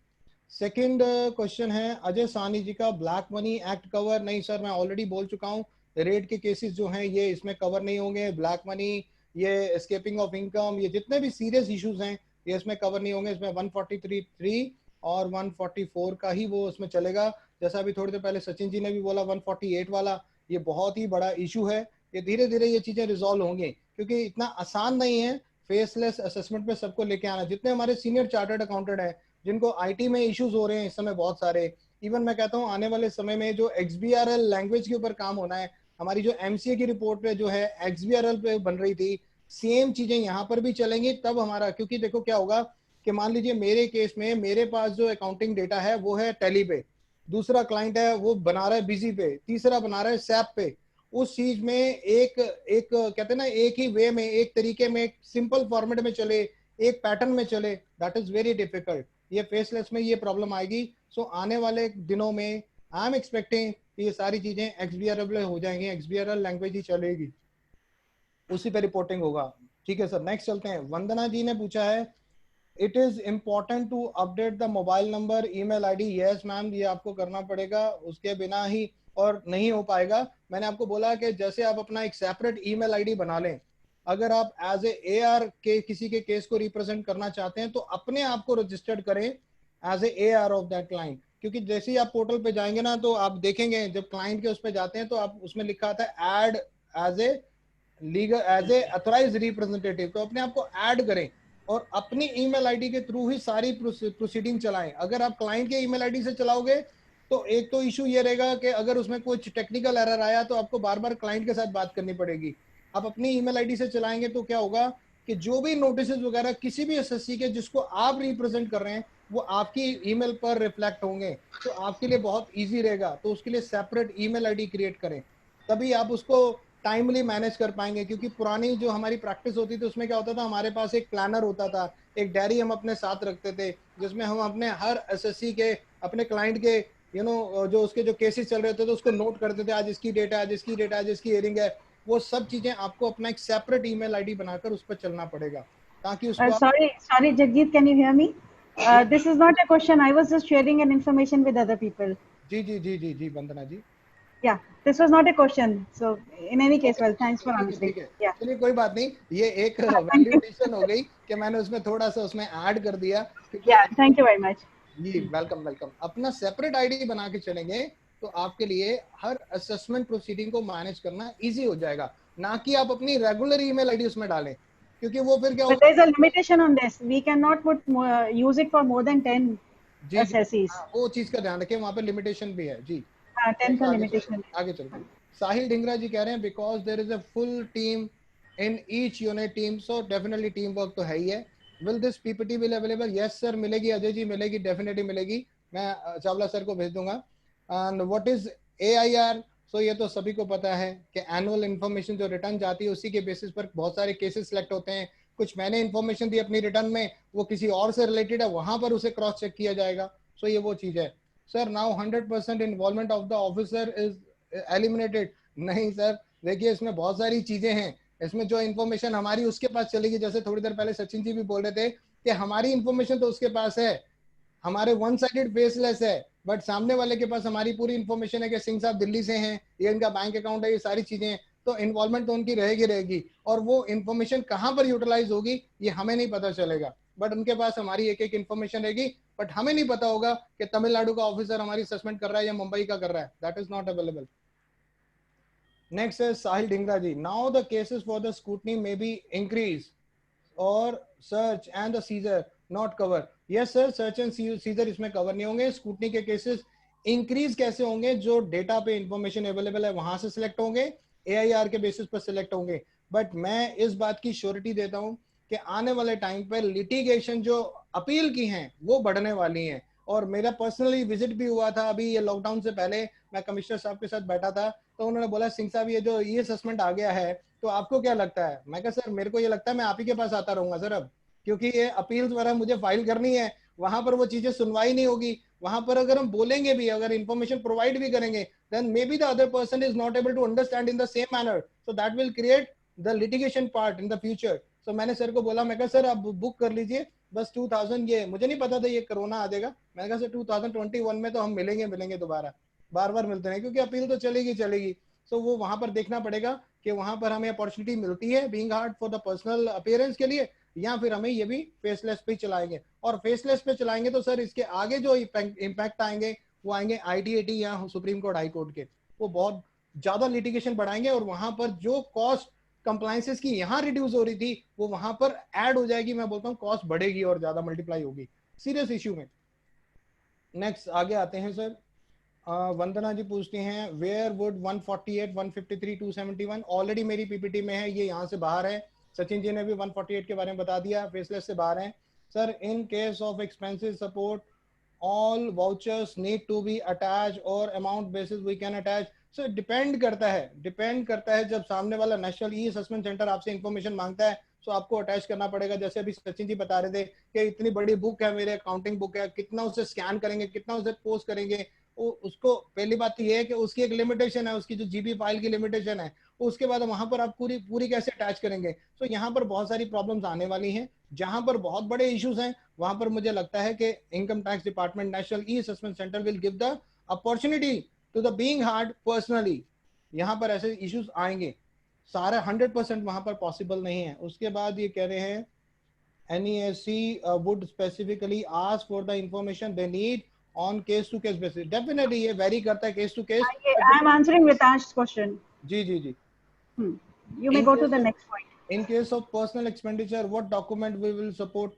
सेकंड क्वेश्चन है अजय साहनी जी का, ब्लैक मनी एक्ट कवर। नहीं सर, मैं ऑलरेडी बोल चुका हूँ, रेड के केसेस जो हैं ये इसमें कवर नहीं होंगे। ब्लैक मनी, ये एस्केपिंग ऑफ इनकम, ये जितने भी सीरियस इश्यूज हैं ये इसमें कवर नहीं होंगे। इसमें 143(3) और 144 का ही वो उसमें चलेगा। जैसा अभी थोड़ी देर पहले सचिन जी ने भी बोला, 148 वाला ये बहुत ही बड़ा इशू है। ये धीरे धीरे ये चीजें रिजॉल्व होंगी, क्योंकि इतना आसान नहीं है फेसलेस असेसमेंट पे सबको लेके आना। जितने हमारे सीनियर चार्टर्ड अकाउंटेंट हैं जिनको आईटी में इश्यूज हो रहे हैं इस समय बहुत सारे, इवन मैं कहता हूँ आने वाले समय में जो XBRL लैंग्वेज के ऊपर काम होना है, हमारी जो MCA की रिपोर्ट पे जो है XBRL पे बन रही थी, सेम चीजें यहाँ पर भी चलेंगी। तब हमारा, क्योंकि देखो क्या होगा कि मान लीजिए मेरे केस में मेरे पास जो अकाउंटिंग डेटा है वो है टैली पे, दूसरा क्लाइंट है वो बना रहा है बिजी पे, तीसरा बना रहा है सैप पे। उस चीज में एक कहते हैं ना, एक ही वे में, एक तरीके में, एक सिंपल फॉर्मेट में चले, एक पैटर्न में चले, दैट इज वेरी डिफिकल्ट। ये फेसलेस में ये प्रॉब्लम आएगी। सो आने वाले दिनों में आई एम एक्सपेक्टिंग कि ये सारी चीजें XBRL हो जाएंगी, XBRL लैंग्वेज ही चलेगी, उसी पे रिपोर्टिंग होगा। ठीक है सर, नेक्स्ट चलते हैं। वंदना जी ने पूछा है, it is important to update the mobile number email ID. Yes ma'am, ये आपको करना पड़ेगा, उसके बिना ही और नहीं हो पाएगा। मैंने आपको बोला कि जैसे आप अपना एक सेपरेट ईमेल आईडी बना लें, अगर आप एज ए AR के किसी के केस को रिप्रेजेंट करना चाहते हैं तो अपने आप को रजिस्टर्ड करें as a AR of that client. क्योंकि जैसे ही आप पोर्टल पे जाएंगे ना तो आप देखेंगे जब क्लाइंट के उस पर जाते हैं तो आप उसमें लिखा आता है add as a legal as a authorised representative, तो अपने आप को ऐड करें और अपनी ईमेल आईडी के थ्रू ही सारी प्रोसीडिंग चलाएं। अगर आप क्लाइंट के ईमेल आईडी से चलाओगे तो एक तो इशू ये रहेगा कि अगर उसमें कुछ टेक्निकल एरर आया तो आपको बार बार क्लाइंट के साथ बात करनी पड़ेगी। आप अपनी ईमेल आईडी से चलाएंगे तो क्या होगा कि जो भी नोटिस वगैरह किसी भी एसएससी के जिसको आप रिप्रेजेंट कर रहे हैं वो आपकी ईमेल पर रिफ्लेक्ट होंगे, तो आपके लिए बहुत ईजी रहेगा। तो उसके लिए सेपरेट ईमेल आईडी क्रिएट करें, तभी आप उसको टाइमली मैनेज कर पाएंगे। क्योंकि पुरानी जो हमारी प्रैक्टिस होती थी उसमें क्या होता था, हमारे पास एक प्लानर होता था, एक डायरी हम अपने साथ रखते थे जिसमें हम अपने हर एसएससी के, अपने क्लाइंट के जो उसके जो केसेस चल रहे थे तो उसको नोट करते थे, आज इसकी डेट है, आज इसकी डेट है, आज इसकी हियरिंग है। वो सब चीजें आपको अपना एक सेपरेट ईमेल आईडी बनाकर उस पर चलना पड़ेगा ताकि उसको sorry Jagjit, can you hear me? This is not a question, I was just sharing an information with other people. Ji ji ji ji ji Vandana ji, Yeah, this was not a question, so in any case, well, thanks for answering. Yeah, चलिए कोई बात नहीं, ये एक validation हो गई कि मैंने उसमें थोड़ा सा उसमें ऐड कर दिया। yeah, thank you very much. जी वेलकम वेलकम। अपना सेपरेट आईडी बना के चलेंगे तो आपके लिए हर असेसमेंट प्रोसीडिंग को मैनेज करना इजी हो जाएगा, ना कि आप अपनी रेगुलर ईमेल आईडी उसमें डालें, क्योंकि वो फिर क्या But होगा, there is a limitation on this. We cannot use it for more than 10 SSCs. वो चीज का ध्यान रखें, वहां पे लिमिटेशन भी है जी। 10 का limitation. आगे चलते। साहिल ढिंगरा जी कह रहे हैं, because there is a full team in each unit team, so definitely team work तो है ही है। Will this PPT will available? Yes sir, मिलेगी अजय जी, मिलेगी, डेफिनेटली मिलेगी, मैं चावला सर को भेज दूंगा। And what is AIR? सो ये तो सभी को पता है कि एनुअल इन्फॉर्मेशन जो रिटर्न जाती है उसी के बेसिस पर बहुत सारे केसेस सिलेक्ट होते हैं। कुछ मैंने इन्फॉर्मेशन दी अपनी रिटर्न में, वो किसी और से रिलेटेड है, वहां पर उसे क्रॉस चेक किया जाएगा। सो ये वो चीज है। Sir now 100% involvement of the officer is eliminated? नहीं सर, देखिए इसमें बहुत सारी चीजें हैं। इसमें जो इन्फॉर्मेशन हमारी उसके पास चलेगी, जैसे थोड़ी देर पहले सचिन जी भी बोल रहे थे कि हमारी इन्फॉर्मेशन तो उसके पास है, हमारे वन साइडेड बेसलेस है, बट सामने वाले के पास हमारी पूरी इन्फॉर्मेशन है कि सिंह साहब दिल्ली से हैं, ये इनका बैंक अकाउंट है, ये सारी चीजें, तो इन्वॉल्वमेंट तो उनकी रहेगी। और वो इन्फॉर्मेशन कहाँ पर यूटिलाइज होगी ये हमें नहीं पता चलेगा, बट उनके पास हमारी एक एक इन्फॉर्मेशन रहेगी। बट हमें नहीं पता होगा कि तमिलनाडु का ऑफिसर हमारी असेसमेंट कर रहा है या मुंबई का कर रहा है, that is not available. Next है Sahil Dhingra ji, now the cases for the scrutiny may be increase और search and the seizure not cover? Yes sir, search and seizure इसमें कवर नहीं होंगे। स्क्रूटनी के केसेस इंक्रीज कैसे होंगे? जो डेटा पे इंफॉर्मेशन अवेलेबल है वहां से सिलेक्ट होंगे, AIR के बेसिस पर सिलेक्ट होंगे। बट मैं इस बात की श्योरिटी देता हूं कि आने वाले टाइम पर लिटिगेशन जो अपील की हैं वो बढ़ने वाली हैं। और मेरा पर्सनली विजिट भी हुआ था अभी ये लॉकडाउन से पहले, मैं कमिश्नर साहब के साथ बैठा था तो उन्होंने बोला सिंह साहब ये जो ई असेसमेंट आ गया है तो आपको क्या लगता है? मैं कहा सर मेरे को ये लगता है मैं आप ही के पास आता रहूंगा सर अब, क्योंकि ये अपील द्वारा मुझे फाइल करनी है, वहां पर वो चीजें सुनवाई नहीं होगी। वहां पर अगर हम बोलेंगे भी, अगर इंफॉर्मेशन प्रोवाइड भी करेंगे, then maybe the other person is not able to understand in the same manner, so that will create the litigation part in the future. So मैंने सर को बोला, मैं कहा सर आप बुक कर लीजिए बस 2000, ये मुझे नहीं पता था ये कोरोना आ जाएगा। मैंने कहा सर 2021 में तो हम मिलेंगे दोबारा, बार बार मिलते हैं, क्योंकि अपील तो चलेगी। सो वो वहां पर देखना पड़ेगा कि वहां पर हमें अपॉर्चुनिटी मिलती है being hard for the personal appearance के लिए, या फिर हमें ये भी फेसलेस पे चलाएंगे। और फेसलेस पे चलाएंगे तो सर इसके आगे जो इम्पैक्ट आएंगे वो आएंगे ITAT या सुप्रीम कोर्ट, हाई कोर्ट के, वो बहुत ज्यादा लिटिगेशन बढ़ाएंगे। और वहां पर जो कॉस्ट कंप्लायंसेस की यहाँ रिड्यूस हो रही थी वो वहां पर ऐड हो जाएगी। मैं बोलता हूँ कॉस्ट बढ़ेगी और ज्यादा मल्टीप्लाई होगी, सीरियस इश्यू में। नेक्स्ट आगे आते हैं सर। वंदना जी पूछती हैं वेयर वुड 148, 153, 271 ऑलरेडी मेरी पीपीटी में है, ये यहाँ से बाहर है। सचिन जी ने भी 148 के बारे में बता दिया, फेसलेस से बाहर है sir. In case of expensive support all vouchers need to be attached or amount basis we can attach. So depend करता है जब सामने वाला नेशनल ई असेसमेंट सेंटर आपसे इंफॉर्मेशन मांगता है तो आपको अटैच करना पड़ेगा। जैसे अभी सचिन जी बता रहे थे कि इतनी बड़ी बुक है, मेरे अकाउंटिंग बुक है, कितना उसे स्कैन करेंगे, कितना उसे पोस्ट करेंगे, उसको पहली बात तो ये है कि उसकी एक लिमिटेशन है, उसकी जो जीबी फाइल की लिमिटेशन है। उसके बाद वहां पर आप पूरी कैसे अटैच करेंगे। तो यहाँ पर बहुत सारी प्रॉब्लम्स आने वाली हैं। जहां पर बहुत बड़े इश्यूज हैं वहां पर मुझे लगता है कि income tax department, national e assessment centre will give the opportunity to the being heard personally. यहाँ पर ऐसे इश्यूज आएंगे, सारा 100% वहां पर पॉसिबल नहीं है। उसके बाद ये कह रहे हैं NESC would specifically ask for the information they need on case to case basis. Definitely ये vary करता है case to case. I am answering Vitash's question. जी You may go to the next point. In case of personal expenditure, what document we will submit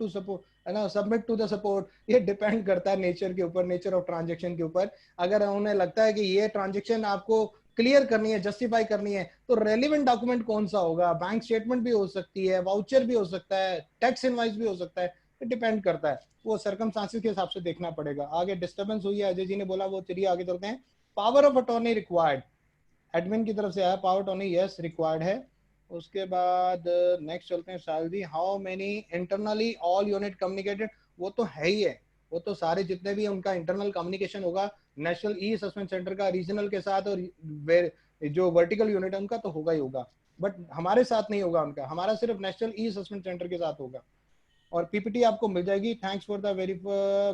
to the support, ये depend करता है nature के ऊपर, nature of transaction के ऊपर। अगर उन्हें लगता है कि ये ट्रांजेक्शन आपको क्लियर करनी है, जस्टिफाई करनी है, तो रेलिवेंट डॉक्यूमेंट कौन सा होगा। बैंक स्टेटमेंट भी हो सकती है, वाउचर भी हो सकता है, टैक्स इनवॉइस भी हो सकता है, डिपेंड करता है, वो सर्कमस्टांसेस के हिसाब से देखना पड़ेगा। आगे डिस्टर्बेंस हुई है, अजय जी ने बोला, वो चलिए आगे चलते हैं। Power of attorney required, admin की तरफ से आया पावर अटॉर्नी, यस रिक्वायर्ड है। उसके बाद नेक्स्ट चलते हैं Sahil ji. How many internally all unit communicated, वो तो है ही है, वो तो सारे जितने भी उनका इंटरनल कम्युनिकेशन होगा नेशनल ई असेसमेंट सेंटर का रीजनल के साथ, और जो वर्टिकल यूनिट है उनका तो होगा ही होगा, बट हमारे साथ नहीं होगा उनका, हमारा सिर्फ नेशनल ई असेसमेंट सेंटर के साथ होगा। और पीपीटी आपको मिल जाएगी। Thanks for the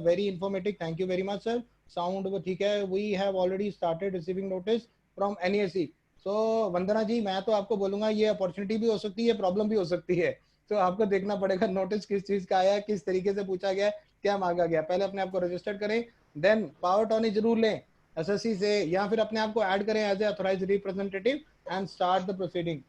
very informative, thank you very much sir. Sound वो ठीक है। We have already started receiving notice from NESC। तो वंदना जी मैं तो आपको बोलूंगा ये अपॉर्चुनिटी भी हो सकती है, प्रॉब्लम भी हो सकती है, तो आपको देखना पड़ेगा नोटिस किस चीज का आया, किस तरीके से पूछा गया, क्या मांगा गया। पहले अपने आप को रजिस्टर करें, देन पावर अटॉर्नी जरूर लें SSC से, या फिर अपने आप को ऐड करें as a authorised representative and start the proceeding.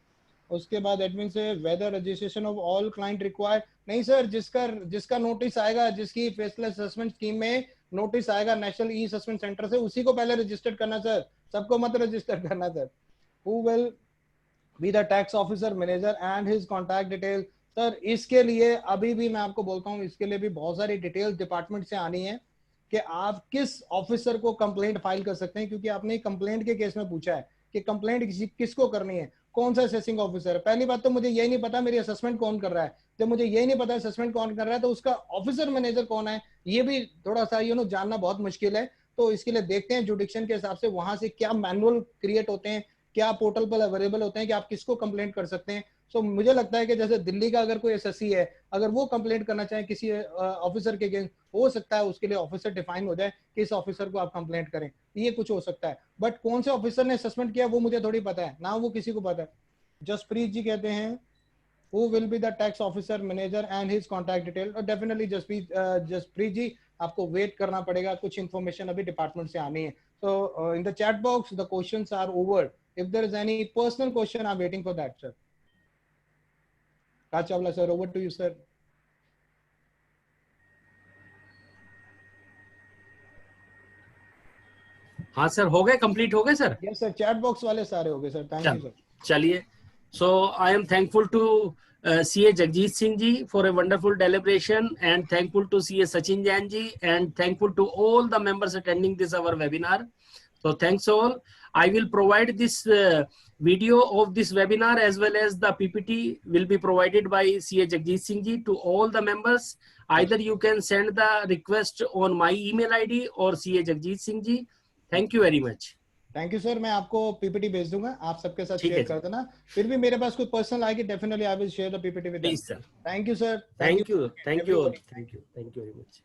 उसके बाद एडमिन से whether registration of all client required, नहीं सर, जिसका नोटिस आएगा, जिसकी फेसलेस असेसमेंट स्कीम में नोटिस आएगा नेशनल ई असेसमेंट सेंटर से, उसी को पहले रजिस्टर करना सर, सबको मत रजिस्टर करना sir. Who will be the tax officer manager and his contact detail? Sir इसके लिए अभी भी मैं आपको बोलता हूँ, इसके लिए भी बहुत सारी डिटेल्स डिपार्टमेंट से आनी है कि आप किस ऑफिसर को कंप्लेंट फाइल कर सकते हैं, क्योंकि आपने कंप्लेंट के केस में पूछा है कि कंप्लेंट किसको करनी है, कौन सा असेसिंग ऑफिसर है। पहली बात तो मुझे यही नहीं पता मेरी असेसमेंट कौन कर रहा है, जब मुझे यही नहीं पता असेसमेंट कौन कर रहा है तो उसका ऑफिसर मैनेजर कौन है, ये भी थोड़ा सा जानना बहुत मुश्किल है। तो इसके लिए देखते हैं जुडिक्शन के हिसाब से वहां से क्या मैनुअल क्रिएट होते हैं, क्या पोर्टल पर अवेलेबल होते हैं कि आप किसको कंप्लेंट कर सकते हैं। सो मुझे लगता है कि जैसे दिल्ली का अगर कोई SSC है, अगर वो कंप्लेंट करना चाहे किसी ऑफिसर के अगेंस्ट, हो सकता है उसके लिए ऑफिसर डिफाइन हो जाए कि इस ऑफिसर को आप कंप्लेंट करें, ये कुछ हो सकता है। बट कौन से ऑफिसर ने असेसमेंट किया वो मुझे थोड़ी पता है ना, वो किसी को पता है। जसप्रीत जी कहते हैं who will be the tax officer manager and his contact detail, और डेफिनेटली जसप्रीत जी आपको वेट करना पड़ेगा, कुछ इंफॉर्मेशन अभी डिपार्टमेंट से आनी है। So in the chat box the questions are over. If there is any personal question, I'm waiting for that, sir. Raj Chawla sir, over to you, sir. हाँ sir, हो गए, कंप्लीट हो गए sir? Yes sir, chat box वाले सारे हो गए sir, thank you sir. चलिए, so I am thankful to CA Jagjit Singh ji for a wonderful deliberation, and thankful to CA Sachin Jain ji, and thankful to all the members attending this our webinar. So thanks all. I will provide this video of this webinar as well as the PPT will be provided by CA Jagjit Singh ji to all the members. Either you can send the request on my email ID or CA Jagjit Singh ji. Thank you very much. Thank you sir. मैं आपको PPT भेज दूंगा, आप सबके साथ ठीक है share कर देना. फिर भी मेरे पास कोई पर्सनल आएगी, definitely I will share the PPT with. Please sir. Thank you sir. Thank you. Thank you all. Thank you. Thank you very much.